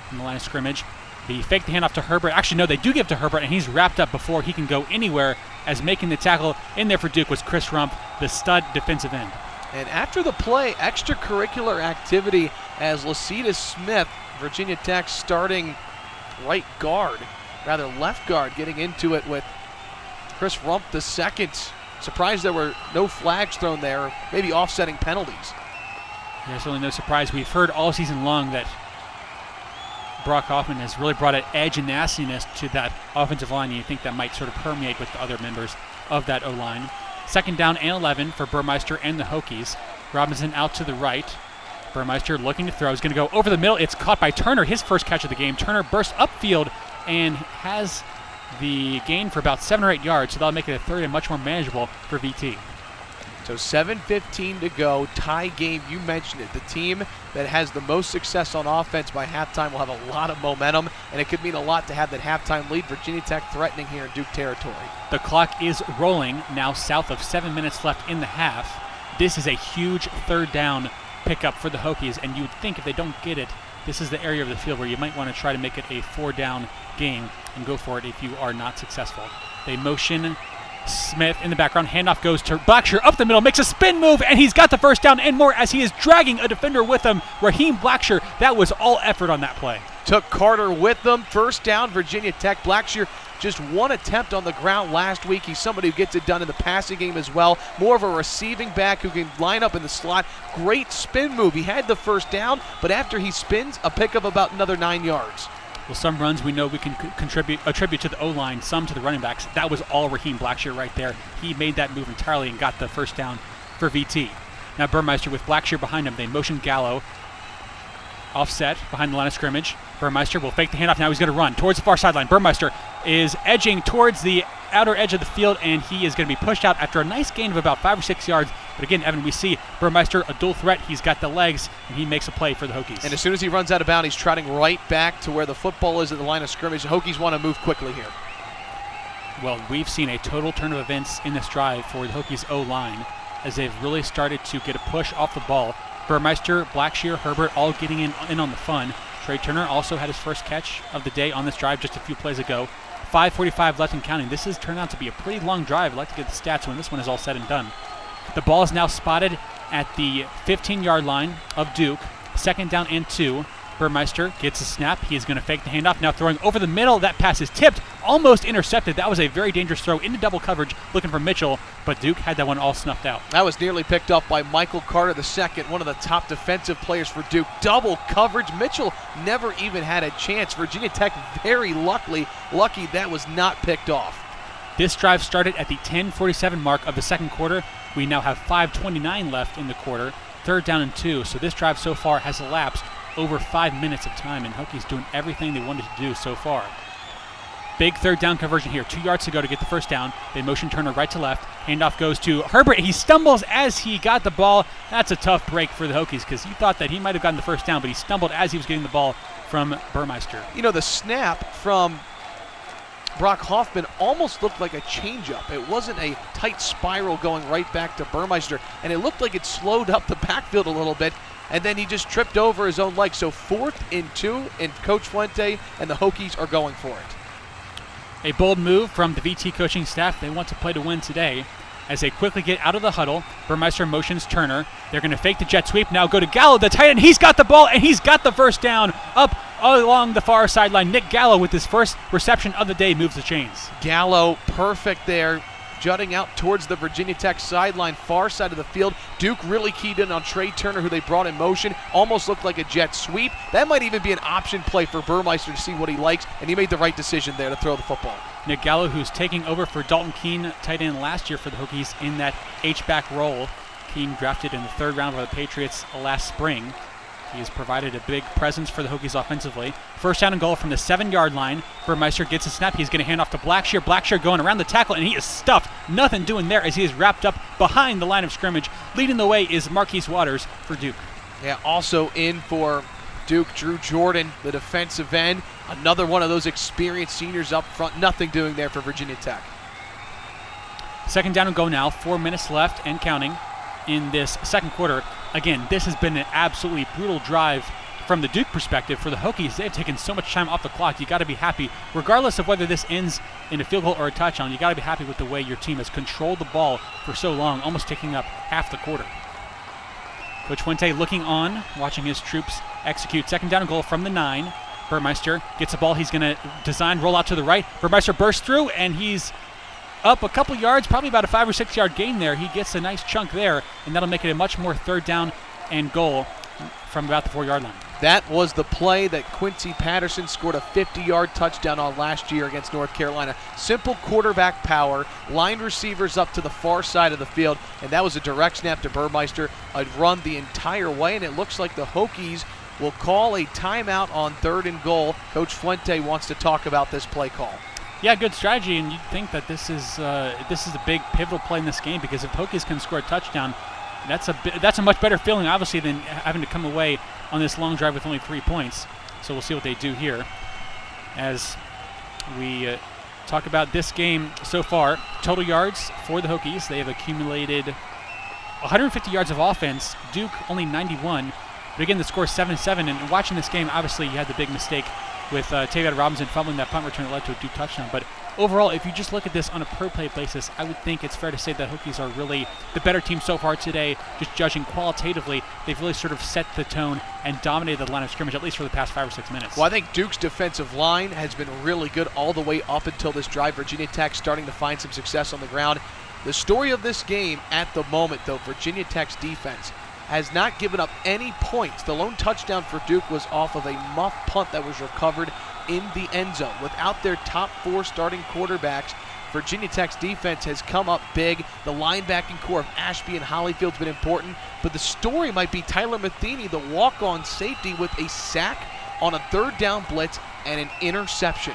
from the line of scrimmage. They fake the handoff to Herbert. Actually, no, they do give to Herbert, and he's wrapped up before he can go anywhere, as making the tackle in there for Duke was Chris Rump, the stud defensive end. And after the play, extracurricular activity as Lacita Smith, Virginia Tech starting right guard, rather left guard, getting into it with Chris Rump II. Surprised there were no flags thrown there, maybe offsetting penalties. There's really no surprise. We've heard all season long that Brock Hoffman has really brought an edge and nastiness to that offensive line, and you think that might sort of permeate with the other members of that O-line. 2nd down and 11 for Burmeister and the Hokies. Robinson out to the right. Burmeister looking to throw. He's going to go over the middle. It's caught by Turner, his first catch of the game. Turner bursts upfield and has the gain for about 7 or 8 yards, so that'll make it a 3rd and much more manageable for VT. So 7:15 to go, tie game, you mentioned it. The team that has the most success on offense by halftime will have a lot of momentum, and it could mean a lot to have that halftime lead. Virginia Tech threatening here in Duke territory. The clock is rolling, now south of 7 minutes left in the half. This is a huge 3rd down pickup for the Hokies, and you would think if they don't get it, this is the area of the field where you might want to try to make it a 4-down game and go for it if you are not successful. They motion Smith in the background. Handoff goes to Blackshear up the middle, makes a spin move, and he's got the 1st down and more as he is dragging a defender with him. Raheem Blackshear, that was all effort on that play. Took Carter with them. 1st down, Virginia Tech. Blackshear just 1 attempt on the ground last week. He's somebody who gets it done in the passing game as well. More of a receiving back who can line up in the slot. Great spin move. He had the 1st down, but after he spins, a pickup about another 9 yards. Well, some runs we know we can attribute to the O-line, some to the running backs. That was all Raheem Blackshear right there. He made that move entirely and got the 1st down for VT. Now Burmeister with Blackshear behind him. They motion Gallo. Offset behind the line of scrimmage. Burmeister will fake the handoff. Now he's going to run towards the far sideline. Burmeister is edging towards the outer edge of the field, and he is going to be pushed out after a nice gain of about 5 or 6 yards. But again, Evan, we see Burmeister, a dual threat. He's got the legs, and he makes a play for the Hokies. And as soon as he runs out of bounds, he's trotting right back to where the football is at the line of scrimmage. The Hokies want to move quickly here. Well, we've seen a total turn of events in this drive for the Hokies O-line as they've really started to get a push off the ball. Burmeister, Blackshear, Herbert all getting in on the fun. Trey Turner also had his first catch of the day on this drive just a few plays ago. 5:45 left and counting. This has turned out to be a pretty long drive. I'd like to get the stats when this one is all said and done. The ball is now spotted at the 15-yard line of Duke. 2nd down and 2. Burmeister gets a snap. He is going to fake the handoff. Now throwing over the middle. That pass is tipped, almost intercepted. That was a very dangerous throw into double coverage looking for Mitchell, but Duke had that one all snuffed out. That was nearly picked off by Michael Carter II, one of the top defensive players for Duke. Double coverage. Mitchell never even had a chance. Virginia Tech very lucky that was not picked off. This drive started at the 10:47 mark of the second quarter. We now have 5:29 left in the quarter. 3rd down and 2. So this drive so far has elapsed over 5 minutes of time, and Hokies doing everything they wanted to do so far. Big 3rd down conversion here. 2 yards to go to get the first down. They motion Turner right to left. Handoff goes to Herbert. He stumbles as he got the ball. That's a tough break for the Hokies because he thought that he might have gotten the first down, but he stumbled as he was getting the ball from Burmeister. You know, the snap from Brock Hoffman almost looked like a changeup. It wasn't a tight spiral going right back to Burmeister, and it looked like it slowed up the backfield a little bit, and then he just tripped over his own leg. So 4th and 2, and Coach Fuente and the Hokies are going for it. A bold move from the VT coaching staff. They want to play to win today. As they quickly get out of the huddle, Burmeister motions Turner. They're going to fake the jet sweep. Now go to Gallo, the tight end. He's got the ball, and he's got the first down up along the far sideline. Nick Gallo, with his first reception of the day, moves the chains. Gallo, perfect there, jutting out towards the Virginia Tech sideline, far side of the field. Duke really keyed in on Trey Turner, who they brought in motion. Almost looked like a jet sweep. That might even be an option play for Burmeister to see what he likes, and he made the right decision there to throw the football. Nick Gallo, who's taking over for Dalton Keene, tight end last year for the Hokies in that H-back role. Keene drafted in the 3rd round by the Patriots last spring. He has provided a big presence for the Hokies offensively. First down and goal from the 7-yard line. Burmeister gets a snap. He's going to hand off to Blackshear. Blackshear going around the tackle, and he is stuffed. Nothing doing there as he is wrapped up behind the line of scrimmage. Leading the way is Marquise Waters for Duke. Yeah, also in for Duke, Drew Jordan, the defensive end. Another one of those experienced seniors up front. Nothing doing there for Virginia Tech. 2nd down and go now. 4 minutes left and counting in this second quarter. Again, this has been an absolutely brutal drive from the Duke perspective. For the Hokies, they've taken so much time off the clock. You got to be happy, regardless of whether this ends in a field goal or a touchdown. You got to be happy with the way your team has controlled the ball for so long, almost taking up half the quarter. Coach Fuente looking on, watching his troops execute. 2nd down and goal from the 9. Burmeister gets the ball. He's going to design roll out to the right. Burmeister bursts through, and he's up a couple yards, probably about a 5 or 6 yard gain there. He gets a nice chunk there, and that'll make it a much more 3rd down and goal from about the 4-yard line. That was the play that Quincy Patterson scored a 50-yard touchdown on last year against North Carolina. Simple quarterback power, line receivers up to the far side of the field, and that was a direct snap to Burmeister. A run the entire way, and it looks like the Hokies will call a timeout on 3rd and goal. Coach Fuente wants to talk about this play call. Yeah, good strategy, and you'd think that this is a big pivotal play in this game, because if Hokies can score a touchdown, that's a much better feeling, obviously, than having to come away on this long drive with only 3 points. So we'll see what they do here. As we talk about this game so far, total yards for the Hokies, they have accumulated 150 yards of offense. Duke only 91. But again, the score is 7-7. And watching this game, obviously, you had the big mistake with Tavion Robinson fumbling that punt return that led to a Duke touchdown. But overall, if you just look at this on a per-play basis, I would think it's fair to say that Hokies are really the better team so far today. Just judging qualitatively, they've really sort of set the tone and dominated the line of scrimmage, at least for the past 5 or 6 minutes. Well, I think Duke's defensive line has been really good all the way up until this drive. Virginia Tech starting to find some success on the ground. The story of this game at the moment, though, Virginia Tech's defense has not given up any points. The lone touchdown for Duke was off of a muff punt that was recovered in the end zone. Without their top 4 starting quarterbacks, Virginia Tech's defense has come up big. The linebacking core of Ashby and Holyfield's been important, but the story might be Tyler Matheny, the walk-on safety, with a sack on a 3rd down blitz and an interception.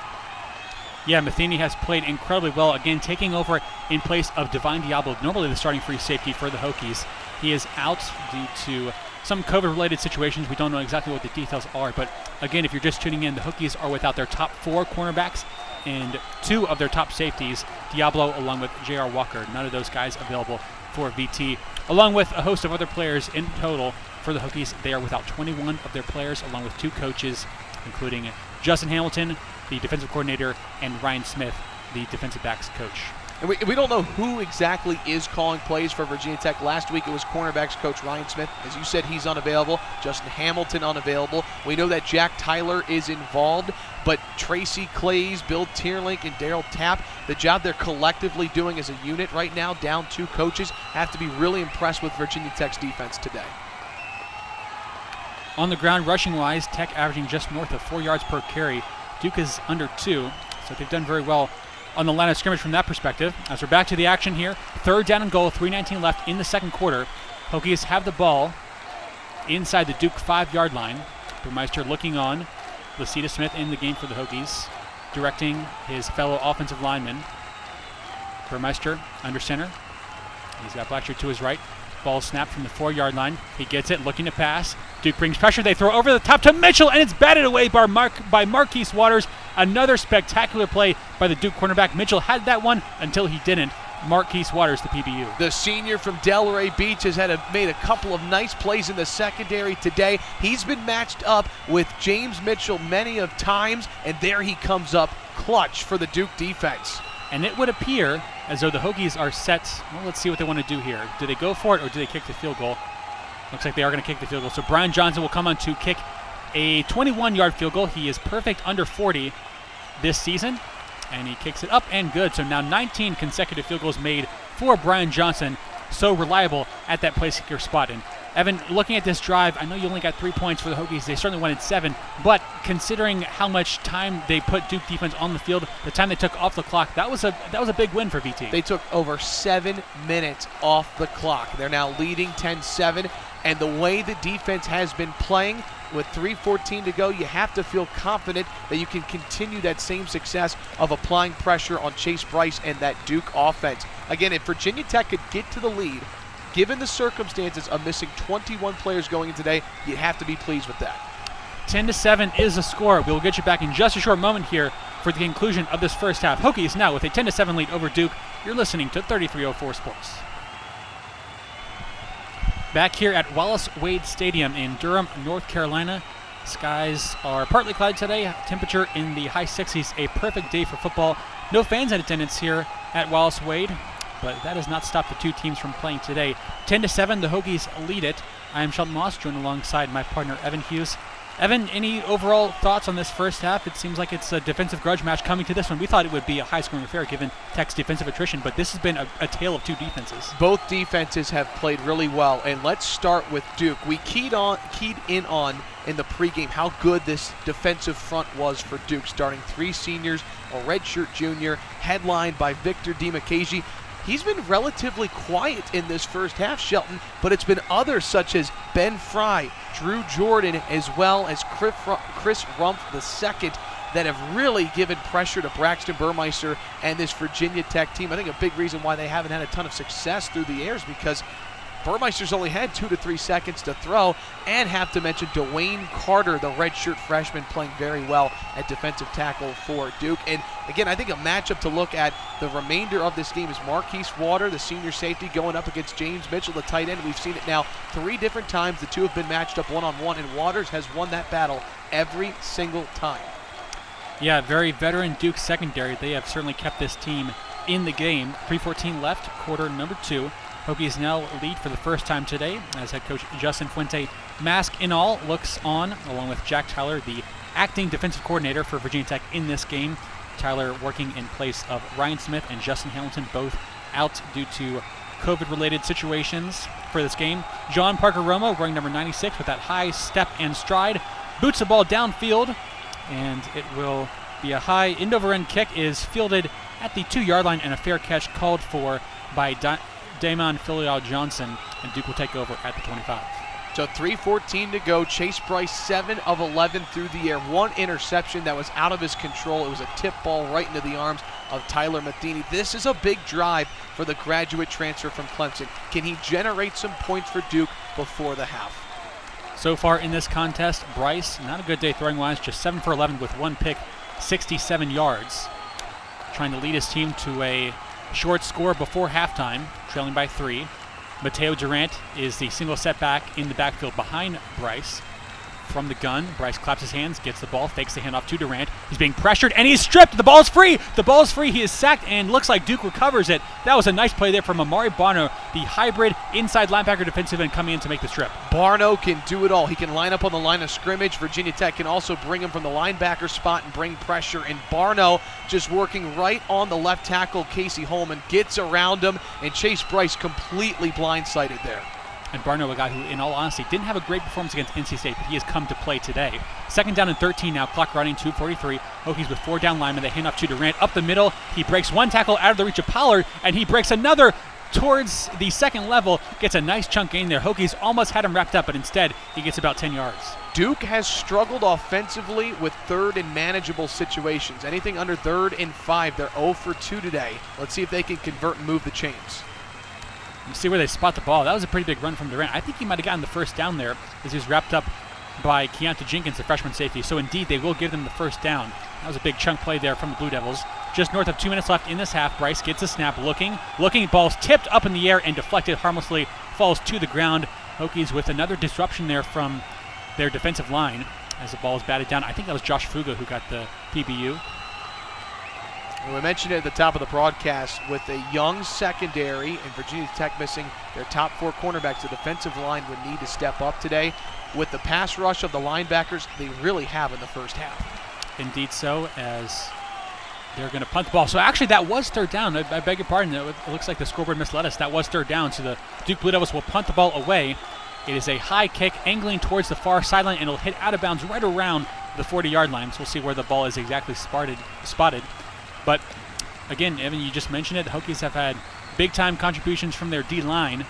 Yeah, Matheny has played incredibly well, again taking over in place of Divine Diablo, normally the starting free safety for the Hokies. He is out due to some COVID-related situations. We don't know exactly what the details are, but again, if you're just tuning in, the Hokies are without their top 4 cornerbacks and 2 of their top safeties, Diablo along with J.R. Walker. None of those guys available for VT, along with a host of other players in total for the Hokies. They are without 21 of their players, along with 2 coaches, including Justin Hamilton, the defensive coordinator, and Ryan Smith, the defensive backs coach. And we don't know who exactly is calling plays for Virginia Tech. Last week it was cornerbacks coach Ryan Smith. As you said, he's unavailable. Justin Hamilton unavailable. We know that Jack Tyler is involved, but Tracy Clays, Bill Tierlink, and Daryl Tapp, the job they're collectively doing as a unit right now, down 2 coaches, have to be really impressed with Virginia Tech's defense today. On the ground, rushing-wise, Tech averaging just north of 4 yards per carry. Duke is under 2, so they've done very well on the line of scrimmage from that perspective. As we're back to the action here, 3rd down and goal, 3:19 left in the second quarter. Hokies have the ball inside the Duke 5-yard line. Burmeister looking on. Lucita Smith in the game for the Hokies, directing his fellow offensive lineman. Burmeister under center. He's got Blackshear to his right. Ball snapped from the 4-yard line. He gets it, looking to pass. Duke brings pressure. They throw over the top to Mitchell, and it's batted away by Marquise Waters. Another spectacular play by the Duke cornerback. Mitchell had that one until he didn't. Marquise Waters, the PBU. The senior from Delray Beach has made a couple of nice plays in the secondary today. He's been matched up with James Mitchell many of times, and there he comes up clutch for the Duke defense. And it would appear as though the Hokies are set. Well, let's see what they want to do here. Do they go for it or do they kick the field goal? Looks like they are going to kick the field goal. So Brian Johnson will come on to kick a 21-yard field goal. He is perfect under 40 this season, and he kicks it up and good. So now 19 consecutive field goals made for Brian Johnson. So reliable at that place kicker spot. And Evan, looking at this drive, I know you only got 3 points for the Hokies. They certainly wanted 7, but considering how much time they put Duke defense on the field, the time they took off the clock, that was a big win for VT. They took over 7 minutes off the clock. They're now leading 10-7, and the way the defense has been playing, with 3:14 to go, you have to feel confident that you can continue that same success of applying pressure on Chase Bryce and that Duke offense. Again, if Virginia Tech could get to the lead, given the circumstances of missing 21 players going in today, you have to be pleased with that. 10-7 is the score. We'll get you back in just a short moment here for the conclusion of this first half. Hokies now with a 10-7 lead over Duke. You're listening to 3304 Sports. Back here at Wallace Wade Stadium in Durham, North Carolina. Skies are partly cloudy today. Temperature in the high 60s. A perfect day for football. No fans in attendance here at Wallace Wade, but that has not stopped the 2 teams from playing today. 10-7, the Hokies lead it. I am Shelton Moss, joined alongside my partner Evan Hughes. Evan, any overall thoughts on this first half? It seems like it's a defensive grudge match coming to this one. We thought it would be a high-scoring affair given Tech's defensive attrition, but this has been a tale of 2 defenses. Both defenses have played really well, and let's start with Duke. We keyed in on in the pregame how good this defensive front was for Duke, starting 3 seniors, a redshirt junior, headlined by Victor Dimukeji. He's been relatively quiet in this first half, Shelton, but it's been others such as Ben Fry, Drew Jordan, as well as Chris Rumpf II that have really given pressure to Braxton Burmeister and this Virginia Tech team. I think a big reason why they haven't had a ton of success through the air is because Burmeister's only had 2 to 3 seconds to throw, and have to mention Dwayne Carter, the redshirt freshman, playing very well at defensive tackle for Duke. And again, I think a matchup to look at the remainder of this game is Marquise Water, the senior safety, going up against James Mitchell, the tight end. We've seen it now 3 different times. The 2 have been matched up one-on-one, and Waters has won that battle every single time. Yeah, very veteran Duke secondary. They have certainly kept this team in the game. 3:14 left, quarter number 2. Hokies now lead for the first time today as head coach Justin Fuente, mask in all, looks on, along with Jack Tyler, the acting defensive coordinator for Virginia Tech in this game. Tyler working in place of Ryan Smith and Justin Hamilton, both out due to COVID-related situations for this game. John Parker Romo, wearing number 96 with that high step and stride, boots the ball downfield, and it will be a high end-over-end kick, is fielded at the 2-yard line, and a fair catch called for by Damon Filial-Johnson, and Duke will take over at the 25. So 3:14 to go. Chase Bryce 7 of 11 through the air. 1 interception that was out of his control. It was a tip ball right into the arms of Tyler Matheny. This is a big drive for the graduate transfer from Clemson. Can he generate some points for Duke before the half? So far in this contest, Bryce, not a good day throwing wise, just 7 for 11 with 1 pick, 67 yards. Trying to lead his team to a short score before halftime, trailing by 3. Mateo Durant is the single setback in the backfield behind Bryce. from the gun. Bryce claps his hands, gets the ball, fakes the handoff to Durant. He's being pressured, and he's stripped. The ball's free. The ball's free. He is sacked, and looks like Duke recovers it. That was a nice play there from Amari Barno, the hybrid inside linebacker defensive end coming in to make the strip. Barno can do it all. He can line up on the line of scrimmage. Virginia Tech can also bring him from the linebacker spot and bring pressure. And Barno just working right on the left tackle, Casey Holman, gets around him, and Chase Bryce completely blindsided there. And Barno, a guy who, in all honesty, didn't have a great performance against NC State, but he has come to play today. 2nd down and 13 now, clock running, 2:43. Hokies with 4 down linemen. They hand off to Durant up the middle. He breaks one tackle out of the reach of Pollard, and he breaks another towards the second level. Gets a nice chunk gain there. Hokies almost had him wrapped up, but instead he gets about 10 yards. Duke has struggled offensively with 3rd and manageable situations. Anything under 3rd and 5, they're 0 for 2 today. Let's see if they can convert and move the chains. You see where they spot the ball. That was a pretty big run from Durant. I think he might have gotten the first down there as he was wrapped up by Keontae Jenkins, the freshman safety. So indeed, they will give them the first down. That was a big chunk play there from the Blue Devils. Just north of 2 minutes left in this half. Bryce gets a snap, looking. Ball's tipped up in the air and deflected harmlessly, falls to the ground. Hokies with another disruption there from their defensive line as the ball is batted down. I think that was Josh Fuga who got the PBU. We mentioned it at the top of the broadcast, with a young secondary and Virginia Tech missing their top 4 cornerbacks, the defensive line would need to step up today. With the pass rush of the linebackers, they really have in the first half. Indeed so, as they're going to punt the ball. So actually that was 3rd down. I beg your pardon. It looks like the scoreboard misled us. That was 3rd down, so the Duke Blue Devils will punt the ball away. It is a high kick angling towards the far sideline, and it'll hit out of bounds right around the 40-yard line. So we'll see where the ball is exactly spotted. But again, Evan, you just mentioned it. The Hokies have had big-time contributions from their D-line,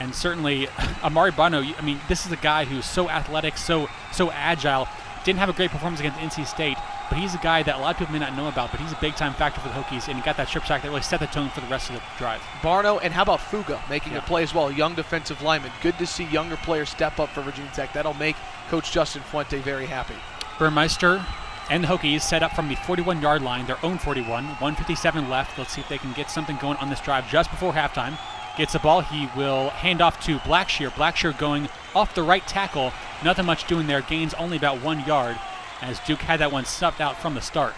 and certainly Amari Barno. I mean, this is a guy who's so athletic, so agile. Didn't have a great performance against NC State, but he's a guy that a lot of people may not know about. But he's a big-time factor for the Hokies, and he got that strip sack that really set the tone for the rest of the drive. Barno, and how about Fuga making a play as well? Young defensive lineman. Good to see younger players step up for Virginia Tech. That'll make Coach Justin Fuente very happy. Burmeister and the Hokies set up from the 41-yard line, their own 41, 1:57 left. Let's see if they can get something going on this drive just before halftime. Gets the ball. He will hand off to Blackshear. Blackshear going off the right tackle. Nothing much doing there. Gains only about 1 yard as Duke had that one snuffed out from the start.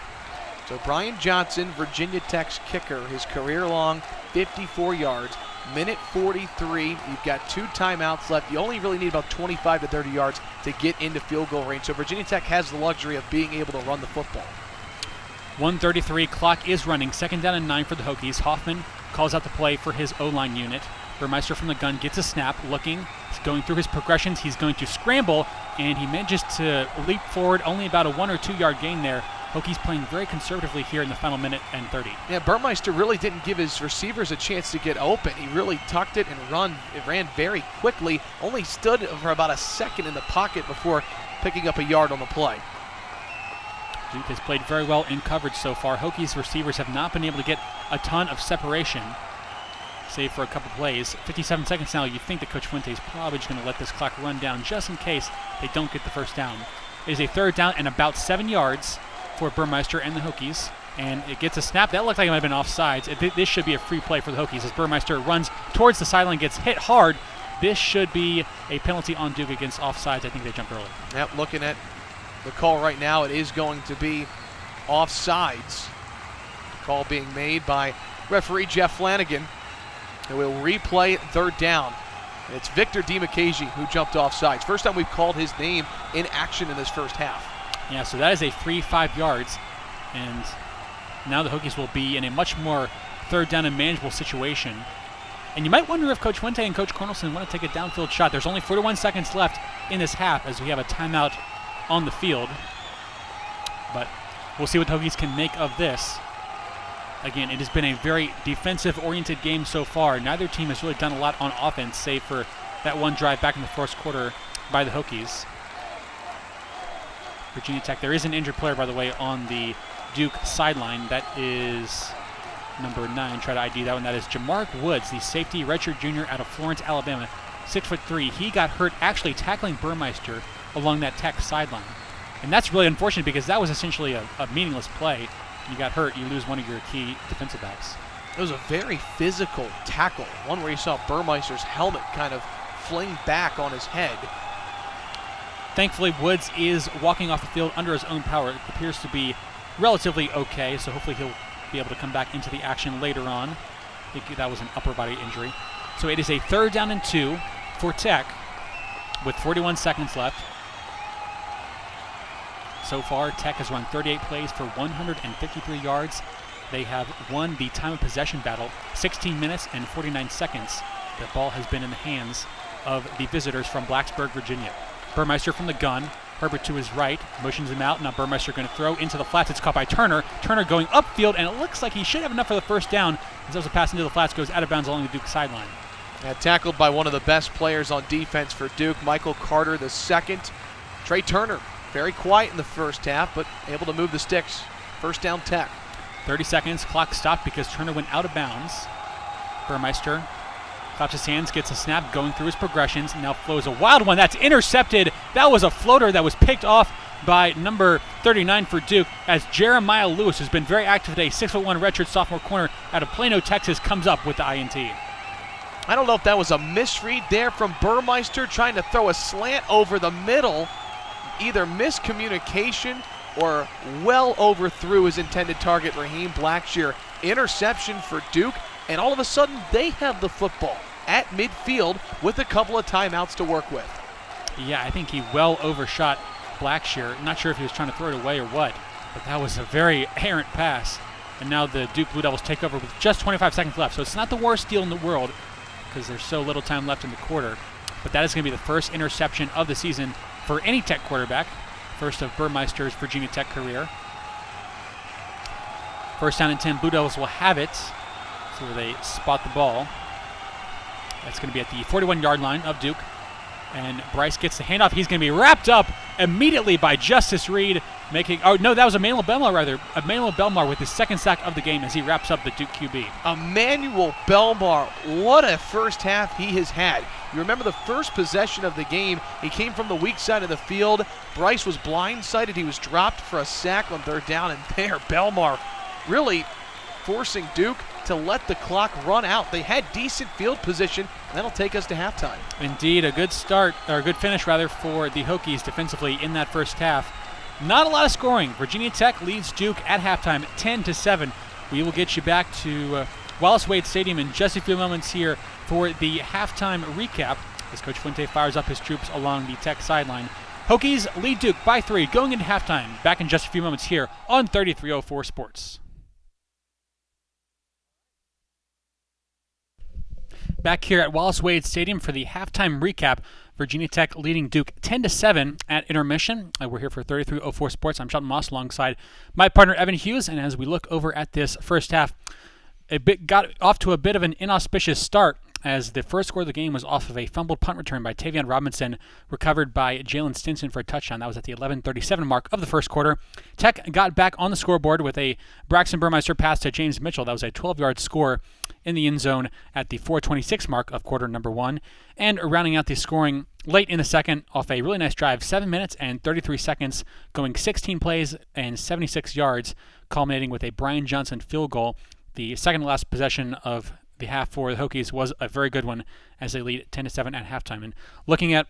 So Brian Johnson, Virginia Tech's kicker, his career-long 54 yards. Minute 43. You've got 2 timeouts left. You only really need about 25 to 30 yards to get into field goal range. So Virginia Tech has the luxury of being able to run the football. 1:33. Clock is running. 2nd down and 9 for the Hokies. Hoffman calls out the play for his O-line unit. Burmeister from the gun gets a snap, looking. He's going through his progressions. He's going to scramble, and he manages to leap forward. Only about a 1 or 2 yard gain there. Hokies playing very conservatively here in the final minute and 30. Yeah, Burmeister really didn't give his receivers a chance to get open. He really tucked it and ran very quickly. Only stood for about a second in the pocket before picking up a yard on the play. Duke has played very well in coverage so far. Hokies receivers have not been able to get a ton of separation, save for a couple plays. 57 seconds now. You think that Coach Fuente is probably just going to let this clock run down just in case they don't get the first down. It is a 3rd down and about 7 yards for Burmeister and the Hokies, and it gets a snap. That looked like it might have been offsides. This should be a free play for the Hokies as Burmeister runs towards the sideline, gets hit hard. This should be a penalty on Duke against offsides. I think they jumped early. Yep, looking at the call right now, it is going to be offsides. The call being made by referee Jeff Flanagan, and we'll replay 3rd down. And it's Victor Dimukeji who jumped offsides. First time we've called his name in action in this first half. Yeah, so that is a free 5 yards, and now the Hokies will be in a much more 3rd down and manageable situation. And you might wonder if Coach Fuente and Coach Cornelson want to take a downfield shot. There's only 41 seconds left in this half as we have a timeout on the field. But we'll see what the Hokies can make of this. Again, it has been a very defensive-oriented game so far. Neither team has really done a lot on offense, save for that one drive back in the first quarter by the Hokies. Virginia Tech. There is an injured player, by the way, on the Duke sideline. That is number 9. Try to ID that one. That is Jamark Woods, the safety redshirt junior out of Florence, Alabama. 6'3". He got hurt actually tackling Burmeister along that Tech sideline. And that's really unfortunate because that was essentially a meaningless play. You got hurt, you lose one of your key defensive backs. It was a very physical tackle, one where you saw Burmeister's helmet kind of fling back on his head. Thankfully, Woods is walking off the field under his own power. It appears to be relatively okay, so hopefully he'll be able to come back into the action later on. I think that was an upper body injury. So it is a 3rd down and 2 for Tech with 41 seconds left. So far, Tech has run 38 plays for 153 yards. They have won the time of possession battle, 16 minutes and 49 seconds. The ball has been in the hands of the visitors from Blacksburg, Virginia. Burmeister from the gun. Herbert to his right, motions him out. Now Burmeister going to throw into the flats. It's caught by Turner. Turner going upfield, and it looks like he should have enough for the first down. As the pass into the flats goes out of bounds along the Duke sideline. Tackled by one of the best players on defense for Duke, Michael Carter II. Trey Turner, very quiet in the first half, but able to move the sticks. First down, Tech. 30 seconds, clock stopped because Turner went out of bounds. Burmeister claps his hands, gets a snap, going through his progressions, now flows a wild one. That's intercepted. That was a floater that was picked off by number 39 for Duke, as Jeremiah Lewis, who's been very active today, 6'1" redshirt sophomore corner out of Plano, Texas, comes up with the INT. I don't know if that was a misread there from Burmeister trying to throw a slant over the middle. Either miscommunication or well overthrew his intended target, Raheem Blackshear. Interception for Duke, and all of a sudden they have the football at midfield with a couple of timeouts to work with. Yeah, I think he well overshot Blackshear. Not sure if he was trying to throw it away or what, but that was a very errant pass. And now the Duke Blue Devils take over with just 25 seconds left. So it's not the worst deal in the world because there's so little time left in the quarter. But that is going to be the first interception of the season for any Tech quarterback. First of Burmeister's Virginia Tech career. First down and 10. Blue Devils will have it. So they spot the ball. That's going to be at the 41-yard line of Duke. And Bryce gets the handoff. He's going to be wrapped up immediately by Justice Reed. That was Emmanuel Belmar with his second sack of the game as he wraps up the Duke QB. Emmanuel Belmar, what a first half he has had. You remember the first possession of the game, he came from the weak side of the field. Bryce was blindsided. He was dropped for a sack on 3rd down, and there, Belmar really forcing Duke to let the clock run out. They had decent field position, and that'll take us to halftime. Indeed, a good finish for the Hokies defensively in that first half. Not a lot of scoring. Virginia Tech leads Duke at halftime 10-7. We will get you back to Wallace Wade Stadium in just a few moments here for the halftime recap as Coach Fuente fires up his troops along the Tech sideline. Hokies lead Duke by 3 going into halftime. Back in just a few moments here on 3304 Sports. Back here at Wallace Wade Stadium for the halftime recap. Virginia Tech leading Duke 10-7 at intermission. We're here for 3304 Sports. I'm Shelton Moss alongside my partner Evan Hughes. And as we look over at this first half, got off to a bit of an inauspicious start as the first score of the game was off of a fumbled punt return by Tavion Robinson, recovered by Jalen Stinson for a touchdown. That was at the 11:37 mark of the first quarter. Tech got back on the scoreboard with a Braxton Burmeister pass to James Mitchell. That was a 12-yard score in the end zone at the 4:26 mark of quarter number 1. And rounding out the scoring late in the second off a really nice drive, 7 minutes and 33 seconds, going 16 plays and 76 yards, culminating with a Brian Johnson field goal. The second to last possession of the half for the Hokies was a very good one as they lead 10-7 at halftime. And looking at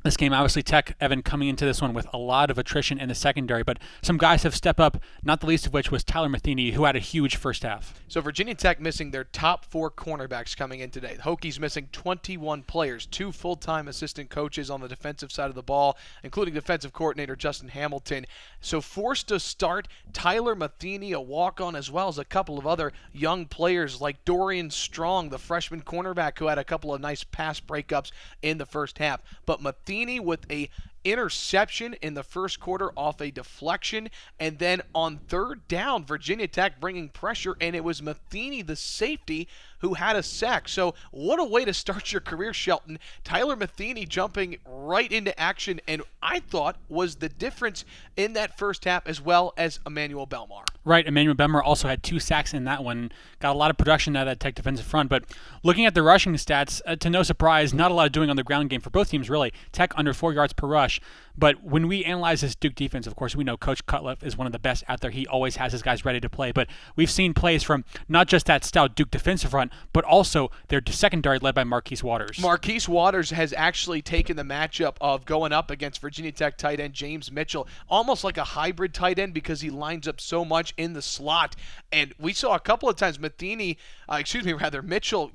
this game, obviously Tech, Evan, coming into this one with a lot of attrition in the secondary, but some guys have stepped up, not the least of which was Tyler Matheny, who had a huge first half. So Virginia Tech missing their top 4 cornerbacks coming in today. The Hokies missing 21 players, 2 full-time assistant coaches on the defensive side of the ball, including defensive coordinator Justin Hamilton. So forced to start Tyler Matheny, a walk-on, as well as a couple of other young players like Dorian Strong, the freshman cornerback, who had a couple of nice pass breakups in the first half. But Matheny with a interception in the first quarter off a deflection, and then on 3rd down, Virginia Tech bringing pressure, and it was Matheny, the safety, who had a sack. So what a way to start your career, Shelton. Tyler Matheny jumping right into action, and I thought was the difference in that first half, as well as Emmanuel Belmar. Right, Emmanuel Belmar also had 2 sacks in that one. Got a lot of production out of that Tech defensive front, but looking at the rushing stats, to no surprise, not a lot of doing on the ground game for both teams, really. Tech under 4 yards per rush. flash. But when we analyze this Duke defense, of course, we know Coach Cutcliffe is one of the best out there. He always has his guys ready to play. But we've seen plays from not just that stout Duke defensive front, but also their secondary led by Marquise Waters. Marquise Waters has actually taken the matchup of going up against Virginia Tech tight end James Mitchell, almost like a hybrid tight end because he lines up so much in the slot. And we saw a couple of times Mitchell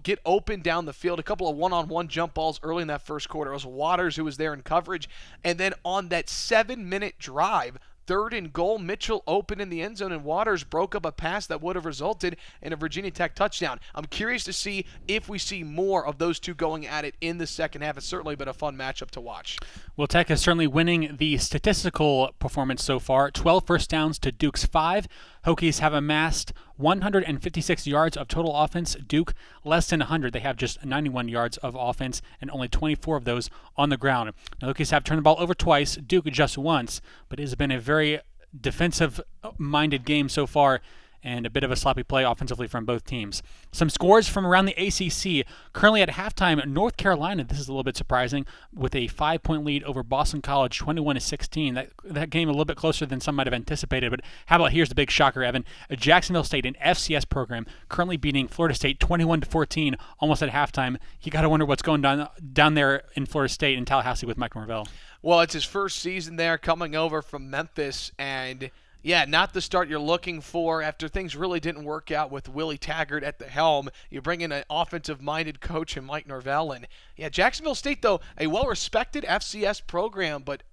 get open down the field, a couple of one-on-one jump balls early in that first quarter. It was Waters who was there in coverage. And then on that 7-minute drive, 3rd and goal, Mitchell open in the end zone, and Waters broke up a pass that would have resulted in a Virginia Tech touchdown. I'm curious to see if we see more of those two going at it in the second half. It's certainly been a fun matchup to watch. Well, Tech is certainly winning the statistical performance so far. 12 first downs to Duke's 5. Hokies have amassed 156 yards of total offense. Duke, less than 100. They have just 91 yards of offense and only 24 of those on the ground. Now, Hokies have turned the ball over twice. Duke just once, but it has been a very defensive-minded game so far, and a bit of a sloppy play offensively from both teams. Some scores from around the ACC. Currently at halftime, North Carolina, this is a little bit surprising, with a 5-point lead over Boston College, 21-16. That game a little bit closer than some might have anticipated, but how about here's the big shocker, Evan. Jacksonville State, an FCS program, currently beating Florida State 21-14 almost at halftime. You got to wonder what's going down there in Florida State in Tallahassee with Mike Norvell. Well, it's his first season there coming over from Memphis, and yeah, not the start you're looking for after things really didn't work out with Willie Taggart at the helm. You bring in an offensive-minded coach in Mike Norvell. And, yeah, Jacksonville State, though, a well-respected FCS program, but,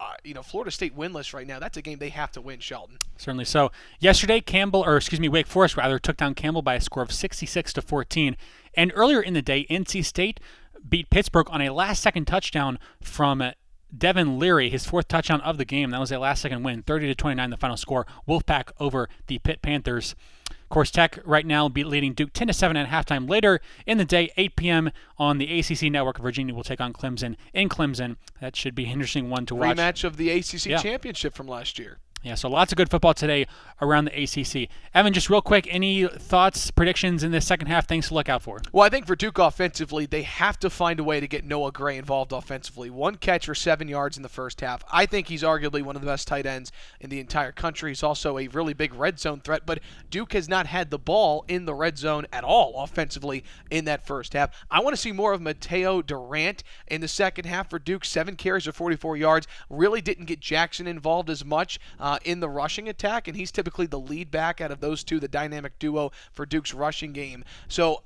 Florida State winless right now. That's a game they have to win, Shelton. Certainly so. Yesterday, Wake Forest, took down Campbell by a score of 66-14. And earlier in the day, NC State beat Pittsburgh on a last-second touchdown from Devin Leary, his 4th touchdown of the game. That was a last-second win, 30-29 the final score. Wolfpack over the Pitt Panthers. Of course, Tech right now leading Duke 10-7 at halftime. Later in the day, 8 p.m. on the ACC Network, Virginia will take on Clemson in Clemson. That should be an interesting one to watch. Rematch of the ACC championship from last year. Yeah, so lots of good football today around the ACC. Evan, just real quick, any thoughts, predictions in the second half, things to look out for? Well, I think for Duke offensively, they have to find a way to get Noah Gray involved offensively. 1 catch for 7 yards in the first half. I think he's arguably one of the best tight ends in the entire country. He's also a really big red zone threat, but Duke has not had the ball in the red zone at all offensively in that first half. I want to see more of Mateo Durant in the second half for Duke. 7 carries for 44 yards. Really didn't get Jackson involved as much in the rushing attack, and he's typically the lead back out of those two, the dynamic duo for Duke's rushing game. So,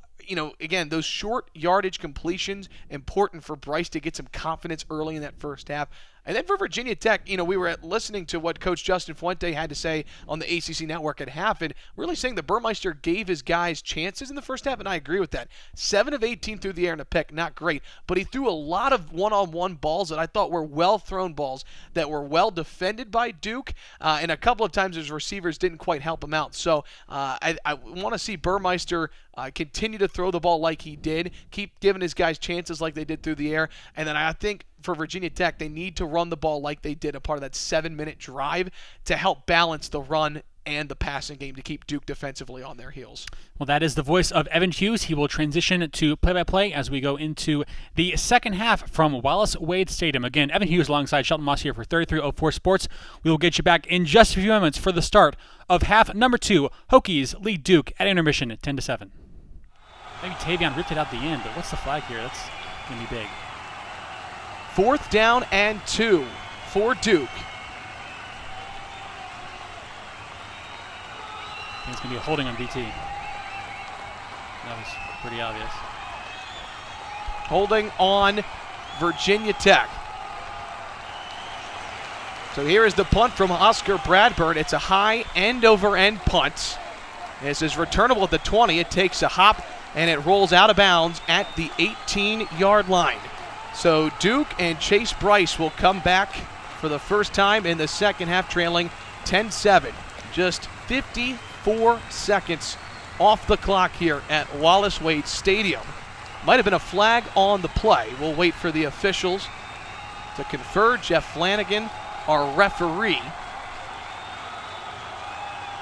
again, those short yardage completions, important for Bryce to get some confidence early in that first half. And then for Virginia Tech, we were listening to what Coach Justin Fuente had to say on the ACC Network at half, and really saying that Burmeister gave his guys chances in the first half, and I agree with that. 7 of 18 through the air in a pick, not great, but he threw a lot of one-on-one balls that I thought were well-thrown balls that were well defended by Duke, and a couple of times his receivers didn't quite help him out. So I want to see Burmeister continue to throw the ball like he did, keep giving his guys chances like they did through the air, and then I think for Virginia Tech, they need to run the ball like they did a part of that 7-minute drive to help balance the run and the passing game to keep Duke defensively on their heels. Well, that is the voice of Evan Hughes. He will transition to play-by-play as we go into the second half from Wallace Wade Stadium. Again, Evan Hughes alongside Shelton Moss here for 3304 Sports. We will get you back in just a few moments for the start of half number 2. Hokies lead Duke at intermission at 10-7. Maybe Tavion ripped it out the end, but what's the flag here? That's going to be big. 4th down and 2 for Duke. I think it's going to be a holding on DT. That was pretty obvious. Holding on Virginia Tech. So here is the punt from Oscar Bradburn. It's a high end-over-end punt. This is returnable at the 20. It takes a hop, and it rolls out of bounds at the 18-yard line. So Duke and Chase Bryce will come back for the first time in the second half, trailing 10-7. Just 54 seconds off the clock here at Wallace Wade Stadium. Might have been a flag on the play. We'll wait for the officials to confer. Jeff Flanagan, our referee,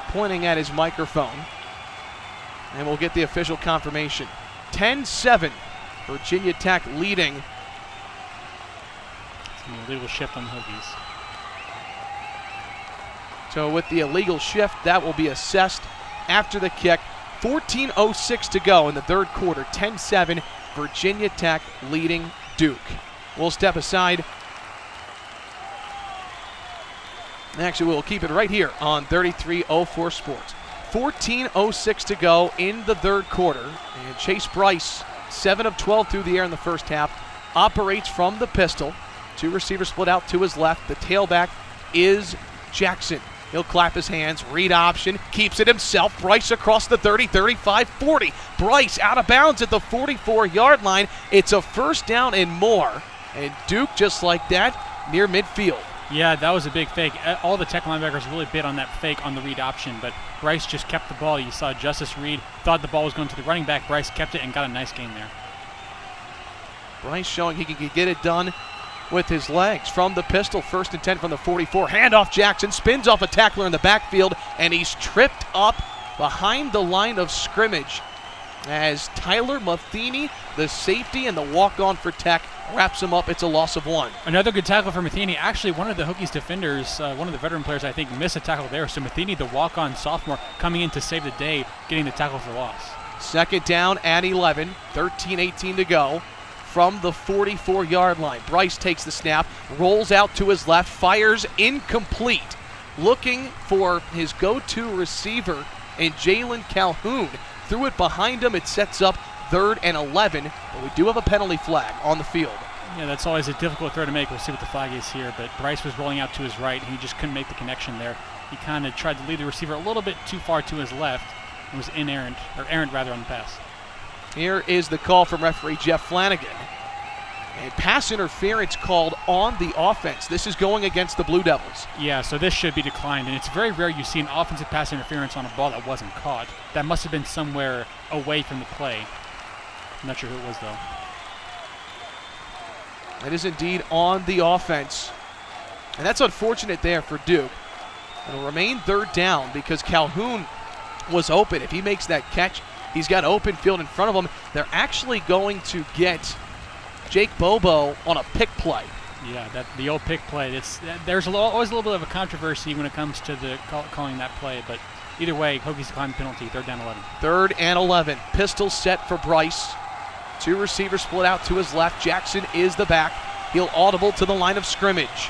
pointing at his microphone. And we'll get the official confirmation. 10-7, Virginia Tech leading And the illegal shift on the Hokies. So with the illegal shift, that will be assessed after the kick. 14:06 to go in the third quarter. 10-7, Virginia Tech leading Duke. We'll step aside. Actually, we'll keep it right here on 3304 Sports. 14:06 to go in the third quarter. And Chase Bryce, 7 of 12 through the air in the first half, operates from the pistol. Two receivers split out to his left. The tailback is Jackson. He'll clap his hands, read option, keeps it himself. Bryce across the 30, 35, 40. Bryce out of bounds at the 44-yard line. It's a first down and more. And Duke, just like that, near midfield. Yeah, that was a big fake. All the Tech linebackers really bit on that fake on the read option, but Bryce just kept the ball. You saw Justice Reed thought the ball was going to the running back. Bryce kept it and got a nice gain there. Bryce showing he can get it done with his legs from the pistol. 1st and 10 from the 44. Handoff Jackson, spins off a tackler in the backfield, and he's tripped up behind the line of scrimmage as Tyler Matheny, the safety and the walk-on for Tech, wraps him up. It's a loss of 1. Another good tackle for Matheny. Actually, one of the Hokies defenders, one of the veteran players, I think, missed a tackle there. So Matheny, the walk-on sophomore, coming in to save the day, getting the tackle for loss. 2nd down and 11. 13-18 to go from the 44-yard line. Bryce takes the snap, rolls out to his left, fires incomplete. Looking for his go-to receiver in Jalen Calhoun. Threw it behind him. It sets up 3rd and 11, but we do have a penalty flag on the field. Yeah, that's always a difficult throw to make. We'll see what the flag is here, but Bryce was rolling out to his right, and he just couldn't make the connection there. He kind of tried to lead the receiver a little bit too far to his left and was errant on the pass. Here is the call from referee Jeff Flanagan. And pass interference called on the offense. This is going against the Blue Devils. Yeah, so this should be declined, and it's very rare you see an offensive pass interference on a ball that wasn't caught. That must have been somewhere away from the play. I'm not sure who it was, though. It is indeed on the offense. And that's unfortunate there for Duke. It'll remain 3rd down because Calhoun was open. If he makes that catch, he's got open field in front of him. They're actually going to get Jake Bobo on a pick play. Yeah, the old pick play. There's always a little bit of a controversy when it comes to calling that play, but either way, Hokies decline the penalty. 3rd down 11. 3rd and 11. Pistol set for Bryce. Two receivers split out to his left. Jackson is the back. He'll audible to the line of scrimmage.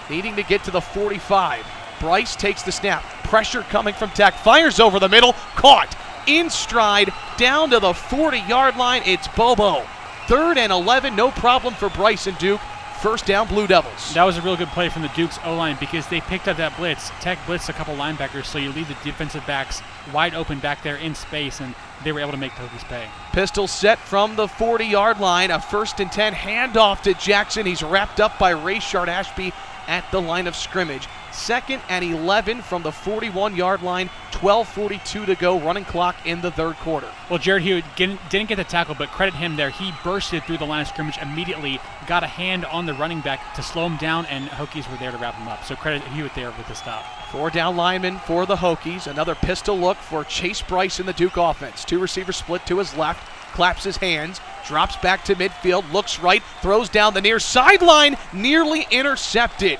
Needing to get to the 45. Bryce takes the snap. Pressure coming from Tech. Fires over the middle. Caught in stride down to the 40-yard line. It's Bobo. 3rd and 11. No problem for Bryce and Duke. 1st down, Blue Devils. That was a real good play from the Duke's O-line because they picked up that blitz. Tech blitzed a couple linebackers, so you leave the defensive backs wide open back there in space, and they were able to make the Hokies pay. Pistol set from the 40-yard line. A 1st and 10 handoff to Jackson. He's wrapped up by Rayshard Ashby at the line of scrimmage. 2nd and 11 from the 41-yard line. 12:42 to go. Running clock in the 3rd quarter. Well, Jared Hewitt didn't get the tackle, but credit him there. He bursted through the line of scrimmage immediately, got a hand on the running back to slow him down, and Hokies were there to wrap him up. So credit Hewitt there with the stop. 4-down lineman for the Hokies. Another pistol look for Chase Bryce in the Duke offense. Two receivers split to his left. Claps his hands. Drops back to midfield. Looks right. Throws down the near sideline. Nearly intercepted.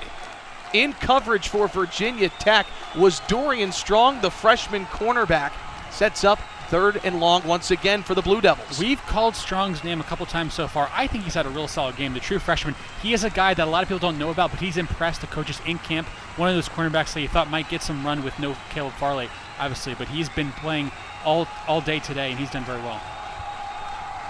In coverage for Virginia Tech was Dorian Strong, the freshman cornerback. Sets up 3rd and long once again for the Blue Devils. We've called Strong's name a couple times so far. I think he's had a real solid game. The true freshman. He is a guy that a lot of people don't know about, but he's impressed the coaches in camp. One of those cornerbacks that you thought might get some run with no Caleb Farley, obviously, but he's been playing all day today, and he's done very well.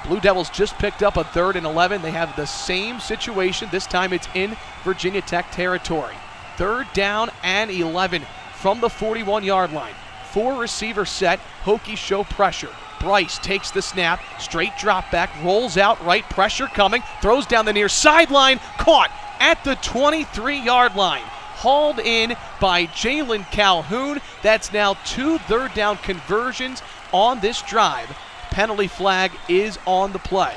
Blue Devils just picked up a 3rd and 11. They have the same situation. This time it's in Virginia Tech territory. 3rd down and 11 from the 41-yard line. 4 receiver set. Hokies show pressure. Bryce takes the snap. Straight drop back. Rolls out right. Pressure coming. Throws down the near sideline. Caught at the 23-yard line. Hauled in by Jalen Calhoun. That's now 2 3rd down conversions on this drive. Penalty flag is on the play.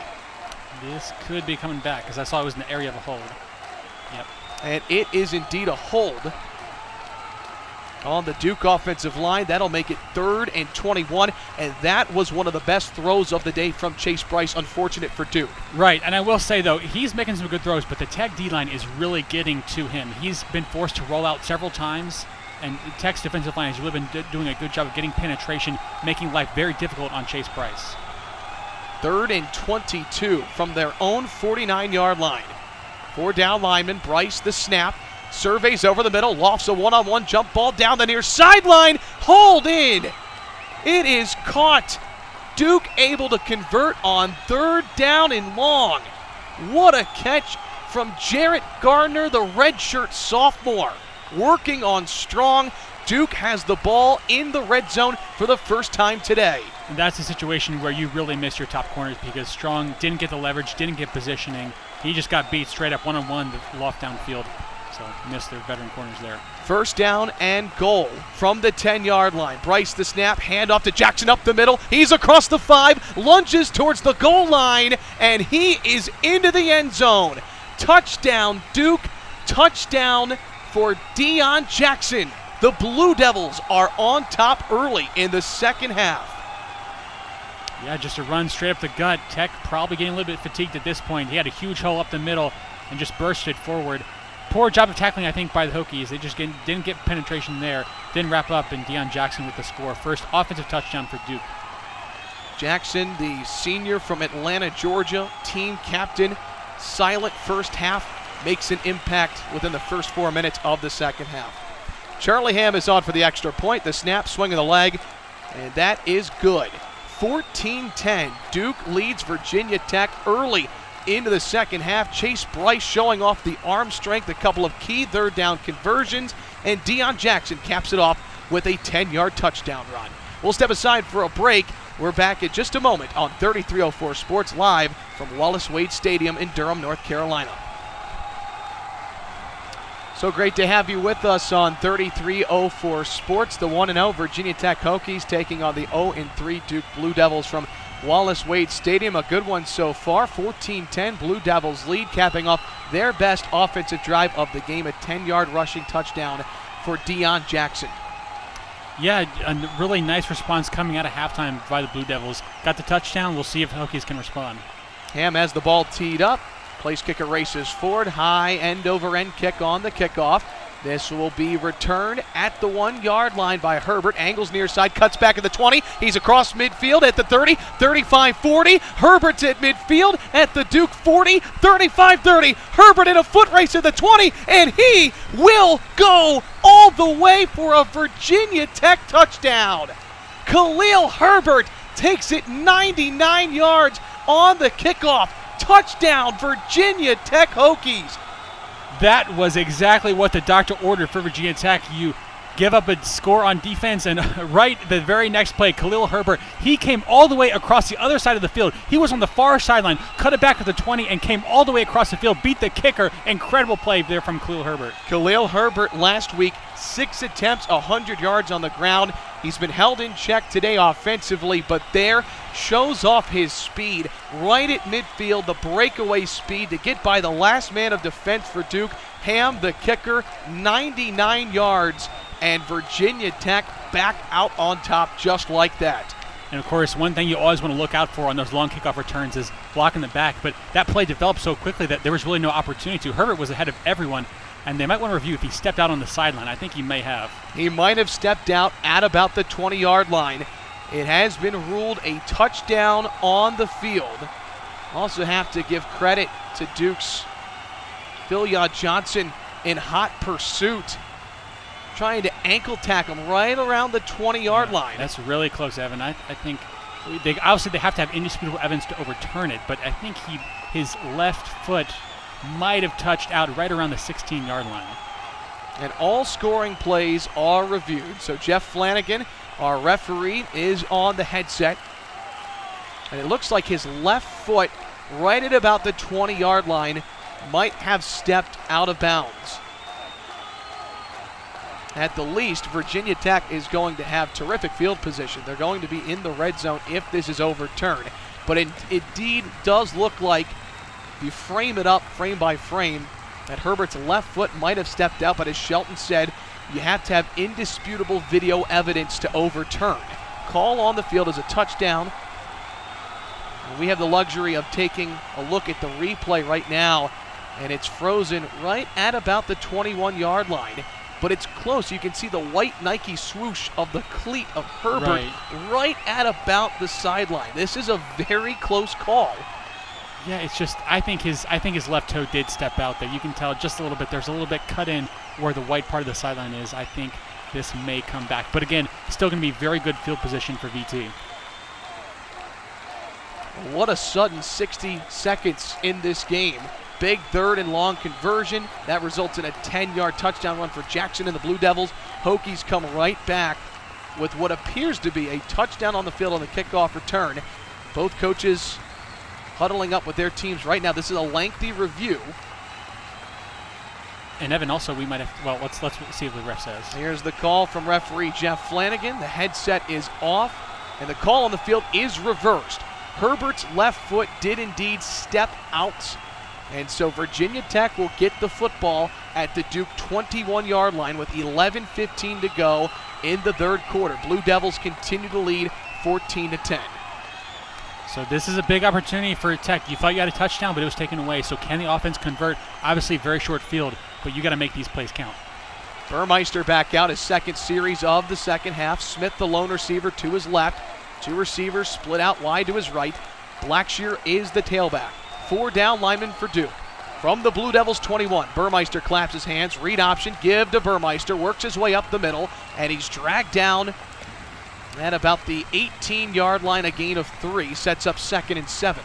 This could be coming back because I saw it was in the area of a hold. Yep. And it is indeed a hold on the Duke offensive line. That'll make it 3rd and 21, and that was one of the best throws of the day from Chase Bryce. Unfortunate for Duke. Right, and I will say, though, he's making some good throws, but the Tech D-line is really getting to him. He's been forced to roll out several times, and Tech's defensive line has really been doing a good job of getting penetration, making life very difficult on Chase Bryce. 3rd and 22 from their own 49-yard line. 4 down linemen. Bryce the snap. Surveys over the middle. Lofts a one-on-one jump ball down the near sideline. Hauled in. It is caught. Duke able to convert on 3rd down and long. What a catch from Jarrett Gardner, the redshirt sophomore. Working on Strong. Duke has the ball in the red zone for the first time today. And that's a situation where you really miss your top corners because Strong didn't get the leverage, didn't get positioning. He just got beat straight up one-on-one, the loft downfield. So missed their veteran corners there. 1st down and goal from the 10-yard line. Bryce the snap, handoff to Jackson up the middle. He's across the 5, lunges towards the goal line, and he is into the end zone. Touchdown, Duke. Touchdown for Deion Jackson. The Blue Devils are on top early in the second half. Yeah, just a run straight up the gut. Tech probably getting a little bit fatigued at this point. He had a huge hole up the middle and just bursted forward. Poor job of tackling, I think, by the Hokies. They just didn't get penetration there. Didn't wrap up, and Deion Jackson with the score. First offensive touchdown for Duke. Jackson, the senior from Atlanta, Georgia, team captain, silent first half, makes an impact within the first 4 minutes of the second half. Charlie Ham is on for the extra point. The snap, swing of the leg, and that is good. 14-10. Duke leads Virginia Tech early into the second half. Chase Bryce showing off the arm strength, a couple of key 3rd down conversions, and Deion Jackson caps it off with a 10-yard touchdown run. We'll step aside for a break. We're back in just a moment on 3304 Sports live from Wallace Wade Stadium in Durham, North Carolina. So great to have you with us on 3304 Sports. The 1-0 Virginia Tech Hokies taking on the 0-3 Duke Blue Devils from Wallace Wade Stadium. A good one so far. 14-10 Blue Devils lead, capping off their best offensive drive of the game. A 10-yard rushing touchdown for Deion Jackson. Yeah, a really nice response coming out of halftime by the Blue Devils. Got the touchdown. We'll see if Hokies can respond. Ham has the ball teed up. Place kicker races forward. High end-over-end kick on the kickoff. This will be returned at the 1-yard line by Herbert. Angles near side, cuts back at the 20. He's across midfield at the 30, 35-40. Herbert's at midfield at the Duke 40, 35-30. Herbert in a foot race at the 20, and he will go all the way for a Virginia Tech touchdown. Khalil Herbert takes it 99 yards on the kickoff. Touchdown, Virginia Tech Hokies. That was exactly what the doctor ordered for Virginia Tech. You give up a score on defense, and right the very next play, Khalil Herbert, he came all the way across the other side of the field. He was on the far sideline, cut it back at the 20, and came all the way across the field, beat the kicker. Incredible play there from Khalil Herbert. Khalil Herbert last week, 6 attempts, 100 yards on the ground. He's been held in check today offensively, but there shows off his speed right at midfield, the breakaway speed to get by the last man of defense for Duke. Ham, the kicker, 99 yards, and Virginia Tech back out on top just like that. And, of course, one thing you always want to look out for on those long kickoff returns is blocking the back, but that play developed so quickly that there was really no opportunity to. Herbert was ahead of everyone, and they might want to review if he stepped out on the sideline. I think he may have. He might have stepped out at about the 20-yard line. It has been ruled a touchdown on the field. Also have to give credit to Duke's Philyaw Johnson in hot pursuit, trying to ankle tackle him right around the 20-yard line. That's really close, Evan. I think they have to have indisputable evidence to overturn it, but I think his left foot might have touched out right around the 16-yard line. And all scoring plays are reviewed. So Jeff Flanagan, our referee, is on the headset. And it looks like his left foot right at about the 20-yard line might have stepped out of bounds. At the least, Virginia Tech is going to have terrific field position. They're going to be in the red zone if this is overturned. But it indeed does look like, if you frame it up frame by frame, that Herbert's left foot might have stepped out, but as Shelton said, you have to have indisputable video evidence to overturn. Call on the field as a touchdown. And we have the luxury of taking a look at the replay right now, and it's frozen right at about the 21-yard line. But it's close. You can see the white Nike swoosh of the cleat of Herbert right at about the sideline. This is a very close call. Yeah, it's just I think his left toe did step out there. You can tell just a little bit. There's a little bit cut in where the white part of the sideline is. I think this may come back. But again, still going to be very good field position for VT. What a sudden 60 seconds in this game. Big 3rd and long conversion. That results in a 10-yard touchdown run for Jackson and the Blue Devils. Hokies come right back with what appears to be a touchdown on the field on the kickoff return. Both coaches huddling up with their teams right now. This is a lengthy review. And Evan, also we might have, well, let's see what the ref says. Here's the call from referee Jeff Flanagan. The headset is off, and the call on the field is reversed. Herbert's left foot did indeed step out. And so Virginia Tech will get the football at the Duke 21-yard line with 11:15 to go in the 3rd quarter. Blue Devils continue to lead 14-10. So this is a big opportunity for Tech. You thought you had a touchdown, but it was taken away. So can the offense convert? Obviously very short field, but you got to make these plays count. Burmeister back out, his second series of the second half. Smith, the lone receiver, to his left. 2 receivers split out wide to his right. Blackshear is the tailback. 4 down linemen for Duke. From the Blue Devils 21, Burmeister claps his hands, read option, give to Burmeister, works his way up the middle, and he's dragged down at about the 18-yard line, a gain of 3, sets up 2nd and 7.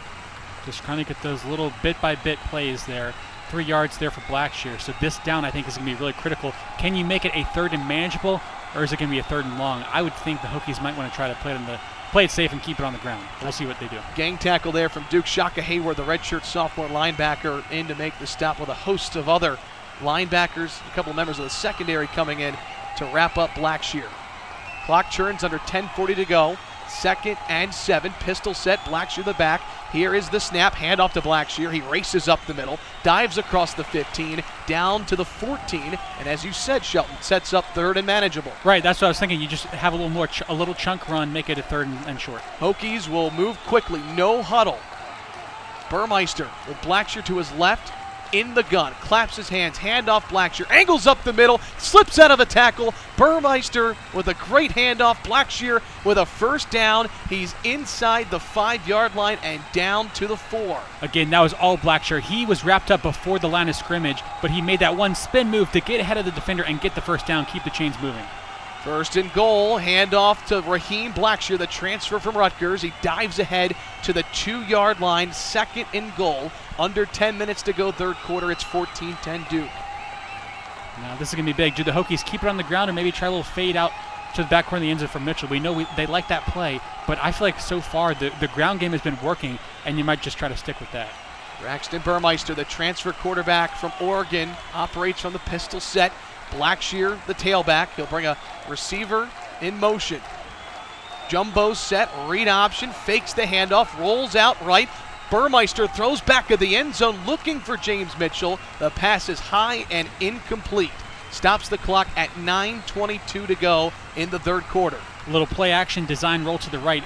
Just trying to get those little bit-by-bit plays there. 3 yards there for Blackshear. So this down, I think, is going to be really critical. Can you make it a 3rd and manageable, or is it going to be a 3rd and long? I would think the Hokies might want to try to play it safe and keep it on the ground. We'll see what they do. Gang tackle there from Duke. Shaka Hayward, the redshirt sophomore linebacker, in to make the stop with a host of other linebackers. A couple of members of the secondary coming in to wrap up Blackshear. Clock churns under 10:40 to go. 2nd and 7. Pistol set. Blackshear the back. Here is the snap. Handoff to Blackshear. He races up the middle. Dives across the 15. Down to the 14. And as you said, Shelton, sets up 3rd and manageable. Right, that's what I was thinking. You just have a little more, a little chunk run, make it a 3rd and short. Hokies will move quickly. No huddle. Burmeister with Blackshear to his left. In the gun, claps his hands, handoff Blackshear, angles up the middle, slips out of a tackle. Burmeister with a great handoff. Blackshear with a 1st down. He's inside the 5-yard line and down to the 4. Again, that was all Blackshear. He was wrapped up before the line of scrimmage, but he made that one spin move to get ahead of the defender and get the 1st down, keep the chains moving. 1st and goal, handoff to Raheem Blackshear, the transfer from Rutgers. He dives ahead to the 2-yard line, 2nd and goal. Under 10 minutes to go, 3rd quarter. It's 14-10 Duke. Now this is going to be big. Do the Hokies keep it on the ground or maybe try a little fade out to the back corner of the end zone for Mitchell? We know they like that play, but I feel like so far the ground game has been working, and you might just try to stick with that. Braxton Burmeister, the transfer quarterback from Oregon, operates from the pistol set. Blackshear, the tailback. He'll bring a receiver in motion. Jumbo set, read option, fakes the handoff, rolls out right. Burmeister throws back of the end zone looking for James Mitchell. The pass is high and incomplete. Stops the clock at 9:22 to go in the 3rd quarter. A little play action design roll to the right.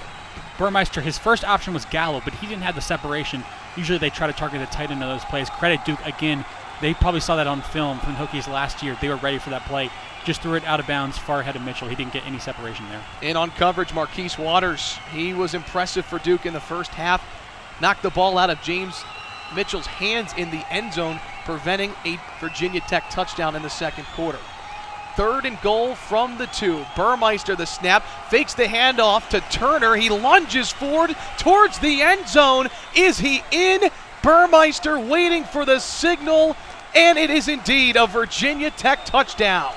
Burmeister, his first option was Gallo, but he didn't have the separation. Usually they try to target the tight end of those plays. Credit Duke again. They probably saw that on film from the Hokies last year. They were ready for that play. Just threw it out of bounds far ahead of Mitchell. He didn't get any separation there. In on coverage, Marquise Waters. He was impressive for Duke in the first half. Knocked the ball out of James Mitchell's hands in the end zone, preventing a Virginia Tech touchdown in the 2nd quarter. 3rd and goal from the 2. Burmeister the snap, fakes the handoff to Turner. He lunges forward towards the end zone. Is he in? Burmeister waiting for the signal, and it is indeed a Virginia Tech touchdown.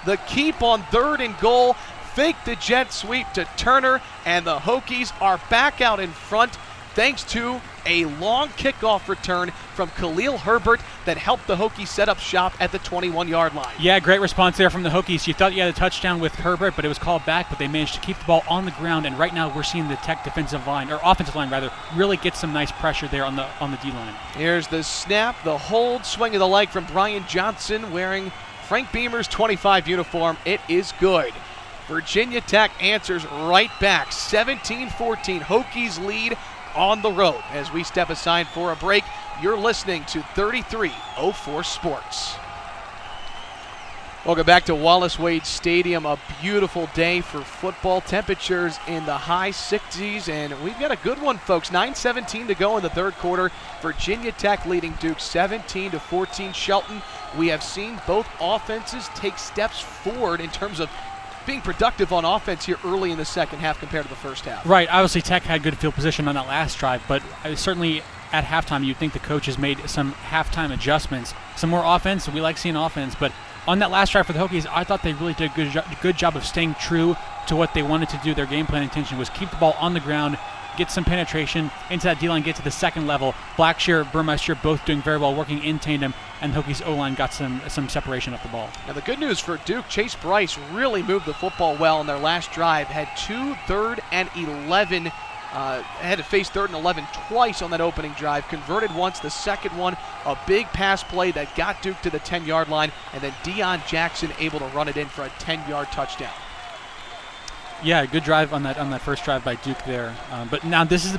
The keep on 3rd and goal, fake the jet sweep to Turner, and the Hokies are back out in front thanks to a long kickoff return from Khalil Herbert that helped the Hokies set up shop at the 21-yard line. Yeah, great response there from the Hokies. You thought you had a touchdown with Herbert, but it was called back, but they managed to keep the ball on the ground, and right now we're seeing the Tech offensive line really get some nice pressure there on the D-line. Here's the snap, the hold, swing of the leg from Brian Johnson, wearing Frank Beamer's 25 uniform. It is good. Virginia Tech answers right back. 17-14. Hokies lead on the road. As we step aside for a break, you're listening to 3304 Sports. Welcome back to Wallace Wade Stadium. A beautiful day for football. Temperatures in the high 60s, and we've got a good one, folks. 9:17 to go in the third quarter. Virginia Tech leading Duke 17-14. Shelton, we have seen both offenses take steps forward in terms of being productive on offense here early in the second half compared to the first half. Right. Obviously, Tech had good field position on that last drive, but certainly at halftime, you'd think the coaches made some halftime adjustments. Some more offense. We like seeing offense, but on that last drive for the Hokies, I thought they really did a good job of staying true to what they wanted to do. Their game plan intention was keep the ball on the ground, get some penetration into that D-line, get to the second level. Blackshear, Burmeister both doing very well, working in tandem, and the Hokies O-line got some separation up the ball. Now the good news for Duke, Chase Bryce really moved the football well in their last drive, had 2 3rd and 11 had to face 3rd and 11 twice on that opening drive. Converted once, the second one, a big pass play that got Duke to the 10-yard line, and then Deion Jackson able to run it in for a 10-yard touchdown. Yeah, good drive on that first drive by Duke there. But now this is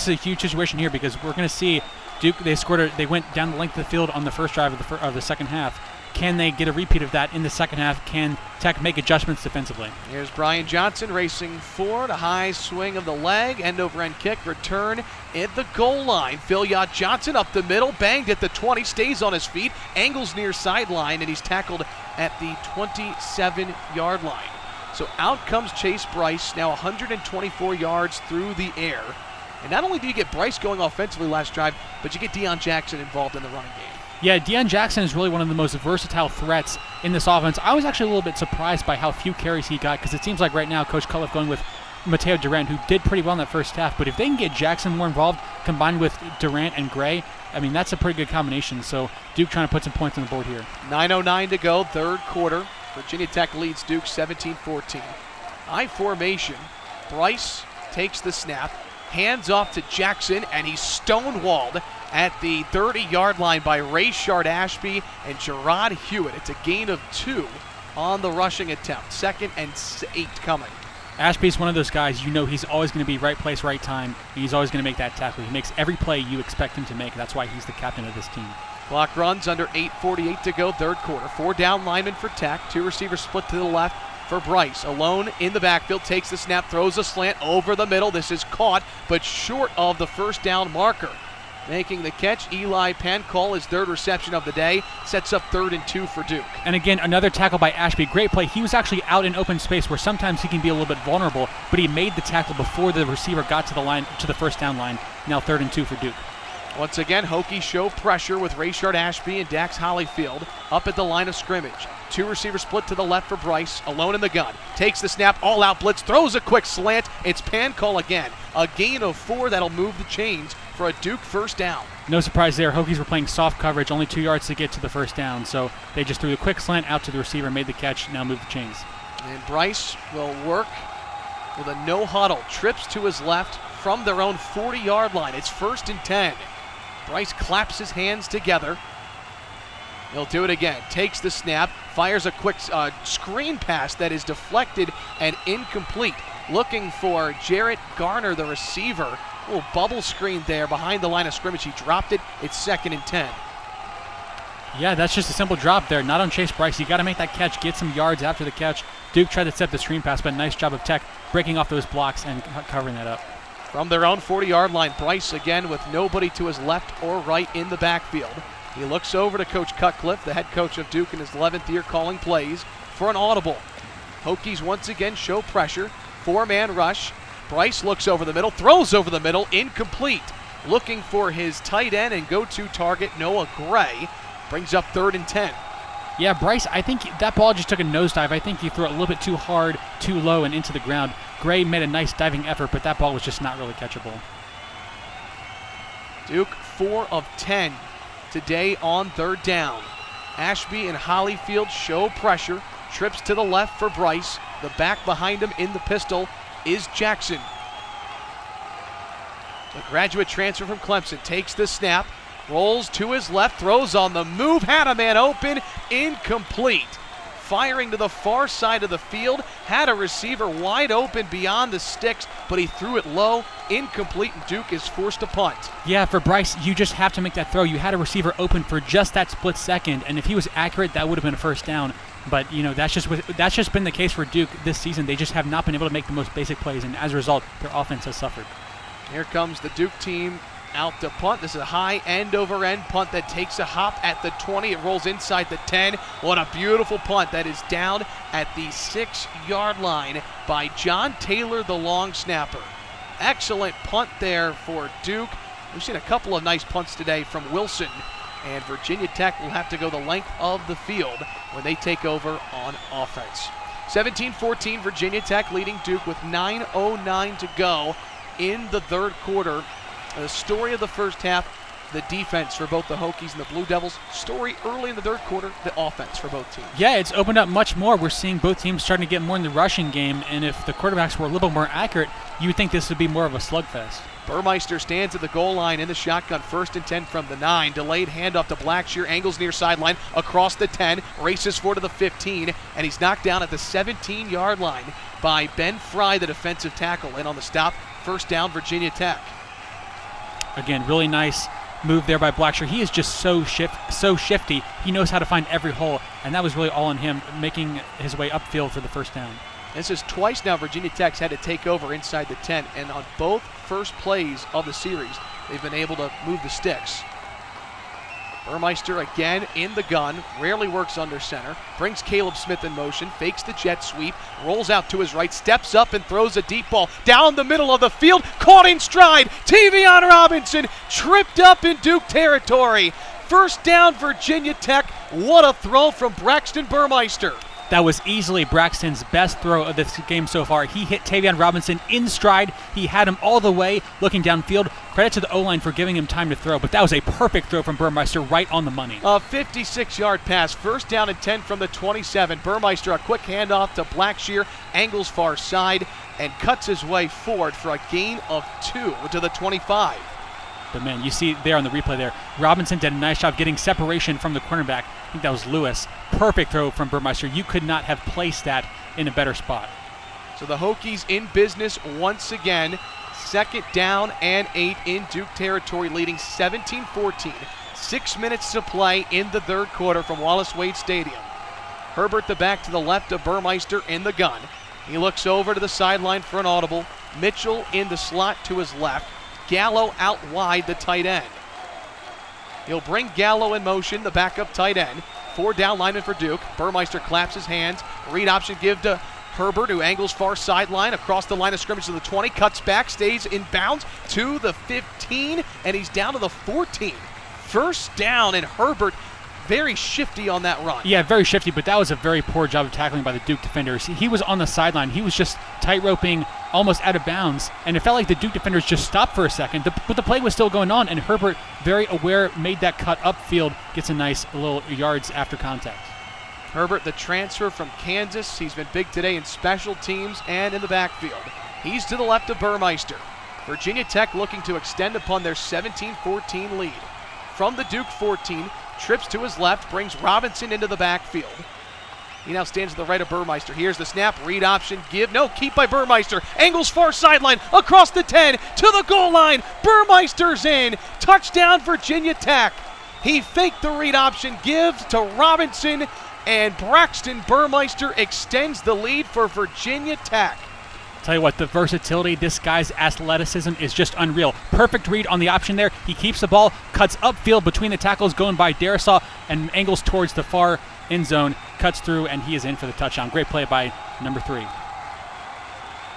a huge situation here because we're going to see Duke. They went down the length of the field on the first drive of the second half. Can they get a repeat of that in the second half? Can Tech make adjustments defensively? Here's Brian Johnson racing forward, a high swing of the leg, end-over-end kick, return at the goal line. Phil Yacht Johnson up the middle, banged at the 20, stays on his feet, angles near sideline, and he's tackled at the 27-yard line. So out comes Chase Bryce, now 124 yards through the air. And not only do you get Bryce going offensively last drive, but you get Deion Jackson involved in the running game. Yeah, Deion Jackson is really one of the most versatile threats in this offense. I was actually a little bit surprised by how few carries he got because it seems like right now Coach Cutcliffe going with Mateo Durant, who did pretty well in that first half. But if they can get Jackson more involved, combined with Durant and Gray, I mean, that's a pretty good combination. So Duke trying to put some points on the board here. 9:09 to go, third quarter. Virginia Tech leads Duke 17-14. I formation. Bryce takes the snap, hands off to Jackson, and he's stonewalled at the 30-yard line by Rayshard Ashby and Gerard Hewitt. It's a gain of 2 on the rushing attempt. 2nd and 8 coming. Ashby's one of those guys, you know he's always going to be right place, right time, and he's always going to make that tackle. He makes every play you expect him to make. That's why he's the captain of this team. Clock runs under 8:48 to go, third quarter. 4 down linemen for Tech. 2 receivers split to the left for Bryce. Alone in the backfield, takes the snap, throws a slant over the middle. This is caught, but short of the first down marker. Making the catch, Eli Pancall, his 3rd reception of the day, sets up 3rd and 2 for Duke. And again, another tackle by Ashby. Great play. He was actually out in open space where sometimes he can be a little bit vulnerable, but he made the tackle before the receiver got to the line, to the first down line. Now 3rd and 2 for Duke. Once again, Hokies show pressure with Rayshard Ashby and Dax Hollyfield up at the line of scrimmage. 2 receivers split to the left for Bryce, alone in the gun. Takes the snap, all-out blitz, throws a quick slant. It's Pancall again. A gain of 4 that'll move the chains for a Duke first down. No surprise there. Hokies were playing soft coverage, only 2 yards to get to the first down. So they just threw a quick slant out to the receiver, made the catch, now move the chains. And Bryce will work with a no huddle. Trips to his left from their own 40-yard line. It's 1st and 10. Bryce claps his hands together. He'll do it again. Takes the snap, fires a quick screen pass that is deflected and incomplete. Looking for Jarrett Garner, the receiver. A little bubble screen there behind the line of scrimmage. He dropped it. It's 2nd and 10. Yeah, that's just a simple drop there. Not on Chase Bryce. You got to make that catch, get some yards after the catch. Duke tried to set the screen pass, but nice job of Tech breaking off those blocks and covering that up. From their own 40-yard line, Bryce again with nobody to his left or right in the backfield. He looks over to Coach Cutcliffe, the head coach of Duke in his 11th year, calling plays for an audible. Hokies once again show pressure. 4-man rush. Bryce looks over the middle, throws over the middle, incomplete. Looking for his tight end and go-to target, Noah Gray. Brings up 3rd and 10. Yeah, Bryce, I think that ball just took a nosedive. I think he threw it a little bit too hard, too low, and into the ground. Gray made a nice diving effort, but that ball was just not really catchable. Duke 4 of 10 today on 3rd down. Ashby and Hollyfield show pressure. Trips to the left for Bryce. The back behind him in the pistol is Jackson. The graduate transfer from Clemson takes the snap. Rolls to his left, throws on the move, had a man open, incomplete. firing to the far side of the field, had a receiver wide open beyond the sticks, but he threw it low, incomplete, and Duke is forced to punt. Yeah, for Bryce, you just have to make that throw. You had a receiver open for just that split second, and if he was accurate, that would have been a first down. But, that's just been the case for Duke this season. They just have not been able to make the most basic plays, and as a result, their offense has suffered. Here comes the Duke team out to punt. This is a high end-over-end punt that takes a hop at the 20. It rolls inside the 10. What a beautiful punt. That is down at the 6-yard line by John Taylor, the long snapper. Excellent punt there for Duke. We've seen a couple of nice punts today from Wilson, and Virginia Tech will have to go the length of the field when they take over on offense. 17-14, Virginia Tech leading Duke with 9:09 to go in the third quarter. The story of the first half, the defense for both the Hokies and the Blue Devils. Story early in the third quarter, the offense for both teams. Yeah, it's opened up much more. We're seeing both teams starting to get more in the rushing game, and if the quarterbacks were a little bit more accurate, you would think this would be more of a slugfest. Burmeister stands at the goal line in the shotgun, 1st and 10 from the 9. Delayed handoff to Blackshear, angles near sideline, across the 10, races forward to the 15, and he's knocked down at the 17-yard line by Ben Fry, the defensive tackle. In on the stop, first down, Virginia Tech. Again, really nice move there by Blackshear. He is just so shifty. He knows how to find every hole, and that was really all on him, making his way upfield for the first down. This is twice now Virginia Tech's had to take over inside the 10, and on both first plays of the series, they've been able to move the sticks. Burmeister again in the gun, rarely works under center, brings Caleb Smith in motion, fakes the jet sweep, rolls out to his right, steps up and throws a deep ball down the middle of the field, caught in stride. Tavion Robinson tripped up in Duke territory. First down, Virginia Tech. What a throw from Braxton Burmeister. That was easily Braxton's best throw of this game so far. He hit Tavion Robinson in stride. He had him all the way looking downfield. Credit to the O-line for giving him time to throw, but that was a perfect throw from Burmeister right on the money. A 56-yard pass, 1st down and 10 from the 27. Burmeister, a quick handoff to Blackshear, angles far side, and cuts his way forward for a gain of 2 to the 25. But man, you see there on the replay there, Robinson did a nice job getting separation from the cornerback. I think that was Lewis. Perfect throw from Burmeister. You could not have placed that in a better spot. So the Hokies in business once again. 2nd down and 8 in Duke territory, leading 17-14. 6 minutes to play in the third quarter from Wallace Wade Stadium. Herbert the back to the left of Burmeister in the gun. He looks over to the sideline for an audible. Mitchell in the slot to his left. Gallo out wide, the tight end. He'll bring Gallo in motion, the backup tight end. 4 down linemen for Duke. Burmeister claps his hands. Read option give to Herbert, who angles far sideline across the line of scrimmage to the 20. Cuts back, stays in bounds to the 15, and he's down to the 14. First down, and Herbert very shifty on that run. Yeah, very shifty, but that was a very poor job of tackling by the Duke defenders. He was on the sideline. He was just tight-roping almost out of bounds, and it felt like the Duke defenders just stopped for a second, but the play was still going on, and Herbert, very aware, made that cut upfield, gets a nice little yards after contact. Herbert, the transfer from Kansas. He's been big today in special teams and in the backfield. He's to the left of Burmeister. Virginia Tech looking to extend upon their 17-14 lead. From the Duke 14, trips to his left, brings Robinson into the backfield. He now stands to the right of Burmeister. Here's the snap, read option, give, no, keep by Burmeister. Angles far sideline, across the 10, to the goal line. Burmeister's in. Touchdown, Virginia Tech. He faked the read option, gives to Robinson, and Braxton Burmeister extends the lead for Virginia Tech. Tell you what, the versatility, this guy's athleticism is just unreal. Perfect read on the option there. He keeps the ball, cuts upfield between the tackles, going by Darisaw, and angles towards the far end zone, cuts through, and he is in for the touchdown. Great play by number 3.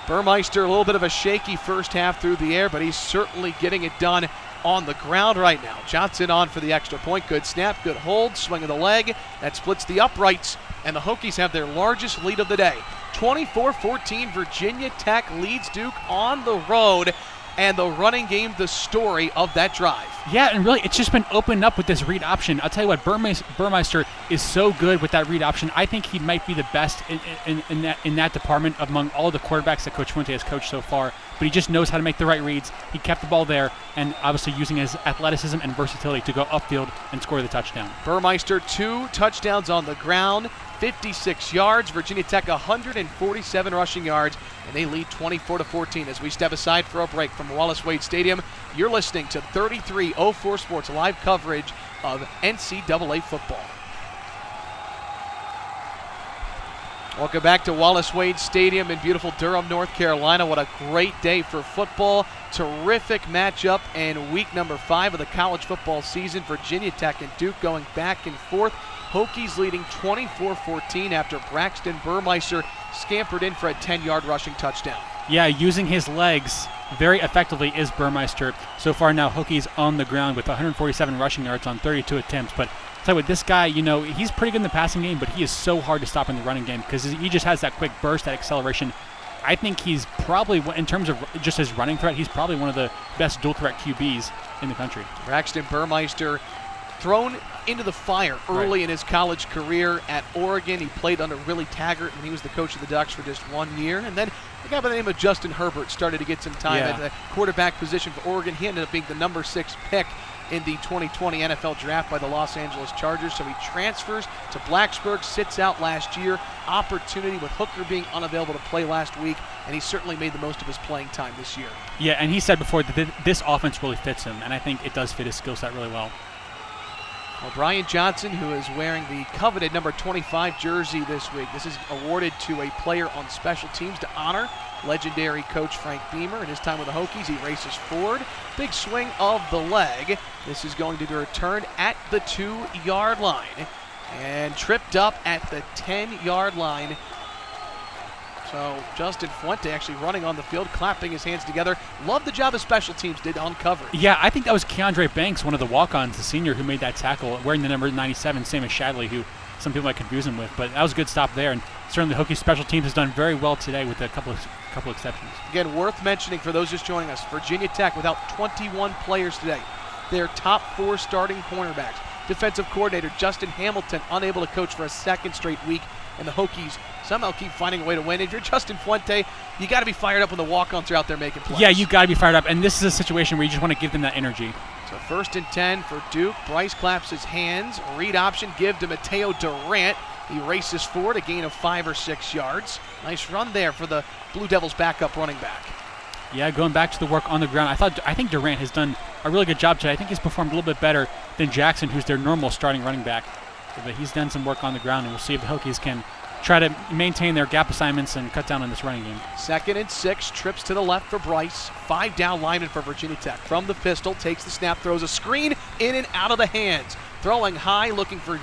Burmeister, a little bit of a shaky first half through the air, but he's certainly getting it done on the ground right now. Johnson on for the extra point. Good snap, good hold, swing of the leg. That splits the uprights, and the Hokies have their largest lead of the day. 24-14, Virginia Tech leads Duke on the road, and the running game the story of that drive. Yeah, and really, it's just been opened up with this read option. I'll tell you what, Burmeister is so good with that read option. I think he might be the best in that department among all the quarterbacks that Coach Fuente has coached so far. But he just knows how to make the right reads. He kept the ball there, and obviously using his athleticism and versatility to go upfield and score the touchdown. Burmeister, 2 touchdowns on the ground, 56 yards. Virginia Tech 147 rushing yards, and they lead 24-14 as we step aside for a break from Wallace Wade Stadium. You're listening to 3304 Sports live coverage of NCAA football. Welcome back to Wallace Wade Stadium in beautiful Durham, North Carolina. What a great day for football. Terrific matchup and week number 5 of the college football season. Virginia Tech and Duke going back and forth. Hokies leading 24-14 after Braxton Burmeister scampered in for a 10-yard rushing touchdown. Yeah, using his legs very effectively is Burmeister. So far now, Hokies on the ground with 147 rushing yards on 32 attempts. But tell you what, this guy, he's pretty good in the passing game, but he is so hard to stop in the running game because he just has that quick burst, that acceleration. I think he's probably, in terms of just his running threat, he's probably one of the best dual threat QBs in the country. Braxton Burmeister thrown into the fire early in his college career at Oregon. He played under Willie Taggart when he was the coach of the Ducks for just 1 year. And then a guy by the name of Justin Herbert started to get some time at the quarterback position for Oregon. He ended up being the number 6 pick in the 2020 NFL Draft by the Los Angeles Chargers. So he transfers to Blacksburg, sits out last year. Opportunity with Hooker being unavailable to play last week, and he certainly made the most of his playing time this year. Yeah, and he said before that this offense really fits him, and I think it does fit his skill set really well. Well, Brian Johnson, who is wearing the coveted number 25 jersey this week, this is awarded to a player on special teams to honor legendary coach Frank Beamer. In his time with the Hokies, he races forward. Big swing of the leg. This is going to be returned at the 2-yard line and tripped up at the 10-yard line. So Justin Fuente actually running on the field, clapping his hands together. Love the job the special teams did on cover. Yeah, I think that was Keandre Banks, one of the walk-ons, the senior who made that tackle, wearing the number 97, same as Shadley, who some people might confuse him with. But that was a good stop there, and certainly the Hokies special teams has done very well today with a couple exceptions. Again, worth mentioning for those just joining us, Virginia Tech without 21 players today. Their top 4 starting cornerbacks. Defensive coordinator Justin Hamilton unable to coach for a second straight week, and the Hokies somehow keep finding a way to win. If you're Justin Fuente, you got to be fired up when the walk-ons are out there making plays. Yeah, you got to be fired up, and this is a situation where you just want to give them that energy. So 1st and 10 for Duke. Bryce claps his hands. Read option, give to Mateo Durant. He races forward, a gain of 5 or 6 yards. Nice run there for the Blue Devils' backup running back. Yeah, going back to the work on the ground. I think Durant has done a really good job today. I think he's performed a little bit better than Jackson, who's their normal starting running back. But he's done some work on the ground, and we'll see if the Hokies can try to maintain their gap assignments and cut down on this running game. 2nd and 6, trips to the left for Bryce. 5 down lineman for Virginia Tech. From the pistol, takes the snap, throws a screen, in and out of the hands. Throwing high, looking for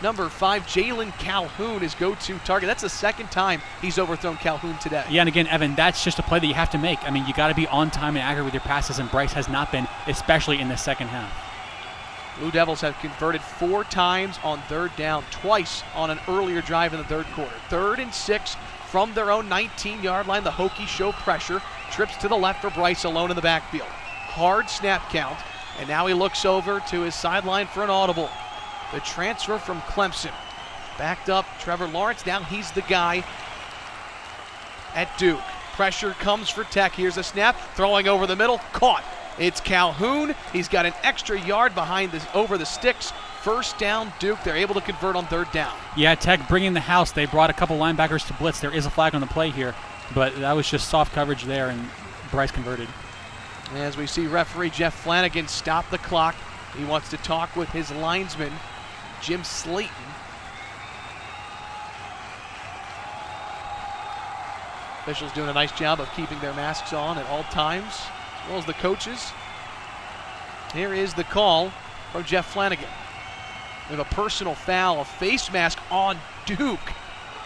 number 5, Jalen Calhoun, his go-to target. That's the 2nd time he's overthrown Calhoun today. Yeah, and again, Evan, that's just a play that you have to make. I mean, you got to be on time and accurate with your passes, and Bryce has not been, especially in the second half. Blue Devils have converted 4 times on 3rd down, twice on an earlier drive in the 3rd quarter. 3rd and 6 from their own 19-yard line. The Hokies show pressure. Trips to the left for Bryce alone in the backfield. Hard snap count, and now he looks over to his sideline for an audible. The transfer from Clemson. Backed up Trevor Lawrence. Now he's the guy at Duke. Pressure comes for Tech. Here's a snap. Throwing over the middle. Caught. It's Calhoun. He's got an extra yard behind over the sticks. 1st down, Duke. They're able to convert on 3rd down. Yeah, Tech bringing the house. They brought a couple linebackers to blitz. There is a flag on the play here, but that was just soft coverage there, and Bryce converted. As we see referee Jeff Flanagan stop the clock. He wants to talk with his linesman, Jim Slayton. Officials doing a nice job of keeping their masks on at all times, as well as the coaches. Here is the call from Jeff Flanagan. We have a personal foul, a face mask on Duke.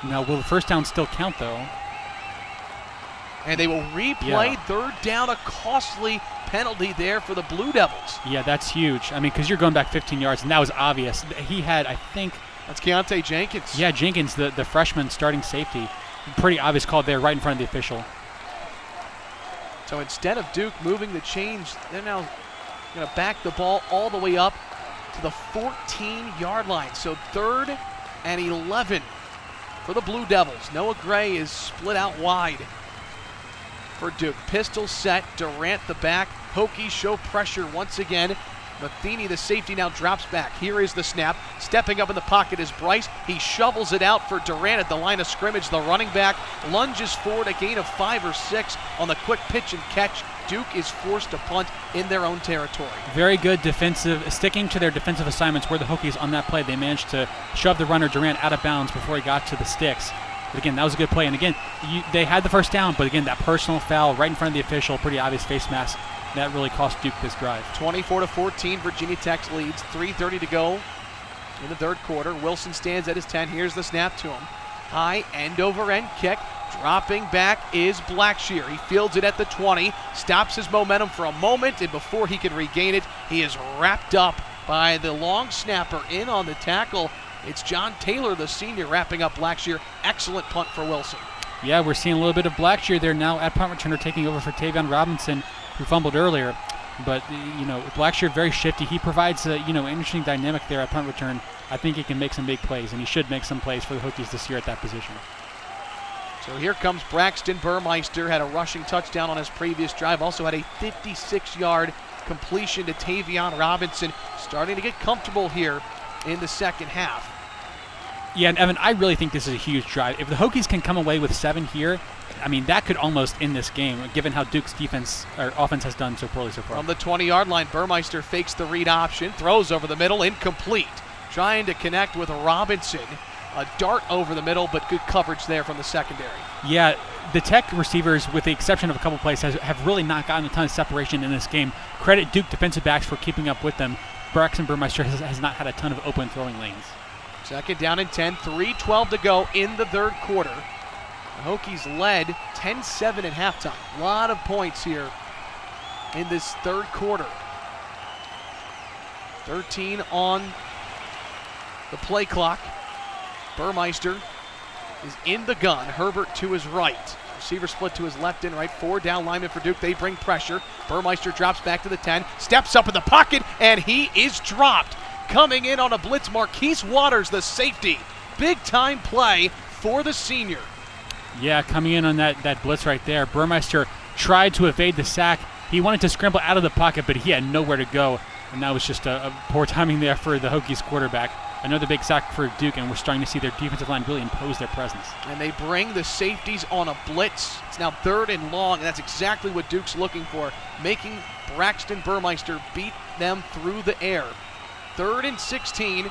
Now, will the 1st down still count, though? And they will replay 3rd down, a costly penalty there for the Blue Devils. Yeah, that's huge. I mean, because you're going back 15 yards, and that was obvious. He had, I think... That's Keontae Jenkins. Yeah, Jenkins, the freshman starting safety. Pretty obvious call there right in front of the official. So instead of Duke moving the change, they're now going to back the ball all the way up to the 14-yard line. So 3rd and 11 for the Blue Devils. Noah Gray is split out wide for Duke. Pistol set, Durant the back. Hokies show pressure once again. Matheny, the safety, now drops back. Here is the snap. Stepping up in the pocket is Bryce. He shovels it out for Durant at the line of scrimmage. The running back lunges forward, a gain of 5 or 6 on the quick pitch and catch. Duke is forced to punt in their own territory. Very good defensive, sticking to their defensive assignments where the Hokies on that play, they managed to shove the runner Durant out of bounds before he got to the sticks. But again, that was a good play. And again, they had the first down, but again, that personal foul right in front of the official, pretty obvious face mask. That really cost Duke this drive. 24-14, Virginia Tech leads. 3:30 to go in the third quarter. Wilson stands at his 10. Here's the snap to him. High end-over-end kick. Dropping back is Blackshear. He fields it at the 20. Stops his momentum for a moment, and before he can regain it, he is wrapped up by the long snapper in on the tackle. It's John Taylor, the senior, wrapping up Blackshear. Excellent punt for Wilson. Yeah, we're seeing a little bit of Blackshear there now at punt returner, taking over for Tavion Robinson, who fumbled earlier. But, Blackshear very shifty. He provides an interesting dynamic there at punt return. I think he can make some big plays, and he should make some plays for the Hokies this year at that position. So here comes Braxton Burmeister. Had a rushing touchdown on his previous drive. Also had a 56-yard completion to Tavion Robinson. Starting to get comfortable here in the second half. Yeah, and Evan, I really think this is a huge drive. If the Hokies can come away with 7 here, I mean, that could almost end this game, given how Duke's offense has done so poorly so far. From the 20-yard line, Burmeister fakes the read option, throws over the middle, incomplete. Trying to connect with Robinson. A dart over the middle, but good coverage there from the secondary. Yeah, the Tech receivers, with the exception of a couple plays, have really not gotten a ton of separation in this game. Credit Duke defensive backs for keeping up with them. Braxton Burmeister has not had a ton of open throwing lanes. Second down and 10, 3:12 to go in the third quarter. The Hokies led 10-7 at halftime. A lot of points here in this third quarter. 13 on the play clock. Burmeister is in the gun. Herbert to his right. Receiver split to his left and right. 4 down linemen for Duke. They bring pressure. Burmeister drops back to the 10. Steps up in the pocket, and he is dropped. Coming in on a blitz, Marquise Waters, the safety. Big time play for the senior. Yeah, coming in on that blitz right there. Burmeister tried to evade the sack. He wanted to scramble out of the pocket, but he had nowhere to go. And that was just a poor timing there for the Hokies quarterback. Another big sack for Duke, and we're starting to see their defensive line really impose their presence. And they bring the safeties on a blitz. It's now 3rd and long, and that's exactly what Duke's looking for, making Braxton Burmeister beat them through the air. 3rd and 16.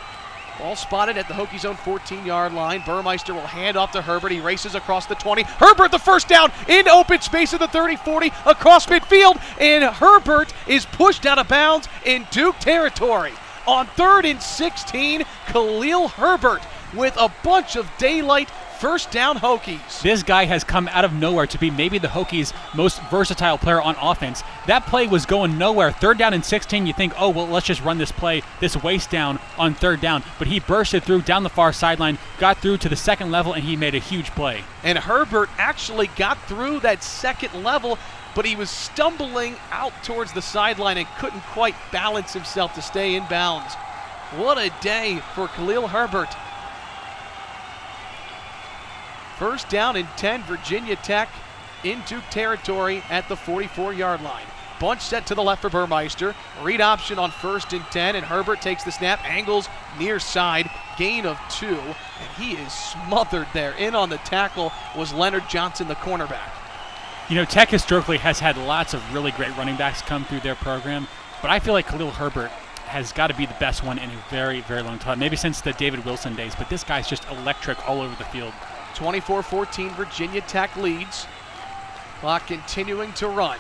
Ball spotted at the Hokies' own 14-yard line. Burmeister will hand off to Herbert. He races across the 20. Herbert the first down in open space of the 30-40 across midfield. And Herbert is pushed out of bounds in Duke territory. On 3rd and 16, Khalil Herbert with a bunch of daylight. First down Hokies. This guy has come out of nowhere to be maybe the Hokies' most versatile player on offense. That play was going nowhere. 3rd down and 16, you think, oh, well, let's just run this play, this waste down on 3rd down. But he bursted through down the far sideline, got through to the second level, and he made a huge play. And Herbert actually got through that second level, but he was stumbling out towards the sideline and couldn't quite balance himself to stay in bounds. What a day for Khalil Herbert. First down and 10, Virginia Tech in Duke territory at the 44-yard line. Bunch set to the left for Burmeister. Read option on 1st and 10, and Herbert takes the snap, angles near side, gain of 2, and he is smothered there. In on the tackle was Leonard Johnson, the cornerback. Tech historically has had lots of really great running backs come through their program, but I feel like Khalil Herbert has got to be the best one in a very, very long time, maybe since the David Wilson days, but this guy's just electric all over the field. 24-14, Virginia Tech leads. Clock continuing to run.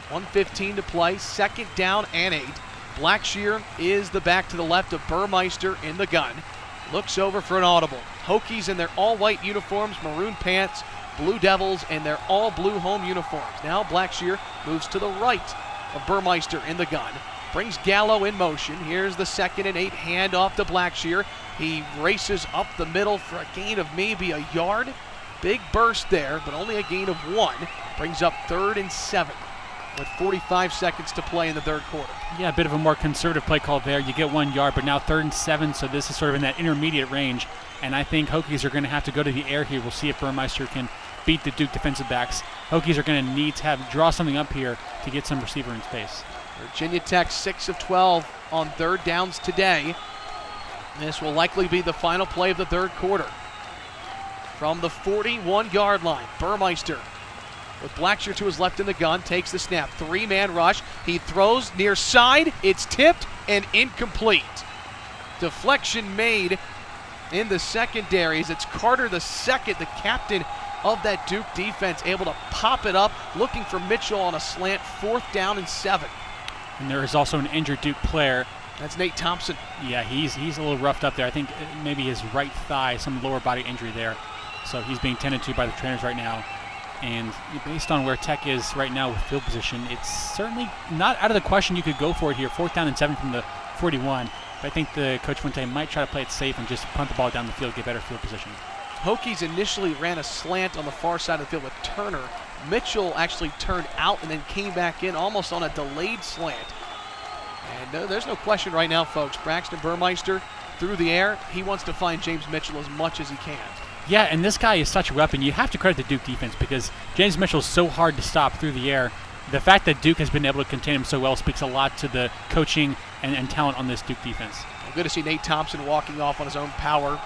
1:15 to play, 2nd down and 8. Blackshear is the back to the left of Burmeister in the gun. Looks over for an audible. Hokies in their all-white uniforms, maroon pants, Blue Devils in their all-blue home uniforms. Now Blackshear moves to the right of Burmeister in the gun. Brings Gallo in motion. Here's the 2nd and 8 handoff to Blackshear. He races up the middle for a gain of maybe a yard. Big burst there, but only a gain of 1. Brings up 3rd and 7 with 45 seconds to play in the third quarter. Yeah, a bit of a more conservative play call there. You get 1 yard, but now 3rd and 7, so this is sort of in that intermediate range. And I think Hokies are going to have to go to the air here. We'll see if Burmeister can beat the Duke defensive backs. Hokies are going to need to draw something up here to get some receiver in space. Virginia Tech 6 of 12 on third downs today. This will likely be the final play of the third quarter. From the 41-yard line, Burmeister with Blackshear to his left in the gun, takes the snap. Three-man rush. He throws near side. It's tipped and incomplete. Deflection made in the secondaries. It's Carter the second, the captain of that Duke defense, able to pop it up, looking for Mitchell on a slant, 4th down and 7. And there is also an injured Duke player. That's Nate Thompson. Yeah, he's a little roughed up there. I think maybe his right thigh, some lower body injury there. So he's being tended to by the trainers right now. And based on where Tech is right now with field position, it's certainly not out of the question you could go for it here. 4th down and 7 from the 41. But I think the Coach Fuente might try to play it safe and just punt the ball down the field, get better field position. Hokies initially ran a slant on the far side of the field with Turner. Mitchell actually turned out and then came back in almost on a delayed slant. And no, there's no question right now, folks. Braxton Burmeister through the air. He wants to find James Mitchell as much as he can. Yeah, and this guy is such a weapon. You have to credit the Duke defense because James Mitchell is so hard to stop through the air. The fact that Duke has been able to contain him so well speaks a lot to the coaching and talent on this Duke defense. Well, good to see Nate Thompson walking off on his own power.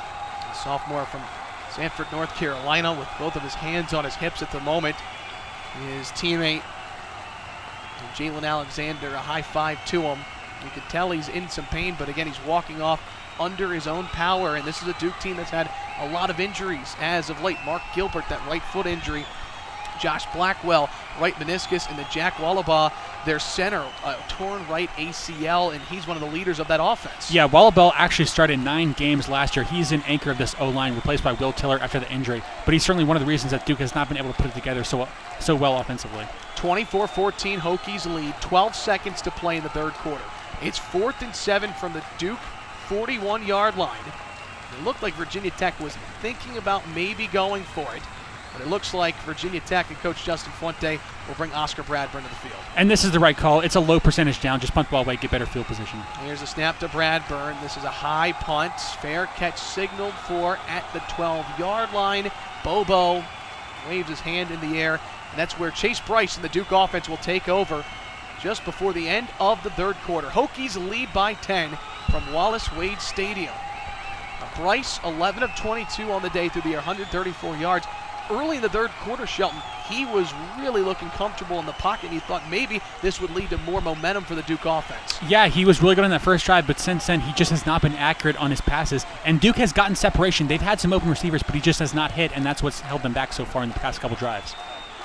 A sophomore from Sanford, North Carolina, with both of his hands on his hips at the moment. His teammate, Jalen Alexander, a high five to him. You can tell he's in some pain, but again, he's walking off under his own power, and this is a Duke team that's had a lot of injuries as of late. Mark Gilbert, that right foot injury. Josh Blackwell, right meniscus, and the Jack Wallabaugh, their center, torn right ACL, and he's one of the leaders of that offense. Yeah, Wallabaugh actually started 9 games last year. He's an anchor of this O-line, replaced by Will Tiller after the injury, but he's certainly one of the reasons that Duke has not been able to put it together so well offensively. 24-14 Hokies lead, 12 seconds to play in the third quarter. It's 4th and 7 from the Duke 41-yard line. It looked like Virginia Tech was thinking about maybe going for it, but it looks like Virginia Tech and Coach Justin Fuente will bring Oscar Bradburn to the field. And this is the right call. It's a low percentage down. Just punt the ball away, get better field position. Here's a snap to Bradburn. This is a high punt. Fair catch signaled for at the 12-yard line. Bobo waves his hand in the air, and that's where Chase Bryce and the Duke offense will take over just before the end of the third quarter. Hokies lead by 10 from Wallace-Wade Stadium. Bryce, 11 of 22 on the day through the air, 134 yards. Early in the third quarter, Shelton, he was really looking comfortable in the pocket. He thought maybe this would lead to more momentum for the Duke offense. Yeah, he was really good on that first drive, but since then he just has not been accurate on his passes. And Duke has gotten separation. They've had some open receivers, but he just has not hit, and that's what's held them back so far in the past couple drives.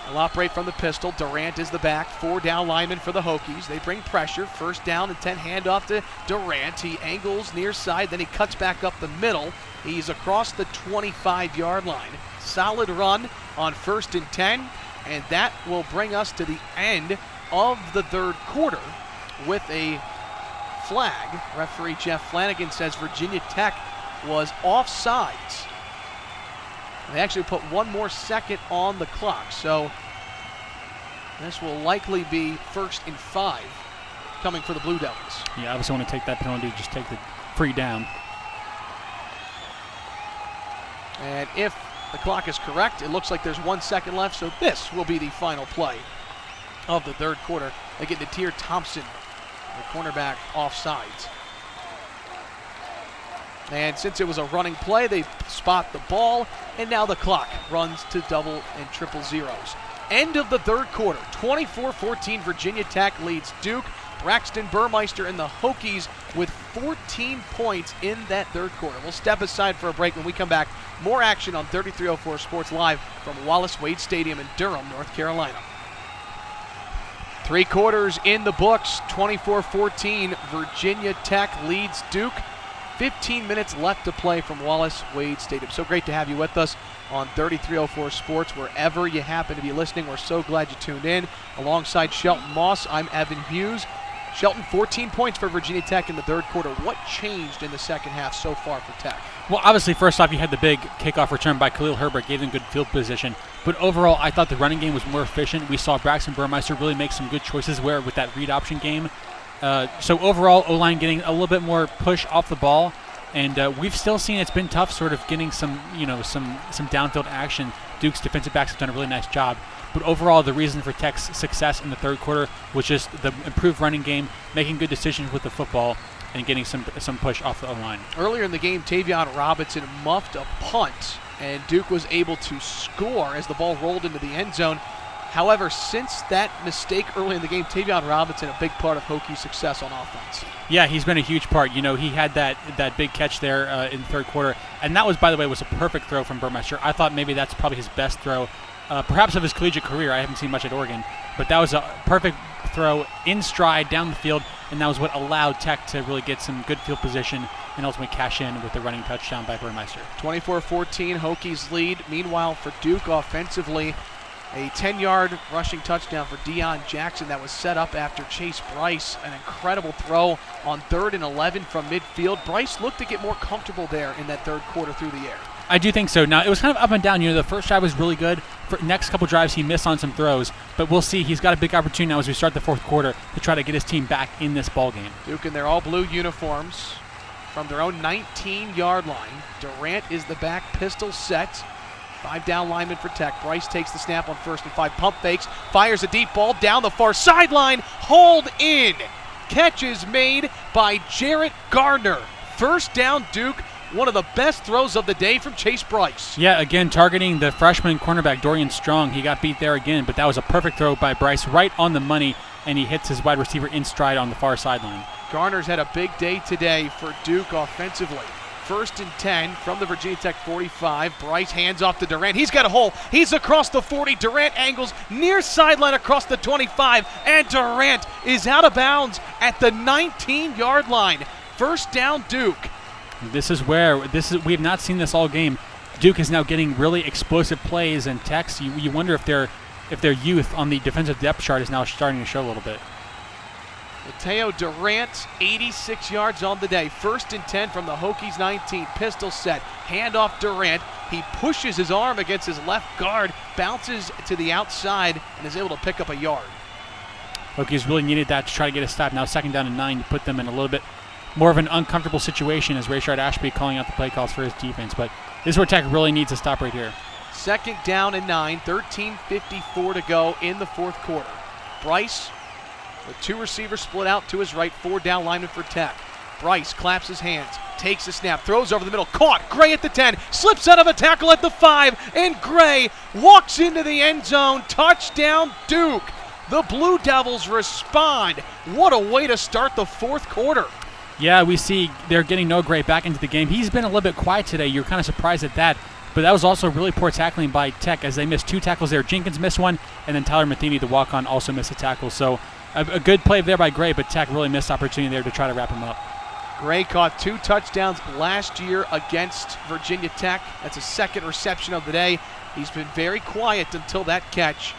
They'll operate from the pistol. Durant is the back. 4 down linemen for the Hokies. They bring pressure. 1st down and 10. Handoff to Durant. He angles near side. Then he cuts back up the middle. He's across the 25-yard line. Solid run on 1st and 10. And that will bring us to the end of the third quarter with a flag. Referee Jeff Flanagan says Virginia Tech was offsides. They actually put 1 more second on the clock, so this will likely be 1st and 5 coming for the Blue Devils. Yeah, obviously want to take that penalty, just take the free down. And if the clock is correct, it looks like there's 1 second left, so this will be the final play of the third quarter. They get Natir Thompson, the cornerback, offsides. And since it was a running play, they spot the ball, and now the clock runs to double and triple zeros. End of the third quarter, 24-14, Virginia Tech leads Duke. Braxton Burmeister and the Hokies with 14 points in that third quarter. We'll step aside for a break. When we come back, more action on 3304 Sports Live from Wallace-Wade Stadium in Durham, North Carolina. 3 quarters in the books, 24-14, Virginia Tech leads Duke. 15 minutes left to play from Wallace-Wade Stadium. So great to have you with us on 3304 Sports, wherever you happen to be listening. We're so glad you tuned in. Alongside Shelton Moss, I'm Evan Hughes. Shelton, 14 points for Virginia Tech in the third quarter. What changed in the second half so far for Tech? Well, obviously, first off, you had the big kickoff return by Khalil Herbert, gave them good field position. But overall, I thought the running game was more efficient. We saw Braxton Burmeister really make some good choices with that read option game. So overall, O-line getting a little bit more push off the ball. And we've still seen it's been tough sort of getting some downfield action. Duke's defensive backs have done a really nice job. But overall, the reason for Tech's success in the third quarter was just the improved running game, making good decisions with the football, and getting some push off the line. Earlier in the game, Tavion Robinson muffed a punt, and Duke was able to score as the ball rolled into the end zone. However, since that mistake early in the game, Tavion Robinson, a big part of Hokies' success on offense. Yeah, he's been a huge part. You know, he had that big catch there in the third quarter, and that was, by the way, was a perfect throw from Burmeister. I thought maybe that's probably his best throw, perhaps of his collegiate career. I haven't seen much at Oregon, but that was a perfect throw in stride down the field, and that was what allowed Tech to really get some good field position and ultimately cash in with the running touchdown by Burmeister. 24-14, Hokies lead. Meanwhile, for Duke offensively, a 10-yard rushing touchdown for Deion Jackson that was set up after Chase Bryce. An incredible throw on 3rd and 11 from midfield. Bryce looked to get more comfortable there in that third quarter through the air. I do think so. Now, it was kind of up and down. You know, the first drive was really good. For next couple drives, he missed on some throws. But we'll see. He's got a big opportunity now as we start the fourth quarter to try to get his team back in this ball game. Duke in their all-blue uniforms from their own 19-yard line. Durant is the back, pistol set. 5 down lineman for Tech. Bryce takes the snap on 1st and 5. Pump fakes. Fires a deep ball down the far sideline. Hauled in. Catch is made by Jarrett Gardner. First down, Duke. One of the best throws of the day from Chase Bryce. Yeah, again, targeting the freshman cornerback, Dorian Strong. He got beat there again, but that was a perfect throw by Bryce right on the money, and he hits his wide receiver in stride on the far sideline. Garner's had a big day today for Duke offensively. 1st and 10 from the Virginia Tech 45. Bryce hands off to Durant. He's got a hole. He's across the 40. Durant angles near sideline across the 25. And Durant is out of bounds at the 19-yard line. First down, Duke. We have not seen this all game. Duke is now getting really explosive plays, and Tech's, you wonder if their youth on the defensive depth chart is now starting to show a little bit. Mateo Durant, 86 yards on the day. 1st and 10 from the Hokies 19. Pistol set. Handoff Durant. He pushes his arm against his left guard, bounces to the outside, and is able to pick up a yard. Hokies really needed that to try to get a stop. Now 2nd down and 9 to put them in a little bit more of an uncomfortable situation as Rayshard Ashby calling out the play calls for his defense. But this is where Tech really needs to stop right here. 2nd down and 9. 13:54 to go in the fourth quarter. Bryce, with 2 receivers split out to his right, 4 down lineman for Tech. Bryce claps his hands, takes a snap, throws over the middle, caught. Gray at the 10, slips out of a tackle at the 5, and Gray walks into the end zone. Touchdown, Duke. The Blue Devils respond. What a way to start the fourth quarter. Yeah, we see they're getting Noah Gray back into the game. He's been a little bit quiet today. You're kind of surprised at that. But that was also really poor tackling by Tech as they missed 2 tackles there. Jenkins missed one, and then Tyler Matheny, the walk-on, also missed a tackle. So a good play there by Gray, but Tech really missed opportunity there to try to wrap him up. Gray caught 2 touchdowns last year against Virginia Tech. That's his 2nd reception of the day. He's been very quiet until that catch.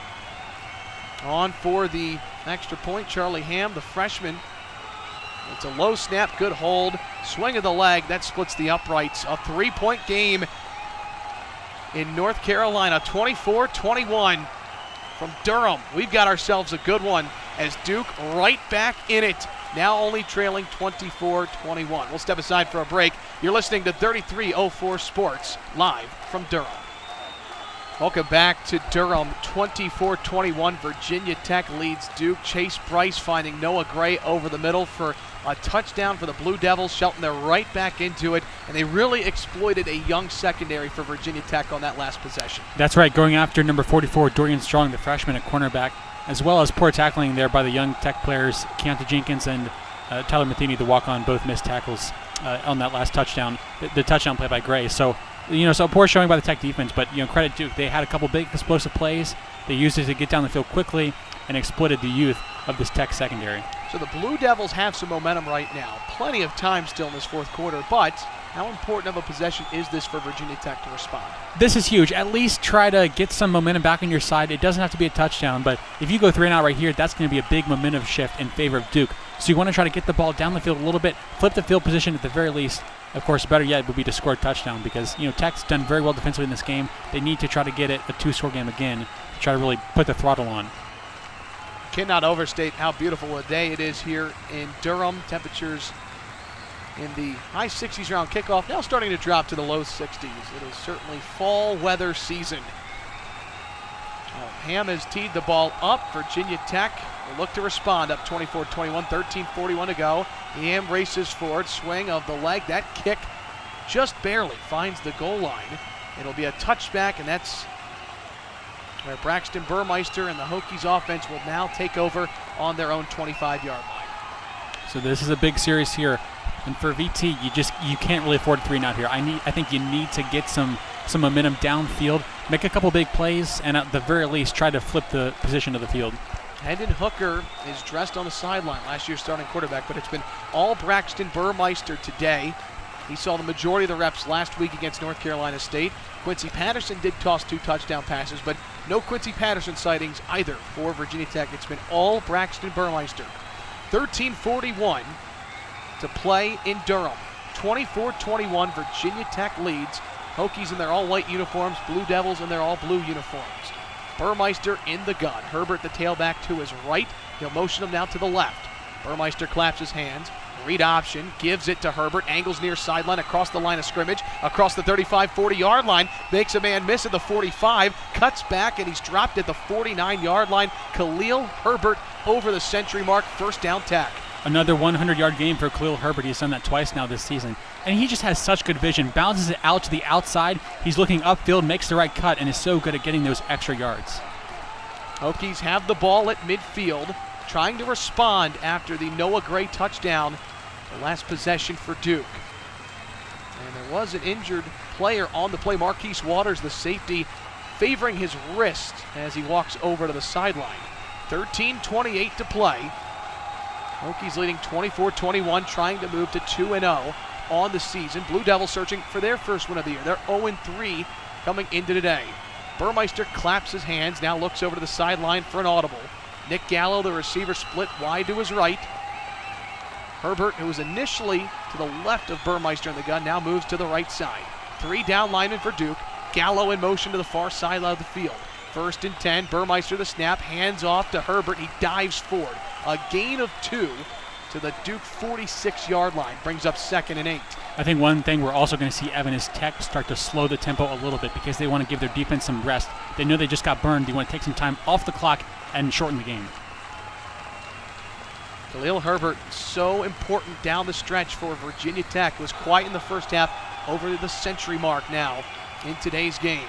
On for the extra point, Charlie Ham, the freshman. It's a low snap, good hold. Swing of the leg, that splits the uprights. A 3-point game in North Carolina, 24-21 from Durham. We've got ourselves a good one as Duke right back in it. Now only trailing 24-21. We'll step aside for a break. You're listening to 3304 Sports, live from Durham. Welcome back to Durham. 24-21. Virginia Tech leads Duke. Chase Bryce finding Noah Gray over the middle for a touchdown for the Blue Devils. Shelton, they're right back into it, and they really exploited a young secondary for Virginia Tech on that last possession. That's right, going after number 44, Dorian Strong, the freshman at cornerback, as well as poor tackling there by the young Tech players, Keontae Jenkins and Tyler Matheny, the walk-on, both missed tackles on that last touchdown, the touchdown play by Gray. So poor showing by the Tech defense, but credit Duke. They had a couple big explosive plays. They used it to get down the field quickly and exploited the youth of this Tech secondary. So the Blue Devils have some momentum right now. Plenty of time still in this fourth quarter, but how important of a possession is this for Virginia Tech to respond? This is huge. At least try to get some momentum back on your side. It doesn't have to be a touchdown, but if you go 3 and out right here, that's going to be a big momentum shift in favor of Duke. So you want to try to get the ball down the field a little bit, flip the field position at the very least. Of course, better yet would be to score a touchdown because Tech's done very well defensively in this game. They need to try to get it a 2-score game again to try to really put the throttle on. Cannot overstate how beautiful a day it is here in Durham. Temperatures in the high 60s around kickoff, now starting to drop to the low 60s. It is certainly fall weather season Ham has teed the ball up. Virginia Tech will look to respond, up 24-21, 13:41 to go. Ham races forward, swing of the leg. That kick just barely finds the goal line. It'll be a touchback, and that's where Braxton Burmeister and the Hokies offense will now take over on their own 25-yard line. So this is a big series here. And for VT, you can't really afford a 3-and-out here. I think you need to get some momentum downfield, make a couple big plays, and at the very least try to flip the position of the field. Hendon Hooker is dressed on the sideline, last year's starting quarterback, but it's been all Braxton Burmeister today. He saw the majority of the reps last week against North Carolina State. Quincy Patterson did toss 2 touchdown passes, but no Quincy Patterson sightings either for Virginia Tech. It's been all Braxton Burmeister. 13:41 to play in Durham. 24-21, Virginia Tech leads. Hokies in their all-white uniforms, Blue Devils in their all-blue uniforms. Burmeister in the gun. Herbert, the tailback, to his right. He'll motion him now to the left. Burmeister claps his hands. Read option, gives it to Herbert, angles near sideline, across the line of scrimmage, across the 35-40-yard line, makes a man miss at the 45, cuts back, and he's dropped at the 49-yard line. Khalil Herbert over the century mark, first down Tech. Another 100-yard game for Khalil Herbert. He's done that twice now this season. And he just has such good vision. Bounces it out to the outside. He's looking upfield, makes the right cut, and is so good at getting those extra yards. Hokies have the ball at midfield, trying to respond after the Noah Gray touchdown, the last possession for Duke. And there was an injured player on the play. Marquise Waters, the safety, favoring his wrist as he walks over to the sideline. 13:28 to play. Hokies leading 24-21, trying to move to 2-0 on the season. Blue Devils searching for their first win of the year. They're 0-3 coming into today. Burmeister claps his hands, now looks over to the sideline for an audible. Nick Gallo, the receiver, split wide to his right. Herbert, who was initially to the left of Burmeister in the gun, now moves to the right side. 3 down linemen for Duke. Gallo in motion to the far side of the field. 1st and 10, Burmeister the snap, hands off to Herbert. He dives forward. A gain of 2 to the Duke 46-yard line. Brings up 2nd and 8. I think one thing we're also going to see, Evan, is Tech start to slow the tempo a little bit because they want to give their defense some rest. They know they just got burned. They want to take some time off the clock and shorten the game. Khalil Herbert, so important down the stretch for Virginia Tech. Was quiet in the first half, over the century mark now in today's game.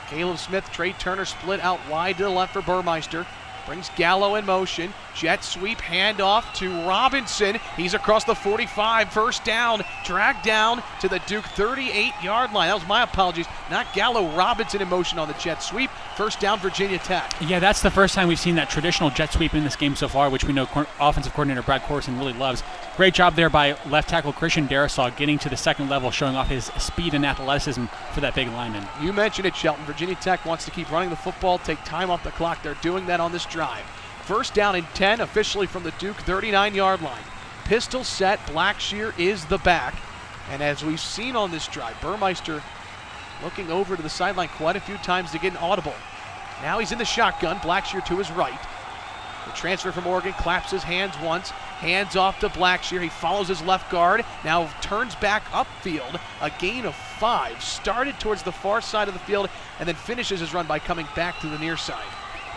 Caleb Smith, Trey Turner split out wide to the left for Burmeister. Brings Gallo in motion. Jet sweep, handoff to Robinson. He's across the 45, first down, dragged down to the Duke 38-yard line. That was my apologies. Not Gallo, Robinson in motion on the jet sweep. First down, Virginia Tech. Yeah, that's the first time we've seen that traditional jet sweep in this game so far, which we know offensive coordinator Brad Corson really loves. Great job there by left tackle Christian Darisaw getting to the second level, showing off his speed and athleticism for that big lineman. You mentioned it, Shelton. Virginia Tech wants to keep running the football, take time off the clock. They're doing that on this drive. First down and 10, officially from the Duke 39-yard line. Pistol set, Blackshear is the back. And as we've seen on this drive, Burmeister looking over to the sideline quite a few times to get an audible. Now he's in the shotgun, Blackshear to his right. The transfer from Oregon claps his hands once, hands off to Blackshear. He follows his left guard, now turns back upfield. A gain of 5, started towards the far side of the field, and then finishes his run by coming back to the near side.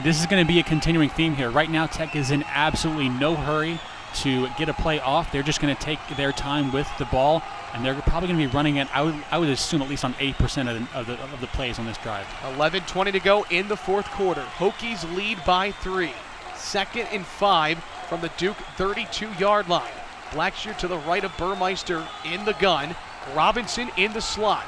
This is going to be a continuing theme here. Right now, Tech is in absolutely no hurry to get a play off. They're just going to take their time with the ball, and they're probably going to be running it, I would assume, at least on 8% of the plays on this drive. 11:20 to go in the fourth quarter. Hokies lead by 3. 2nd and 5 from the Duke 32-yard line. Blackshear to the right of Burmeister in the gun. Robinson in the slot.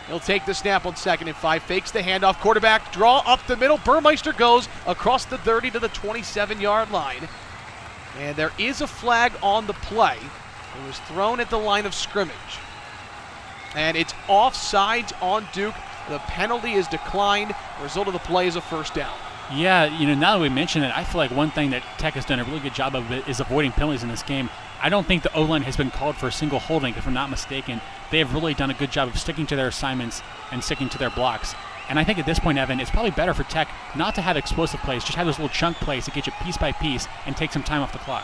He'll take the snap on 2nd and 5, fakes the handoff, quarterback draw up the middle. Burmeister goes across the 30 to the 27-yard line. And there is a flag on the play. It was thrown at the line of scrimmage. And it's offsides on Duke. The penalty is declined. The result of the play is a first down. Yeah, now that we mention it, I feel like one thing that Tech has done a really good job of is avoiding penalties in this game. I don't think the O-line has been called for a single holding, if I'm not mistaken. They have really done a good job of sticking to their assignments and sticking to their blocks. And I think at this point, Evan, it's probably better for Tech not to have explosive plays, just have those little chunk plays that get you piece by piece and take some time off the clock.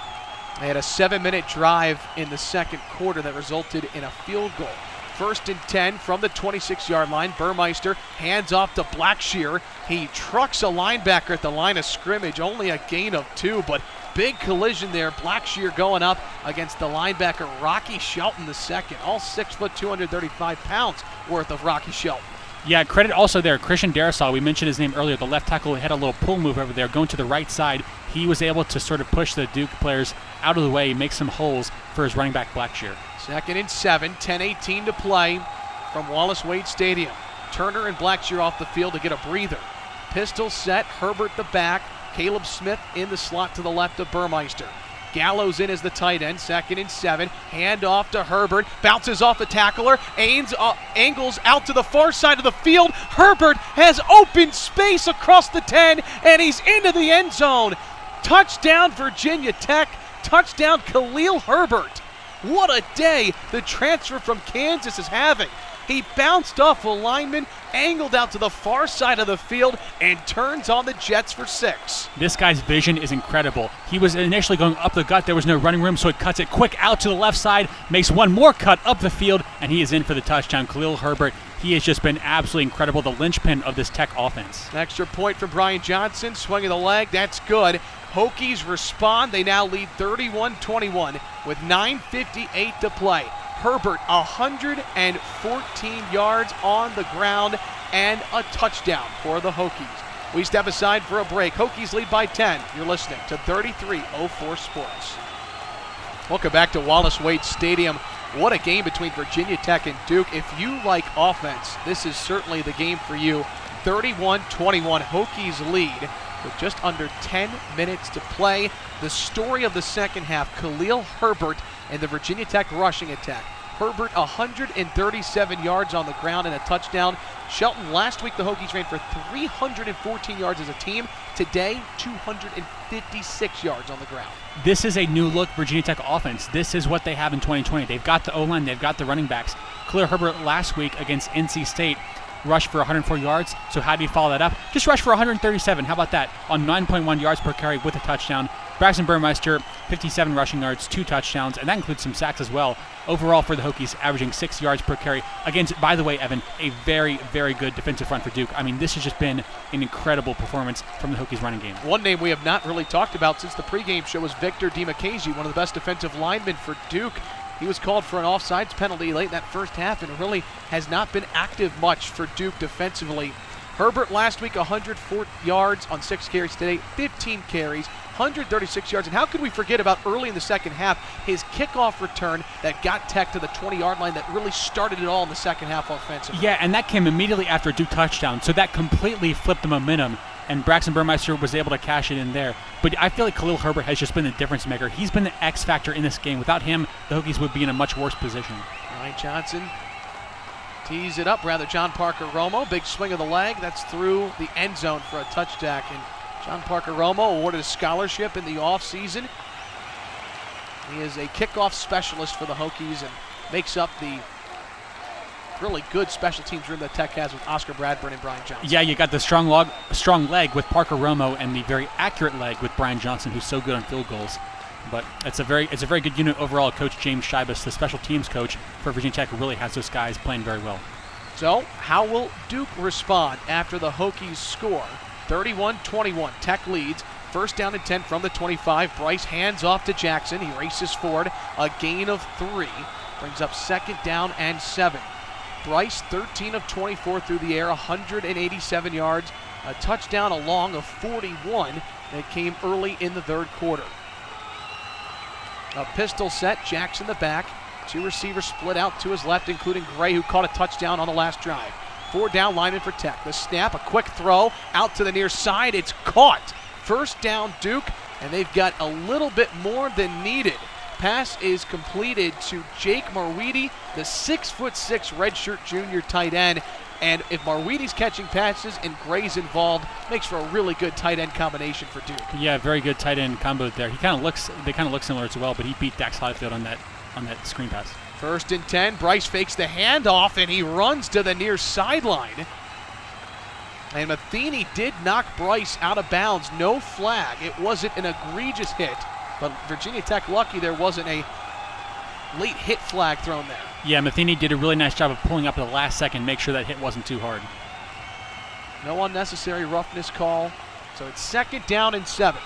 They had a 7-minute drive in the second quarter that resulted in a field goal. First and 10 from the 26-yard line. Burmeister hands off to Blackshear. He trucks a linebacker at the line of scrimmage. Only a gain of 2, but big collision there. Blackshear going up against the linebacker Rocky Shelton II. All 6 foot, 235 pounds worth of Rocky Shelton. Yeah, credit also there. Christian Darrisaw, we mentioned his name earlier, the left tackle, had a little pull move over there, going to the right side. He was able to sort of push the Duke players out of the way, make some holes for his running back Blackshear. Second and 7, 10-18 to play from Wallace Wade Stadium. Turner and Blackshear off the field to get a breather. Pistol set, Herbert the back, Caleb Smith in the slot to the left of Burmeister. Gallows in as the tight end, second and 7. Hand off to Herbert, bounces off the tackler, angles out to the far side of the field. Herbert has open space across the 10, and he's into the end zone. Touchdown Virginia Tech, touchdown Khalil Herbert. What a day the transfer from Kansas is having. He bounced off a lineman, angled out to the far side of the field, and turns on the Jets for 6. This guy's vision is incredible. He was initially going up the gut. There was no running room, so it cuts it quick out to the left side, makes one more cut up the field, and he is in for the touchdown. Khalil Herbert, he has just been absolutely incredible, the linchpin of this Tech offense. An extra point from Brian Johnson, swing of the leg, that's good. Hokies respond. They now lead 31-21 with 9:58 to play. Herbert, 114 yards on the ground and a touchdown for the Hokies. We step aside for a break. Hokies lead by 10. You're listening to 3304 Sports. Welcome back to Wallace Wade Stadium. What a game between Virginia Tech and Duke. If you like offense, this is certainly the game for you. 31-21, Hokies lead with just under 10 minutes to play. The story of the second half, Khalil Herbert and the Virginia Tech rushing attack. Herbert, 137 yards on the ground and a touchdown. Shelton, last week the Hokies ran for 314 yards as a team. Today, 256 yards on the ground. This is a new look Virginia Tech offense. This is what they have in 2020. They've got the O-line, they've got the running backs. Khalil Herbert last week against NC State rushed for 104 yards. So how do you follow that up? Just rush for 137. How about that? On 9.1 yards per carry with a touchdown. Braxton Burmeister, 57 rushing yards, 2 touchdowns, and that includes some sacks as well. Overall for the Hokies, averaging 6 yards per carry. Against, by the way, Evan, a very, very good defensive front for Duke. I mean, this has just been an incredible performance from the Hokies running game. One name we have not really talked about since the pregame show was Victor DiMacchese, one of the best defensive linemen for Duke. He was called for an offsides penalty late in that first half and really has not been active much for Duke defensively. Herbert last week, 104 yards on 6 carries. Today, 15 carries, 136 yards. And how could we forget about early in the second half, his kickoff return that got Tech to the 20-yard line that really started it all in the second half offensively. Yeah, and that came immediately after a Duke touchdown. So that completely flipped the momentum. And Braxton Burmeister was able to cash it in there. But I feel like Khalil Herbert has just been the difference maker. He's been the X factor in this game. Without him, the Hokies would be in a much worse position. Ryan Johnson tees it up, rather. John Parker Romo, big swing of the leg. That's through the end zone for a touchdown. And John Parker Romo awarded a scholarship in the offseason. He is a kickoff specialist for the Hokies and makes up the really good special teams room that Tech has with Oscar Bradburn and Brian Johnson. Yeah, you got the strong leg with Parker Romo and the very accurate leg with Brian Johnson, who's so good on field goals. But it's a very good unit overall. Coach James Shibas, the special teams coach for Virginia Tech, really has those guys playing very well. So how will Duke respond after the Hokies score? 31-21, Tech leads. First down and 10 from the 25. Bryce hands off to Jackson. He races forward. A gain of 3. Brings up second down and 7. Bryce, 13 of 24 through the air, 187 yards. A touchdown, a long of 41 that came early in the third quarter. A pistol set, Jackson the back. 2 receivers split out to his left, including Gray, who caught a touchdown on the last drive. 4 down linemen for Tech. The snap, a quick throw out to the near side. It's caught. First down, Duke, and they've got a little bit more than needed. Pass is completed to Jake Marweedy, the 6'6" redshirt junior tight end. And if Marweedy's catching passes and Gray's involved, makes for a really good tight end combination for Duke. Yeah, very good tight end combo there. They kind of look similar as well, but he beat Dax Highfield on that screen pass. First and 10, Bryce fakes the handoff and he runs to the near sideline. And Matheny did knock Bryce out of bounds. No flag. It wasn't an egregious hit, but Virginia Tech lucky there wasn't a late hit flag thrown there. Yeah, Matheny did a really nice job of pulling up at the last second, make sure that hit wasn't too hard. No unnecessary roughness call. So it's 2nd down and 7.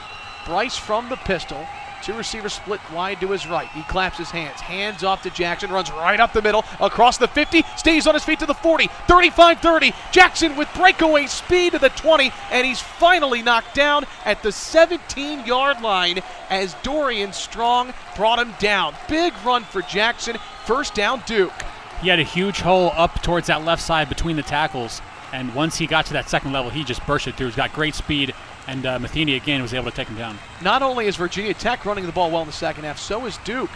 Bryce from the pistol. 2 receivers split wide to his right. He claps his hands. Hands off to Jackson. Runs right up the middle. Across the 50. Stays on his feet to the 40. 35-30. Jackson with breakaway speed to the 20. And he's finally knocked down at the 17-yard line as Dorian Strong brought him down. Big run for Jackson. 1st down, Duke. He had a huge hole up towards that left side between the tackles. And once he got to that second level, he just bursted through. He's got great speed. And Matheny, again, was able to take him down. Not only is Virginia Tech running the ball well in the second half, so is Duke.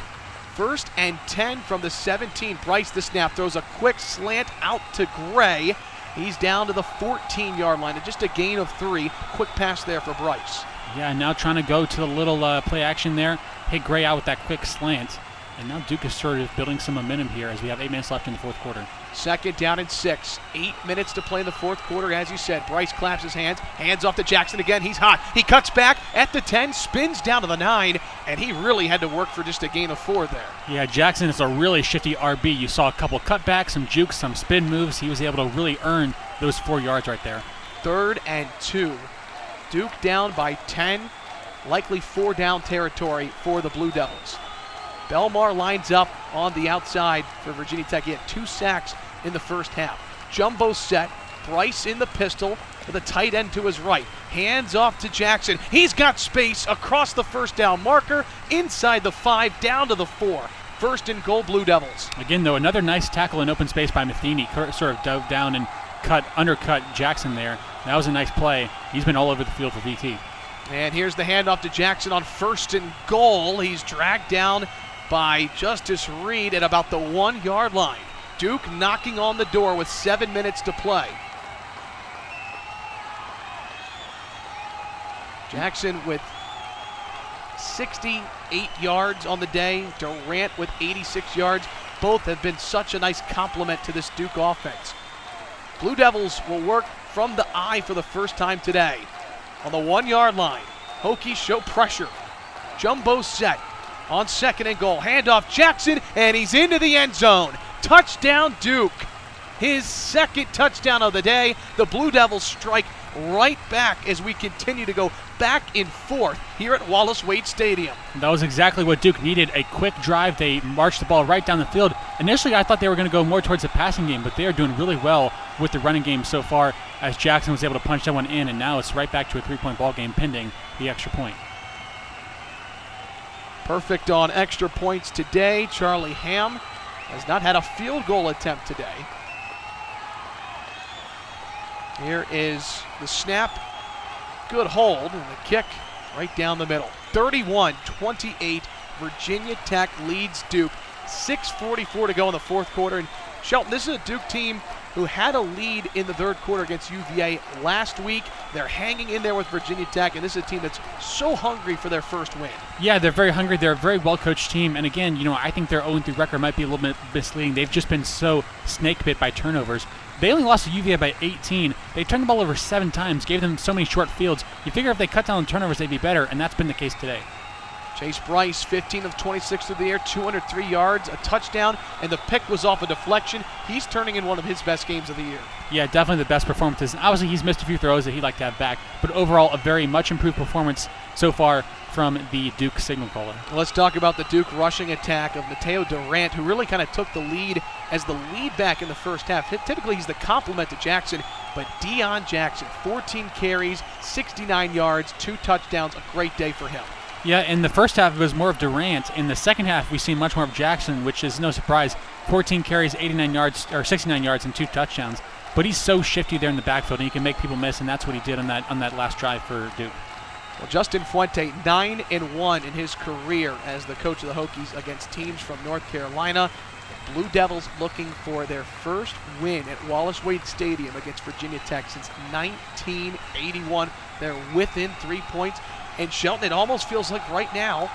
1st and 10 from the 17. Bryce, the snap, throws a quick slant out to Gray. He's down to the 14-yard line. And just a gain of 3. Quick pass there for Bryce. Yeah, now trying to go to the little play action there. Hit Gray out with that quick slant. And now Duke is sort of building some momentum here as we have 8 minutes left in the 4th quarter. 2nd down and 6. 8 minutes to play in the 4th quarter. As you said, Bryce claps his hands. Hands off to Jackson again. He's hot. He cuts back at the 10, spins down to the 9, and he really had to work for just a gain of 4 there. Yeah, Jackson is a really shifty RB. You saw a couple cutbacks, some jukes, some spin moves. He was able to really earn those 4 yards right there. 3rd and 2. Duke down by 10. Likely 4 down territory for the Blue Devils. Belmar lines up on the outside for Virginia Tech. He had 2 sacks in the first half. Jumbo set. Bryce in the pistol with a tight end to his right. Hands off to Jackson. He's got space across the 1st down marker, inside the 5, down to the 4. 1st and goal, Blue Devils. Again, though, another nice tackle in open space by Matheny. Sort of dove down and undercut Jackson there. That was a nice play. He's been all over the field for VT. And here's the handoff to Jackson on 1st and goal. He's dragged down by Justice Reed at about the 1-yard line. Duke knocking on the door with 7 minutes to play. Jackson with 68 yards on the day. Durant with 86 yards. Both have been such a nice complement to this Duke offense. Blue Devils will work from the eye for the first time today. On the 1-yard line, Hokies show pressure. Jumbo set on 2nd and goal. Handoff Jackson, and he's into the end zone. Touchdown Duke. His 2nd touchdown of the day. The Blue Devils strike right back as we continue to go back and forth here at Wallace Wade Stadium. That was exactly what Duke needed, a quick drive. They marched the ball right down the field. Initially, I thought they were going to go more towards the passing game, but they are doing really well with the running game so far as Jackson was able to punch that one in, and now it's right back to a 3-point ball game pending the extra point. Perfect on extra points today. Charlie Ham has not had a field goal attempt today. Here is the snap. Good hold, and the kick right down the middle. 31-28, Virginia Tech leads Duke. 6:44 to go in the 4th quarter. And Shelton, this is a Duke team who had a lead in the 3rd quarter against UVA last week. They're hanging in there with Virginia Tech, and this is a team that's so hungry for their first win. Yeah, they're very hungry. They're a very well-coached team. And again, I think their 0-3 record might be a little bit misleading. They've just been so snake-bit by turnovers. They only lost to UVA by 18. They turned the ball over 7 times, gave them so many short fields. You figure if they cut down on turnovers, they'd be better, and that's been the case today. Chase Bryce, 15 of 26 through the air, 203 yards, a touchdown, and the pick was off a deflection. He's turning in one of his best games of the year. Yeah, definitely the best performances. And obviously, he's missed a few throws that he'd like to have back, but overall, a very much improved performance so far from the Duke signal caller. Let's talk about the Duke rushing attack of Mateo Durant, who really kind of took the lead as the lead back in the first half. Typically, he's the complement to Jackson, but Deion Jackson, 14 carries, 69 yards, 2 touchdowns, a great day for him. Yeah, in the first half, it was more of Durant. In the second half, we see much more of Jackson, which is no surprise. 14 carries, 69 yards, and 2 touchdowns. But he's so shifty there in the backfield, and he can make people miss, and that's what he did on that last drive for Duke. Well, Justin Fuente, 9-1 in his career as the coach of the Hokies against teams from North Carolina. Blue Devils looking for their first win at Wallace Wade Stadium against Virginia Tech since 1981. They're within 3 points. And Shelton, it almost feels like right now,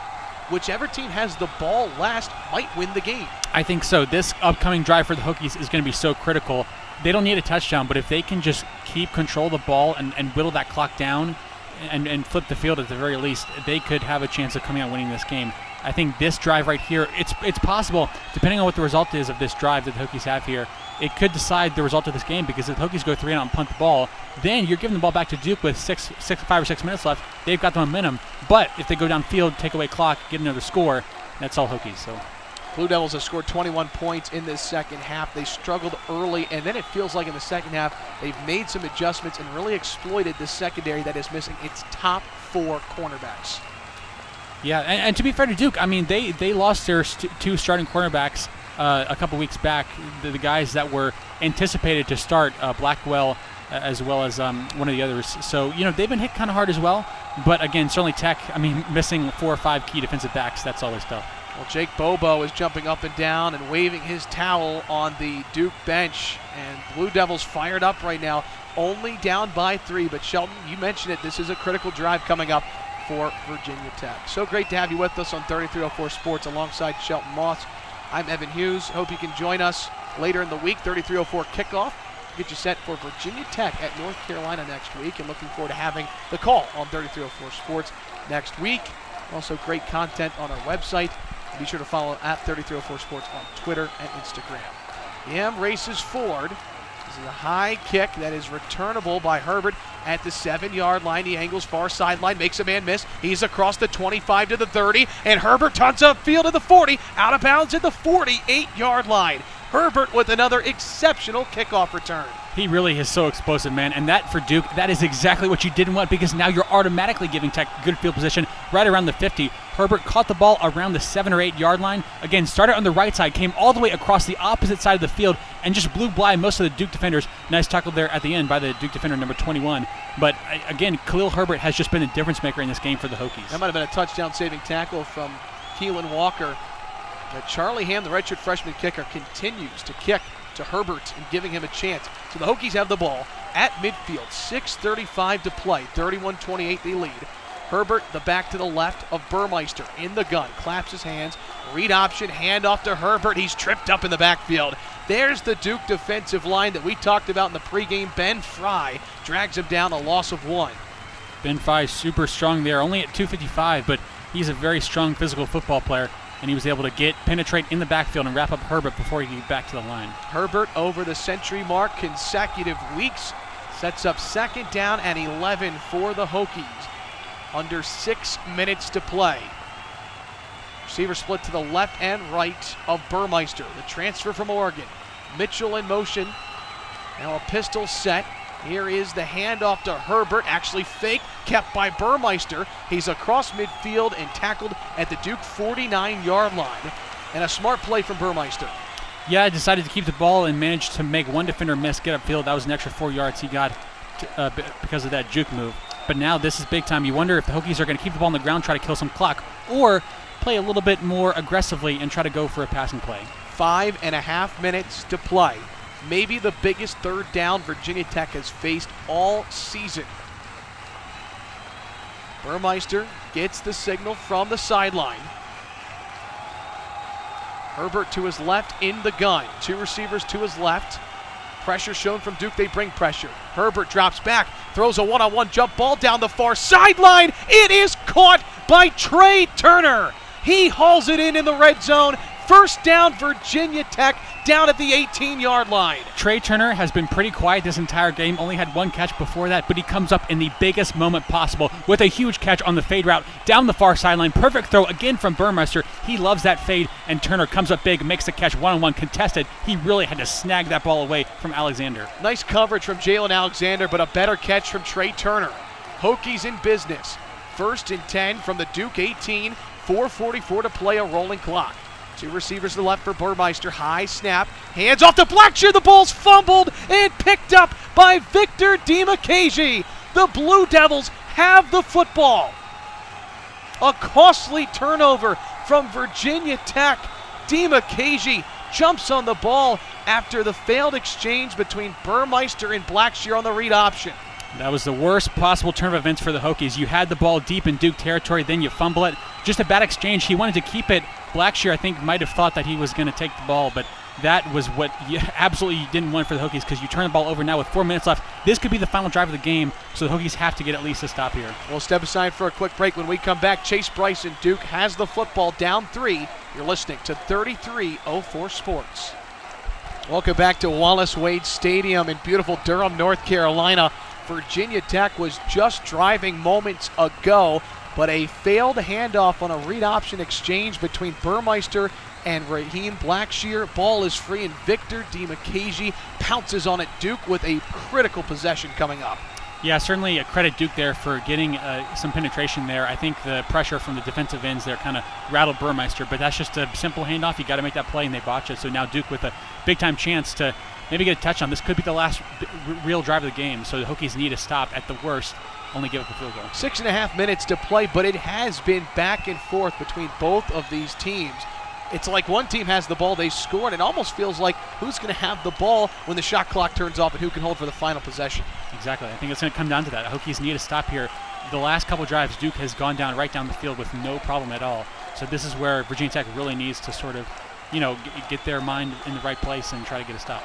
whichever team has the ball last might win the game. I think so. This upcoming drive for the Hokies is going to be so critical. They don't need a touchdown, but if they can just keep control of the ball and whittle that clock down and flip the field at the very least, they could have a chance of coming out winning this game. I think this drive right here, it's possible, depending on what the result is of this drive that the Hokies have here, it could decide the result of this game, because if the Hokies go 3 and out and punt the ball, then you're giving the ball back to Duke with 5 or 6 minutes left. They've got the momentum. But if they go downfield, take away clock, get another score, that's all Hokies. So Blue Devils have scored 21 points in this second half. They struggled early, and then it feels like in the second half they've made some adjustments and really exploited the secondary that is missing its top 4 cornerbacks. Yeah, and to be fair to Duke, I mean, they lost their 2 starting cornerbacks a couple weeks back, the guys that were anticipated to start, Blackwell as well as one of the others. So, they've been hit kind of hard as well. But again, certainly Tech, missing 4 or 5 key defensive backs, that's all their stuff. Well, Jake Bobo is jumping up and down and waving his towel on the Duke bench. And Blue Devils fired up right now, only down by 3. But Shelton, you mentioned it, this is a critical drive coming up for Virginia Tech. So great to have you with us on 3304 Sports alongside Shelton Moss. I'm Evan Hughes. Hope you can join us later in the week, 3304 Kickoff. Get you set for Virginia Tech at North Carolina next week, and looking forward to having the call on 3304 Sports next week. Also great content on our website. Be sure to follow at 3304 Sports on Twitter and Instagram. Yam races forward. This is a high kick that is returnable by Herbert at the 7-yard line. He angles far sideline, makes a man miss. He's across the 25 to the 30, and Herbert turns upfield to the 40, out of bounds at the 48-yard line. Herbert with another exceptional kickoff return. He really is so explosive, man. And that for Duke, that is exactly what you didn't want, because now you're automatically giving Tech good field position right around the 50. Herbert caught the ball around the 7 or 8 yard line. Again, started on the right side, came all the way across the opposite side of the field, and just blew by most of the Duke defenders. Nice tackle there at the end by the Duke defender, number 21. But again, Khalil Herbert has just been a difference maker in this game for the Hokies. That might have been a touchdown-saving tackle from Keelan Walker. But Charlie Ham, the redshirt freshman kicker, continues to kick to Herbert and giving him a chance. So the Hokies have the ball at midfield, 6:35 to play, 31-28 they lead. Herbert, the back to the left of Burmeister, in the gun, claps his hands, read option, handoff to Herbert. He's tripped up in the backfield. There's the Duke defensive line that we talked about in the pregame. Ben Fry drags him down, a loss of 1. Ben Fry super strong there, only at 255, but he's a very strong physical football player. And he was able to penetrate in the backfield and wrap up Herbert before he got back to the line. Herbert over the century mark, consecutive weeks, sets up 2nd down and 11 for the Hokies. Under 6 minutes to play. Receiver split to the left and right of Burmeister, the transfer from Oregon. Mitchell in motion, now a pistol set. Here is the handoff to Herbert, actually fake, kept by Burmeister. He's across midfield and tackled at the Duke 49-yard line. And a smart play from Burmeister. Yeah, I decided to keep the ball and managed to make one defender miss, get upfield. That was an extra 4 yards he got because of that juke move. But now this is big time. You wonder if the Hokies are going to keep the ball on the ground, try to kill some clock, or play a little bit more aggressively and try to go for a passing play. 5.5 minutes to play. Maybe the biggest 3rd down Virginia Tech has faced all season. Burmeister gets the signal from the sideline. Herbert to his left in the gun. 2 receivers to his left. Pressure shown from Duke. They bring pressure. Herbert drops back, throws a one-on-one jump ball down the far sideline. It is caught by Trey Turner. He hauls it in the red zone. 1st down, Virginia Tech, down at the 18-yard line. Trey Turner has been pretty quiet this entire game, only had 1 catch before that, but he comes up in the biggest moment possible with a huge catch on the fade route down the far sideline. Perfect throw again from Burmeister. He loves that fade, and Turner comes up big, makes the catch one-on-one contested. He really had to snag that ball away from Alexander. Nice coverage from Jalen Alexander, but a better catch from Trey Turner. Hokies in business. 1st and 10 from the Duke 18, 4:44 to play, a rolling clock. 2 receivers to the left for Burmeister. High snap. Hands off to Blackshear. The ball's fumbled and picked up by Victor Dimukeje. The Blue Devils have the football. A costly turnover from Virginia Tech. Dimukeje jumps on the ball after the failed exchange between Burmeister and Blackshear on the read option. That was the worst possible turn of events for the Hokies. You had the ball deep in Duke territory, then you fumble it. Just a bad exchange. He wanted to keep it. Blackshear, I think, might have thought that he was going to take the ball, but that was what you absolutely didn't want for the Hokies, because you turn the ball over now with 4 minutes left. This could be the final drive of the game, so the Hokies have to get at least a stop here. We'll step aside for a quick break. When we come back, Chase Bryson, Duke has the football down 3. You're listening to 3304 Sports. Welcome back to Wallace Wade Stadium in beautiful Durham, North Carolina. Virginia Tech was just driving moments ago, but a failed handoff on a read option exchange between Burmeister and Raheem Blackshear. Ball is free, and Victor DiMacchigi pounces on it. Duke with a critical possession coming up. Yeah, certainly a credit Duke there for getting some penetration there. I think the pressure from the defensive ends there kind of rattled Burmeister, but that's just a simple handoff. You got to make that play, and they botch it. So now Duke with a big-time chance to maybe get a touchdown. This could be the last real drive of the game, so the Hokies need a stop at the worst. Only give up a field goal. 6.5 minutes to play, but it has been back and forth between both of these teams. It's like one team has the ball, they score, and it almost feels like who's going to have the ball when the shot clock turns off and who can hold for the final possession. Exactly. I think it's going to come down to that. The Hokies need a stop here. The last couple drives, Duke has gone right down the field with no problem at all. So this is where Virginia Tech really needs to sort of, get their mind in the right place and try to get a stop.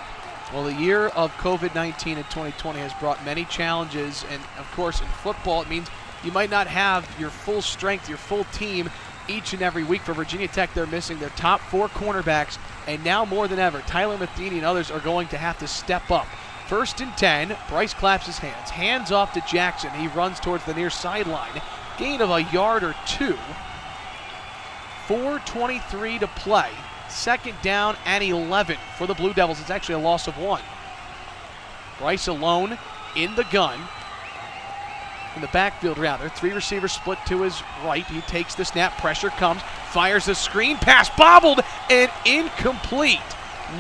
Well, the year of COVID-19 in 2020 has brought many challenges, and of course in football it means you might not have your full strength, your full team each and every week. For Virginia Tech, they're missing their top 4 cornerbacks, and now more than ever, Tyler Matheny and others are going to have to step up. 1st and 10, Bryce claps his hands off to Jackson. He runs towards the near sideline, gain of a yard or 2. 4:23 to play. 2nd down and 11 for the Blue Devils. It's actually a loss of 1. Bryce alone in the gun. In the backfield, rather. 3 receivers split to his right. He takes the snap. Pressure comes. Fires a screen pass. Bobbled and incomplete.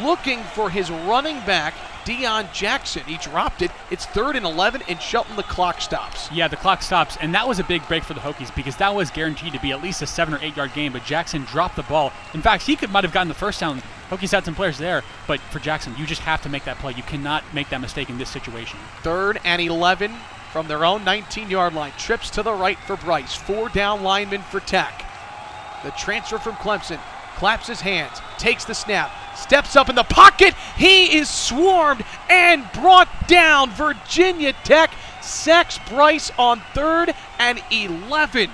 Looking for his running back, Deion Jackson. He dropped it. It's 3rd and 11, and Shelton, the clock stops. Yeah, the clock stops, and that was a big break for the Hokies because that was guaranteed to be at least a 7 or 8 yard gain, but Jackson dropped the ball. In fact, he might have gotten the first down. Hokies had some players there, but for Jackson, you just have to make that play. You cannot make that mistake in this situation. 3rd and 11 from their own 19-yard line. Trips to the right for Bryce. 4 down linemen for Tech. The transfer from Clemson claps his hands, takes the snap, steps up in the pocket. He is swarmed and brought down. Virginia Tech sacks Bryce on 3rd and 11.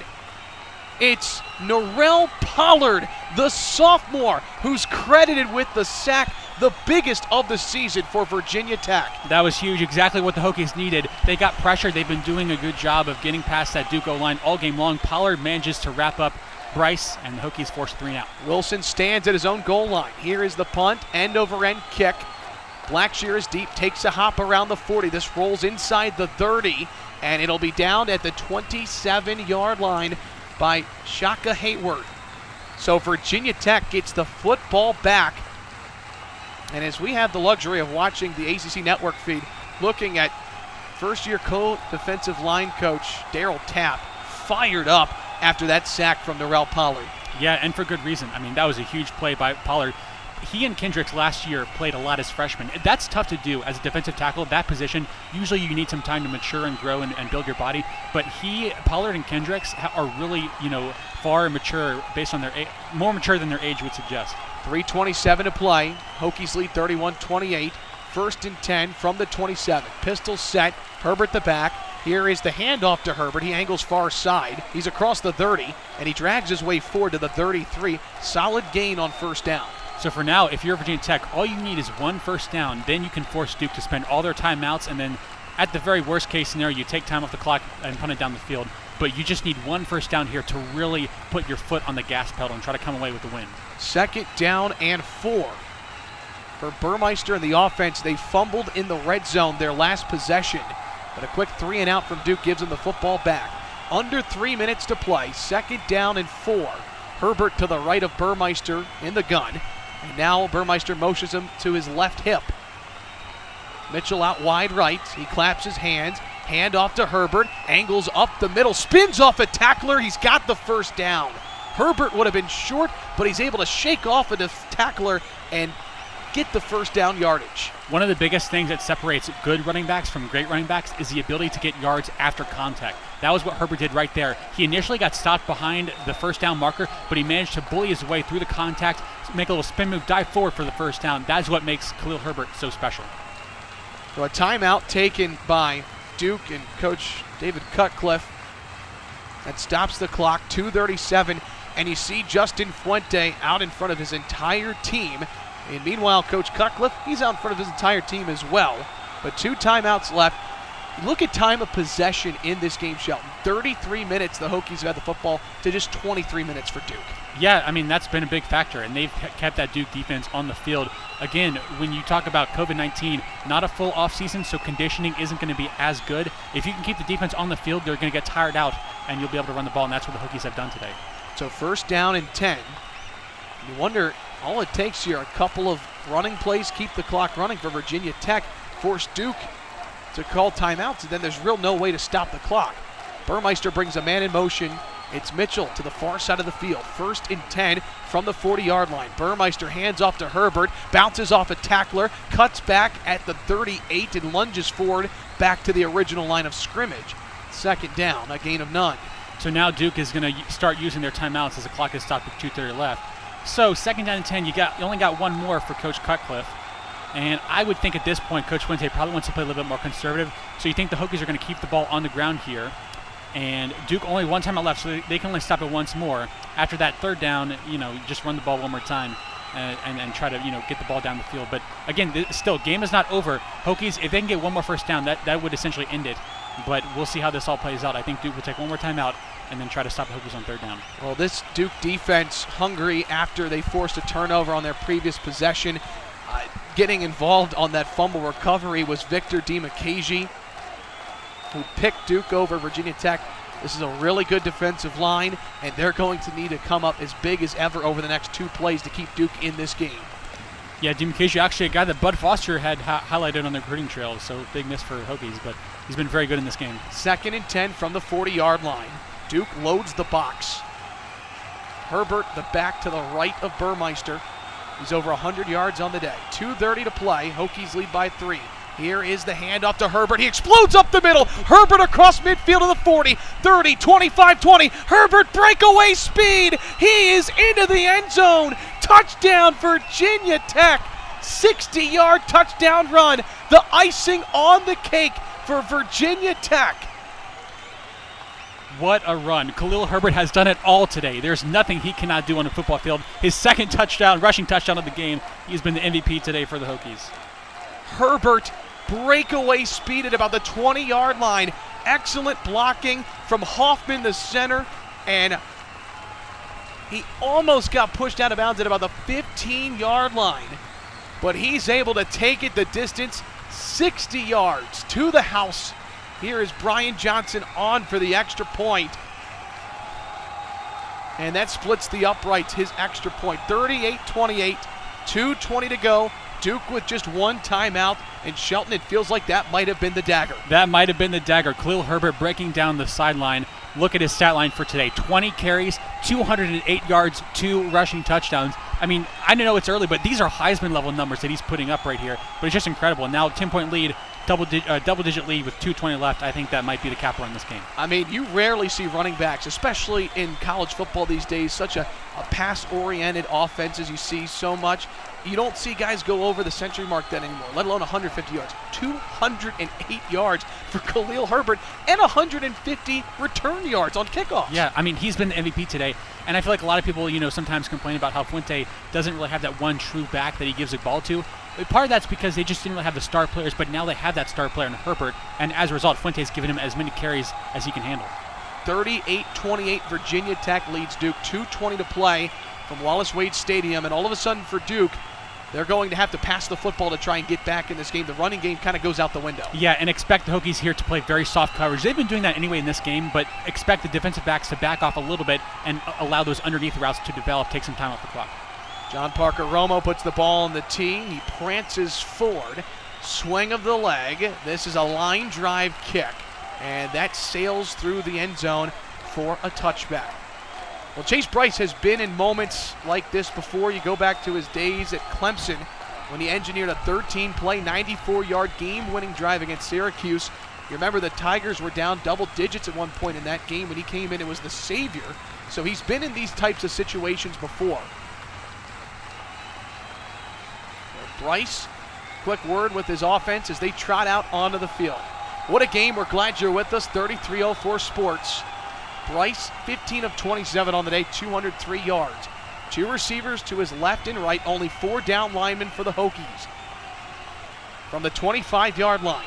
It's Norrell Pollard, the sophomore, who's credited with the sack, the biggest of the season for Virginia Tech. That was huge, exactly what the Hokies needed. They got pressure. They've been doing a good job of getting past that Duke O-line all game long. Pollard manages to wrap up Bryce, and the Hokies force 3 and out. Wilson stands at his own goal line. Here is the punt, end-over-end kick. Blackshear is deep, takes a hop around the 40. This rolls inside the 30, and it'll be down at the 27-yard line by Shaka Hayward. So Virginia Tech gets the football back. And as we have the luxury of watching the ACC network feed, looking at first-year co-defensive line coach Darryl Tapp fired up after that sack from Norrell Pollard. Yeah, and for good reason. I mean, that was a huge play by Pollard. He and Kendricks last year played a lot as freshmen. That's tough to do as a defensive tackle. That position, usually you need some time to mature and grow and build your body. But Pollard and Kendricks are really, far mature based on their more mature than their age would suggest. 3:27 to play. Hokies lead 31-28. 1st and 10 from the 27. Pistol set. Herbert the back. Here is the handoff to Herbert. He angles far side. He's across the 30, and he drags his way forward to the 33. Solid gain on 1st down. So for now, if you're Virginia Tech, all you need is 1 first down. Then you can force Duke to spend all their timeouts, and then at the very worst case scenario, you take time off the clock and punt it down the field. But you just need 1 first down here to really put your foot on the gas pedal and try to come away with the win. 2nd down and 4. For Burmeister and the offense, they fumbled in the red zone their last possession. But a quick 3 and out from Duke gives them the football back. Under 3 minutes to play. 2nd down and 4. Herbert to the right of Burmeister in the gun. And now Burmeister motions him to his left hip. Mitchell out wide right. He claps his hands. Hand off to Herbert. Angles up the middle. Spins off a tackler. He's got the 1st down. Herbert would have been short, but he's able to shake off a tackler and get the first down yardage. One of the biggest things that separates good running backs from great running backs is the ability to get yards after contact. That was what Herbert did right there. He initially got stopped behind the first down marker, but he managed to bully his way through the contact, make a little spin move, dive forward for the first down. That's what makes Khalil Herbert so special. So a timeout taken by Duke and Coach David Cutcliffe. That stops the clock, 2:37, and you see Justin Fuente out in front of his entire team. And meanwhile, Coach Cutcliffe, he's out in front of his entire team as well. But 2 timeouts left. Look at time of possession in this game, Shelton. 33 minutes the Hokies have had the football to just 23 minutes for Duke. Yeah, I mean, that's been a big factor, and they've kept that Duke defense on the field. Again, when you talk about COVID-19, not a full offseason, so conditioning isn't going to be as good. If you can keep the defense on the field, they're going to get tired out, and you'll be able to run the ball, and that's what the Hokies have done today. So first down and 10. You wonder, all it takes here, a couple of running plays, keep the clock running for Virginia Tech, force Duke to call timeouts, and then there's real no way to stop the clock. Burmeister brings a man in motion. It's Mitchell to the far side of the field. First and 10 from the 40-yard line. Burmeister hands off to Herbert, bounces off a tackler, cuts back at the 38 and lunges forward back to the original line of scrimmage. Second down, a gain of none. So now Duke is going to start using their timeouts as the clock is stopped with 2:30 left. So second down and 10, you only got one more for Coach Cutcliffe. And I would think at this point, Coach Fuente probably wants to play a little bit more conservative. So you think the Hokies are going to keep the ball on the ground here. And Duke only one timeout left, so they can only stop it once more. After that third down, you just run the ball one more time and try to, get the ball down the field. But again, still, game is not over. Hokies, if they can get one more first down, that would essentially end it. But we'll see how this all plays out. I think Duke will take one more timeout and then try to stop the Hokies on third down. Well, this Duke defense hungry after they forced a turnover on their previous possession. Getting involved on that fumble recovery was Victor DiMacchigi, who picked Duke over Virginia Tech. This is a really good defensive line, and they're going to need to come up as big as ever over the next 2 plays to keep Duke in this game. Yeah, DiMacchigi, actually a guy that Bud Foster had highlighted on their recruiting trail, so big miss for Hokies, but he's been very good in this game. Second and 10 from the 40-yard line. Duke loads the box. Herbert, the back to the right of Burmeister. He's over 100 yards on the day. 2:30 to play. Hokies lead by 3. Here is the handoff to Herbert. He explodes up the middle. Herbert across midfield of the 40, 30, 25, 20. Herbert breakaway speed. He is into the end zone. Touchdown Virginia Tech. 60-yard touchdown run. The icing on the cake for Virginia Tech. What a run. Khalil Herbert has done it all today. There's nothing he cannot do on the football field. His second touchdown, rushing touchdown of the game. He's been the MVP today for the Hokies. Herbert breakaway speed at about the 20-yard line. Excellent blocking from Hoffman, the center, and he almost got pushed out of bounds at about the 15-yard line. But he's able to take it the distance, 60 yards to the house. Here is Brian Johnson on for the extra point. And that splits the uprights, his extra point. 38-28, 2:20 to go. Duke with just one timeout. And Shelton, it feels like that might have been the dagger. That might have been the dagger. Khalil Herbert breaking down the sideline. Look at his stat line for today. 20 carries, 208 yards, 2 rushing touchdowns. I mean, I know it's early, but these are Heisman-level numbers that he's putting up right here. But it's just incredible. Now, 10-point lead, double-digit lead with 2:20 left. I think that might be the capper in this game. I mean, you rarely see running backs, especially in college football these days, such a pass-oriented offense as you see so much. You don't see guys go over the century mark then anymore, let alone 150 yards. 208 yards for Khalil Herbert and 150 return yards on kickoffs. Yeah, I mean, he's been the MVP today. And I feel like a lot of people, sometimes complain about how Fuente doesn't really have that one true back that he gives the ball to. But part of that's because they just didn't really have the star players, but now they have that star player in Herbert. And as a result, Fuente's given him as many carries as he can handle. 38-28, Virginia Tech leads Duke. 2:20 to play from Wallace-Wade Stadium. And all of a sudden for Duke, they're going to have to pass the football to try and get back in this game. The running game kind of goes out the window. Yeah, and expect the Hokies here to play very soft coverage. They've been doing that anyway in this game, but expect the defensive backs to back off a little bit and allow those underneath routes to develop, take some time off the clock. John Parker Romo puts the ball on the tee. He prances forward. Swing of the leg. This is a line drive kick. And that sails through the end zone for a touchback. Well, Chase Bryce has been in moments like this before. You go back to his days at Clemson. when he engineered a 13-play, 94-yard game-winning drive against Syracuse. You remember the Tigers were down double digits at one point in that game. When he came in, it was the savior. So he's been in these types of situations before. Bryce, quick word with his offense as they trot out onto the field. What a game. We're glad you're with us. 33-04 Sports. Bryce, 15 of 27 on the day, 203 yards. 2 receivers to his left and right, only 4 down linemen for the Hokies. From the 25-yard line,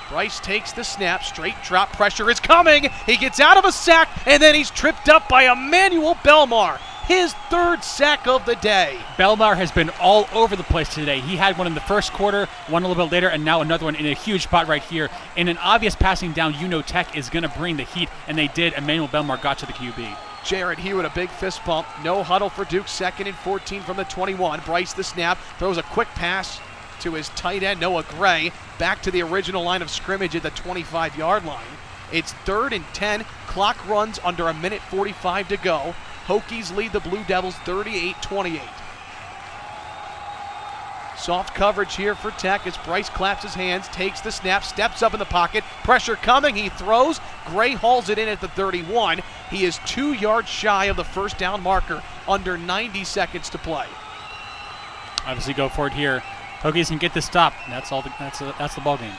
Bryce takes the snap, straight drop, pressure is coming. He gets out of a sack, and then he's tripped up by Emmanuel Belmar. His 3rd sack of the day. Belmar has been all over the place today. He had one in the first quarter, one a little bit later, and now another one in a huge spot right here. In an obvious passing down, Tech is going to bring the heat, and they did. Emmanuel Belmar got to the QB. Jared Hewitt, a big fist bump. No huddle for Duke, 2nd and 14 from the 21. Bryce the snap, throws a quick pass to his tight end, Noah Gray, back to the original line of scrimmage at the 25-yard line. It's 3rd and 10. Clock runs under 1:45 to go. Hokies lead the Blue Devils 38-28. Soft coverage here for Tech as Bryce claps his hands, takes the snap, steps up in the pocket, pressure coming, he throws. Gray hauls it in at the 31. He is 2 yards shy of the first down marker, under 90 seconds to play. Obviously go for it here. Hokies can get this stop. That's the ball game.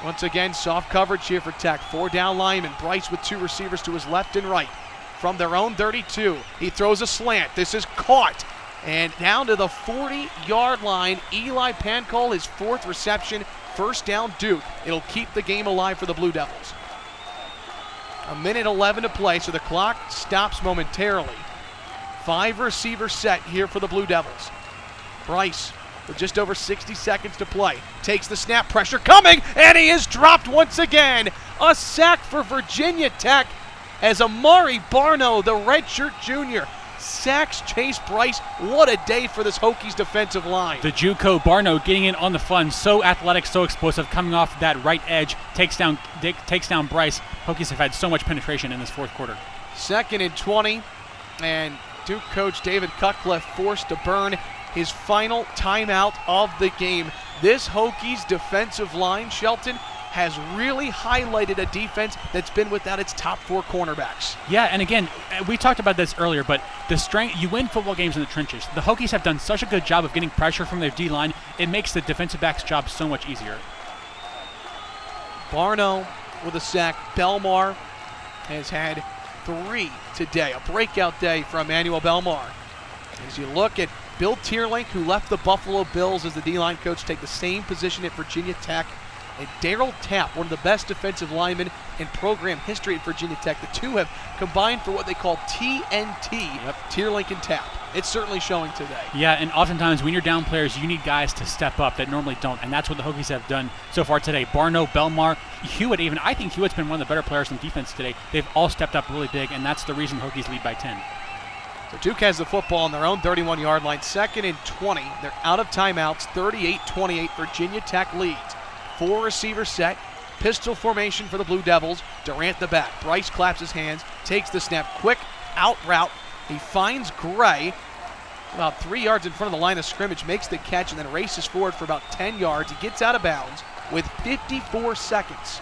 Once again, soft coverage here for Tech. 4 down linemen. Bryce with 2 receivers to his left and right. From their own 32, he throws a slant. This is caught. And down to the 40-yard line, Eli Pancol, his 4th reception, first down Duke. It'll keep the game alive for the Blue Devils. 1:11 to play, so the clock stops momentarily. 5 receiver set here for the Blue Devils. Bryce, with just over 60 seconds to play, takes the snap, pressure coming, and he is dropped once again. A sack for Virginia Tech as Amari Barno, the redshirt junior, sacks Chase Bryce. What a day for this Hokies defensive line. The JUCO Barno getting in on the fun, so athletic, so explosive, coming off that right edge, takes down Bryce. Hokies have had so much penetration in this 4th quarter. 2nd and 20, and Duke coach David Cutcliffe forced to burn his final timeout of the game. This Hokies defensive line, Shelton, has really highlighted a defense that's been without its top 4 cornerbacks. Yeah, and again, we talked about this earlier, but the strength, you win football games in the trenches. The Hokies have done such a good job of getting pressure from their D-line, it makes the defensive back's job so much easier. Barno with a sack. Belmar has had 3 today. A breakout day for Emmanuel Belmar. As you look at Bill Tierlink, who left the Buffalo Bills as the D-line coach, take the same position at Virginia Tech. And Darryl Tapp, one of the best defensive linemen in program history at Virginia Tech. The two have combined for what they call TNT, Tierlink and Tapp. It's certainly showing today. Yeah, and oftentimes when you're down players, you need guys to step up that normally don't, and that's what the Hokies have done so far today. Barno, Belmar, Hewitt even. I think Hewitt's been one of the better players in defense today. They've all stepped up really big, and that's the reason Hokies lead by 10. So Duke has the football on their own 31-yard line, 2nd and 20. They're out of timeouts, 38-28. Virginia Tech leads. 4 receiver set, pistol formation for the Blue Devils. Durant the back. Bryce claps his hands, takes the snap, quick out route. He finds Gray about 3 yards in front of the line of scrimmage, makes the catch, and then races forward for about 10 yards. He gets out of bounds with 54 seconds.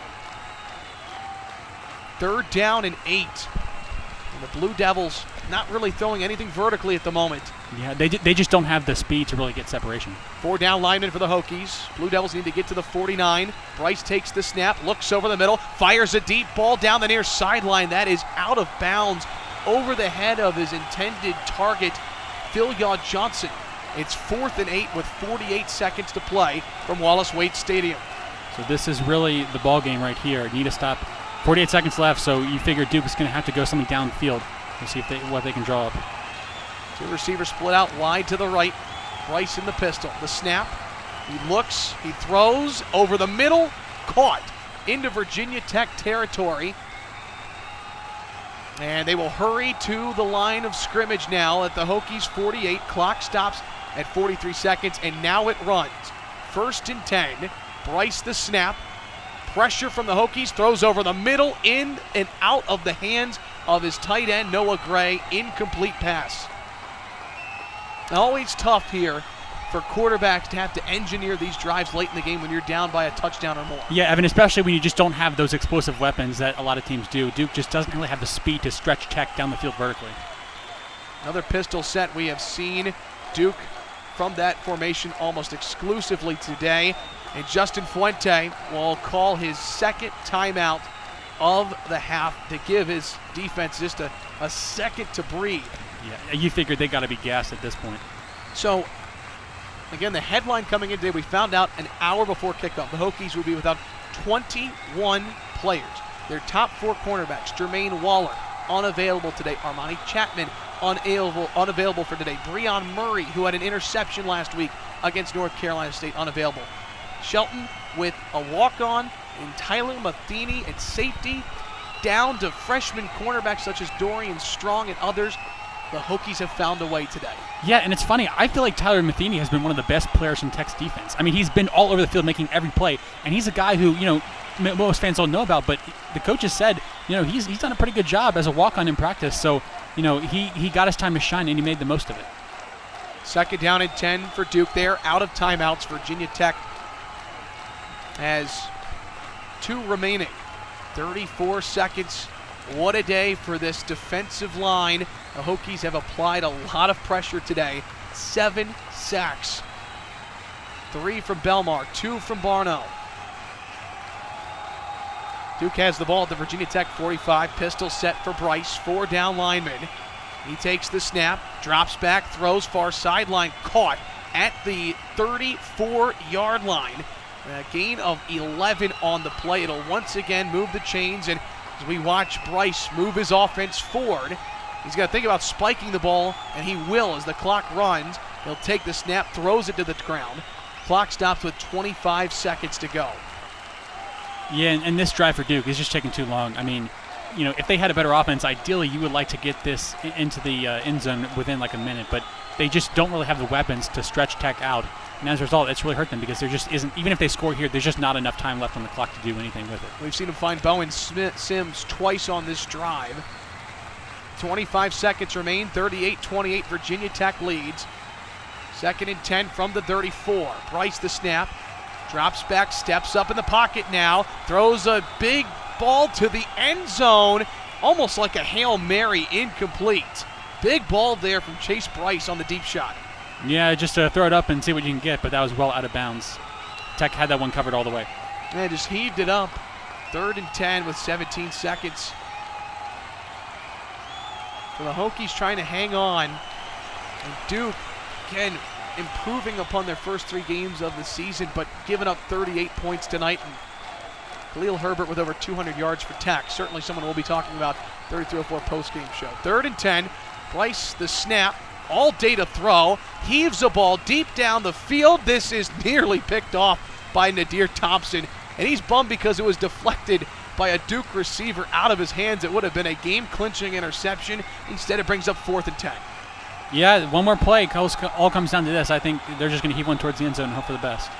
3rd down and 8. And the Blue Devils not really throwing anything vertically at the moment. Yeah, they just don't have the speed to really get separation. 4 down linemen for the Hokies. Blue Devils need to get to the 49. Bryce takes the snap, looks over the middle, fires a deep ball down the near sideline. That is out of bounds over the head of his intended target, Phil Yaw-Johnson. It's 4th and 8 with 48 seconds to play from Wallace Wade Stadium. So this is really the ball game right here. Need to stop. 48 seconds left, so you figure Duke is going to have to go something downfield. We'll see what they can draw up. 2 receivers split out wide to the right. Bryce in the pistol. The snap. He looks. He throws over the middle. Caught into Virginia Tech territory. And they will hurry to the line of scrimmage now at the Hokies 48. Clock stops at 43 seconds, and now it runs. 1st and 10. Bryce the snap. Pressure from the Hokies. Throws over the middle, in and out of the hands of his tight end, Noah Gray. Incomplete pass. Always tough here for quarterbacks to have to engineer these drives late in the game when you're down by a touchdown or more. Yeah, Evan, especially when you just don't have those explosive weapons that a lot of teams do. Duke just doesn't really have the speed to stretch Tech down the field vertically. Another pistol set. We have seen Duke from that formation almost exclusively today. And Justin Fuente will call his second timeout of the half to give his defense just a second to breathe. Yeah, you figured they got to be gassed at this point. So, again, the headline coming in today, we found out an hour before kickoff, the Hokies would be without 21 players. Their top 4 cornerbacks, Jermaine Waller, unavailable today. Armani Chapman, unavailable for today. Brian Murray, who had an interception last week against North Carolina State, unavailable. Shelton with a walk-on, and Tyler Matheny at safety, down to freshman cornerbacks such as Dorian Strong and others. The Hokies have found a way today. Yeah, and it's funny. I feel like Tyler Matheny has been one of the best players in Tech's defense. I mean, he's been all over the field making every play, and he's a guy who, most fans don't know about, but the coaches said, he's done a pretty good job as a walk-on in practice. So, he got his time to shine, and he made the most of it. Second down and 10 for Duke there. Out of timeouts. Virginia Tech has 2 remaining. 34 seconds. What a day for this defensive line. The Hokies have applied a lot of pressure today. 7 sacks. 3 from Belmar, 2 from Barno. Duke has the ball at the Virginia Tech 45. Pistol set for Bryce. 4 down linemen. He takes the snap, drops back, throws far sideline, caught at the 34-yard line. A gain of 11 on the play. It'll once again move the chains, and as we watch Bryce move his offense forward, he's got to think about spiking the ball, and he will as the clock runs. He'll take the snap, throws it to the ground. Clock stops with 25 seconds to go. Yeah, and this drive for Duke is just taking too long. I mean, if they had a better offense, ideally you would like to get this into the end zone within like a minute, but they just don't really have the weapons to stretch Tech out. And as a result, it's really hurt them because there just isn't, even if they score here, there's just not enough time left on the clock to do anything with it. We've seen him find Bowen Sims twice on this drive. 25 seconds remain, 38-28, Virginia Tech leads. Second and 10 from the 34. Bryce the snap, drops back, steps up in the pocket now, throws a big ball to the end zone, almost like a Hail Mary, incomplete. Big ball there from Chase Bryce on the deep shot. Yeah, just throw it up and see what you can get, but that was well out of bounds. Tech had that one covered all the way. Yeah, just heaved it up. 3rd and 10 with 17 seconds. So the Hokies trying to hang on. And Duke, again, improving upon their first 3 games of the season, but giving up 38 points tonight. And Khalil Herbert with over 200 yards for Tech. Certainly someone we'll be talking about 3304 post-game show. 3rd and 10. Bryce the snap. All day to throw. Heaves the ball deep down the field. This is nearly picked off by Nadir Thompson. And he's bummed because it was deflected by a Duke receiver out of his hands. It would have been a game-clinching interception. Instead, it brings up 4th and 10. Yeah, one more play. All comes down to this. I think they're just going to heave one towards the end zone and hope for the best.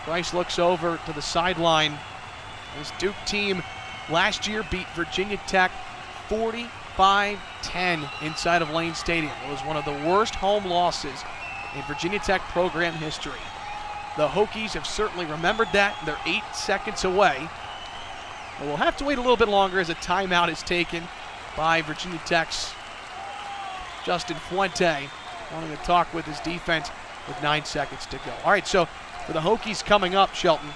Bryce looks over to the sideline. This Duke team last year beat Virginia Tech 45-10 inside of Lane Stadium. It was one of the worst home losses in Virginia Tech program history. The Hokies have certainly remembered that. They're 8 seconds away. But we'll have to wait a little bit longer as a timeout is taken by Virginia Tech's Justin Fuente, wanting to talk with his defense with 9 seconds to go. All right, so for the Hokies coming up, Shelton,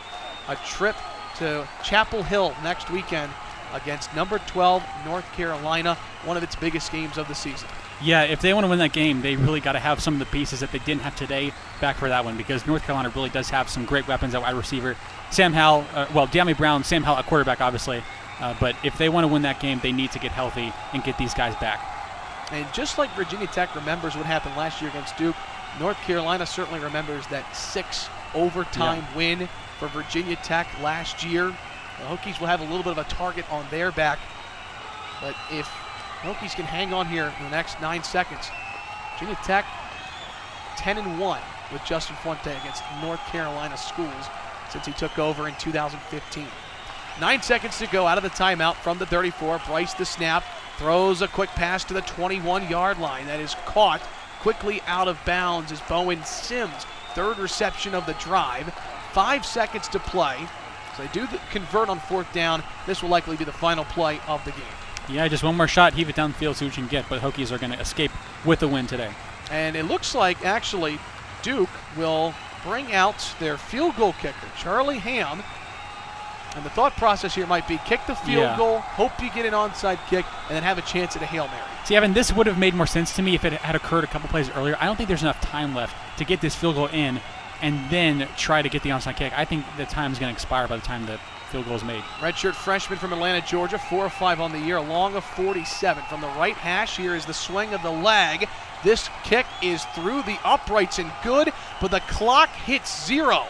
a trip to Chapel Hill next weekend against number 12 North Carolina, one of its biggest games of the season. Yeah, if they want to win that game, they really got to have some of the pieces that they didn't have today back for that one, because North Carolina really does have some great weapons at wide receiver. Sam Howell, De'Ami Brown, Sam Howell at quarterback, obviously. But if they want to win that game, they need to get healthy and get these guys back. And just like Virginia Tech remembers what happened last year against Duke, North Carolina certainly remembers that 6 overtime win for Virginia Tech last year. The Hokies will have a little bit of a target on their back. But if Hokies can hang on here in the next 9 seconds, Virginia Tech 10-1 with Justin Fuente against North Carolina schools since he took over in 2015. 9 seconds to go out of the timeout from the 34. Bryce the snap, throws a quick pass to the 21-yard line. That is caught quickly out of bounds is Bowen Sims. Third reception of the drive. 5 seconds to play. So they do convert on fourth down. This will likely be the final play of the game. Yeah, just one more shot, heave it downfield, see what you can get. But Hokies are going to escape with the win today. And it looks like, actually, Duke will bring out their field goal kicker, Charlie Ham. And the thought process here might be kick the field goal, hope you get an onside kick, and then have a chance at a Hail Mary. See, Evan, this would have made more sense to me if it had occurred a couple plays earlier. I don't think there's enough time left to get this field goal in and then try to get the onside kick. I think the time is going to expire by the time the field goal is made. Redshirt freshman from Atlanta, Georgia, 4 of 5 on the year, a long of 47. From the right hash, here is the swing of the leg. This kick is through the uprights and good, but the clock hits 0.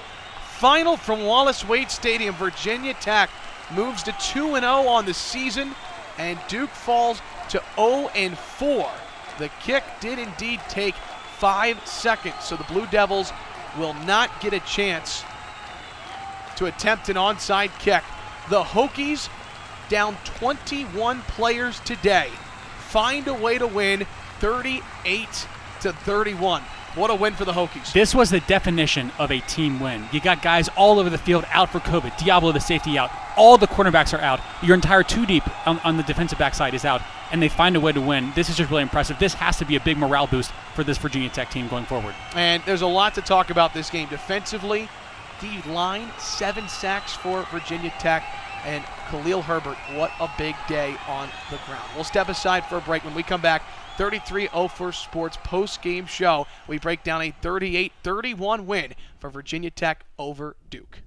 Final from Wallace Wade Stadium. Virginia Tech moves to 2-0 on the season, and Duke falls to 0-4. The kick did indeed take 5 seconds, so the Blue Devils will not get a chance to attempt an onside kick. The Hokies, down 21 players today, find a way to win 38-31. What a win for the Hokies. This was the definition of a team win. You got guys all over the field out for COVID. Diablo, the safety, out. All the cornerbacks are out. Your entire two deep on the defensive backside is out, and they find a way to win. This is just really impressive. This has to be a big morale boost for this Virginia Tech team going forward. And there's a lot to talk about this game. Defensively, the line, 7 sacks for Virginia Tech. And Khalil Herbert, what a big day on the ground. We'll step aside for a break. When we come back, 33-04 Sports post-game show. We break down a 38-31 win for Virginia Tech over Duke.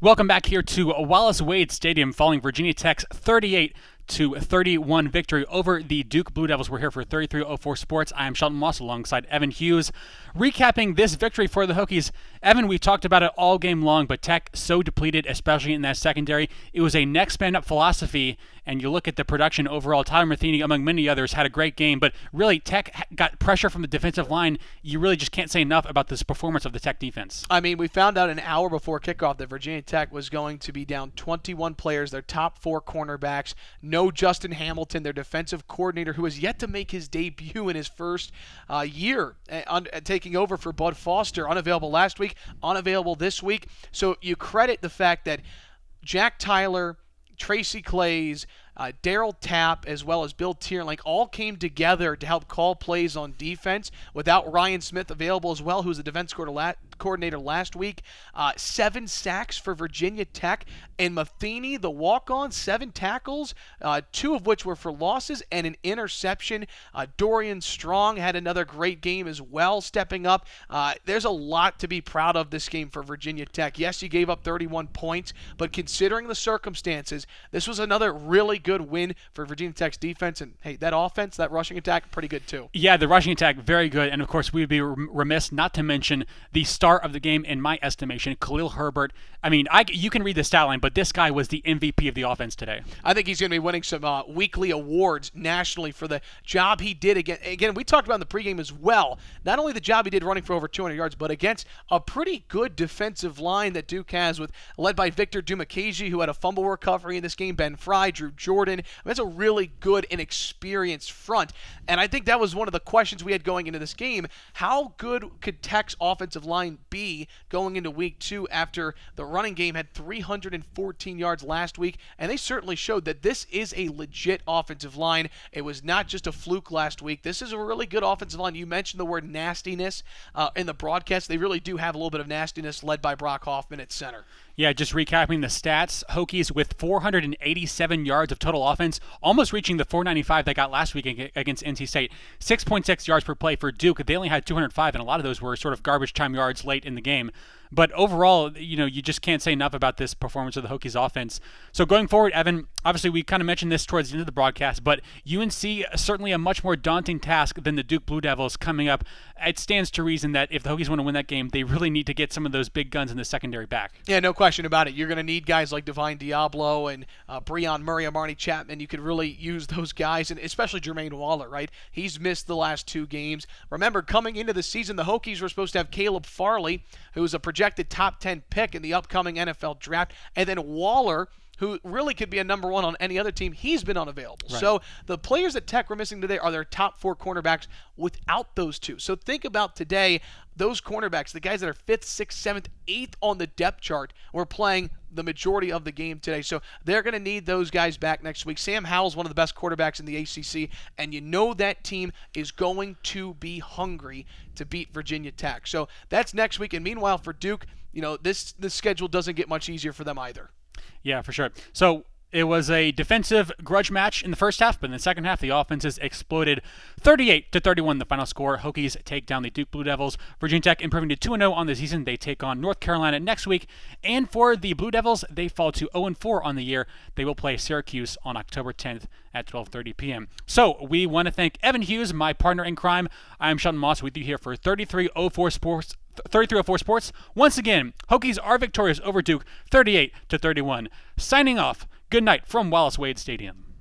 Welcome back here to Wallace Wade Stadium following Virginia Tech's 38-31 victory over the Duke Blue Devils. We're here for 33-04 Sports. I am Shelton Moss alongside Evan Hughes. Recapping this victory for the Hokies, Evan, we talked about it all game long, but Tech so depleted, especially in that secondary. It was a next man up philosophy, and you look at the production overall. Tyler Matheny, among many others, had a great game, but really Tech got pressure from the defensive line. You really just can't say enough about this performance of the Tech defense. I mean, we found out an hour before kickoff that Virginia Tech was going to be down 21 players, their top 4 cornerbacks. No Justin Hamilton, their defensive coordinator, who has yet to make his debut in his first year taking over for Bud Foster. Unavailable last week, unavailable this week. So you credit the fact that Jack Tyler, Tracy Clays, Daryl Tapp, as well as Bill Tierlink all came together to help call plays on defense without Ryan Smith available as well, who was the defense coordinator last week. 7 sacks for Virginia Tech. And Matheny, the walk-on, 7 tackles, 2 of which were for losses and an interception. Dorian Strong had another great game as well, stepping up. There's a lot to be proud of this game for Virginia Tech. Yes, you gave up 31 points, but considering the circumstances, this was another really good win for Virginia Tech's defense. And, hey, that offense, that rushing attack, pretty good too. Yeah, the rushing attack, very good. And, of course, we would be remiss not to mention the star of the game, in my estimation, Khalil Herbert. I mean, you can read the stat line, but this guy was the MVP of the offense today. I think he's going to be winning some weekly awards nationally for the job he did. Again, we talked about in the pregame as well, not only the job he did running for over 200 yards, but against a pretty good defensive line that Duke has, led by Victor Dumakaji, who had a fumble recovery in this game, Ben Fry, Drew Jordan. I mean, that's a really good and experienced front. And I think that was one of the questions we had going into this game. How good could Tech's offensive line be going into week 2 after the running game had 314 yards last week? And they certainly showed that this is a legit offensive line. It was not just a fluke last week. This is a really good offensive line. You mentioned the word nastiness in the broadcast. They really do have a little bit of nastiness, led by Brock Hoffman at center. Yeah, just recapping the stats, Hokies with 487 yards of total offense, almost reaching the 495 they got last week against NC State. 6.6 yards per play for Duke. They only had 205, and a lot of those were sort of garbage time yards late in the game. But overall, you just can't say enough about this performance of the Hokies offense. So going forward, Evan, obviously we kind of mentioned this towards the end of the broadcast, but UNC certainly a much more daunting task than the Duke Blue Devils coming up. It stands to reason that if the Hokies want to win that game, they really need to get some of those big guns in the secondary back. Yeah, no question about it. You're going to need guys like Divine Diablo and Breon Murray, Marnie Chapman. You could really use those guys, and especially Jermaine Waller, right? He's missed the last 2 games. Remember, coming into the season, the Hokies were supposed to have Caleb Farley, who was a projected top 10 pick in the upcoming NFL draft, and then Waller, who really could be a number one on any other team, he's been unavailable. Right. So the players that Tech were missing today are their top 4 cornerbacks without those 2. So think about today, those cornerbacks, the guys that are 5th, 6th, 7th, 8th on the depth chart, were playing the majority of the game today. So they're going to need those guys back next week. Sam Howell's one of the best quarterbacks in the ACC, and you know that team is going to be hungry to beat Virginia Tech. So that's next week. And meanwhile, for Duke, this schedule doesn't get much easier for them either. Yeah, for sure. So it was a defensive grudge match in the first half, but in the second half, the offenses exploded. 38-31, the final score. Hokies take down the Duke Blue Devils. Virginia Tech improving to 2-0 on the season. They take on North Carolina next week. And for the Blue Devils, they fall to 0-4 on the year. They will play Syracuse on October 10th at 12:30 p.m. So we want to thank Evan Hughes, my partner in crime. I'm Shelton Moss with you here for 3304 Sports. Once again, Hokies are victorious over Duke, 38-31. Signing off. Good night from Wallace Wade Stadium.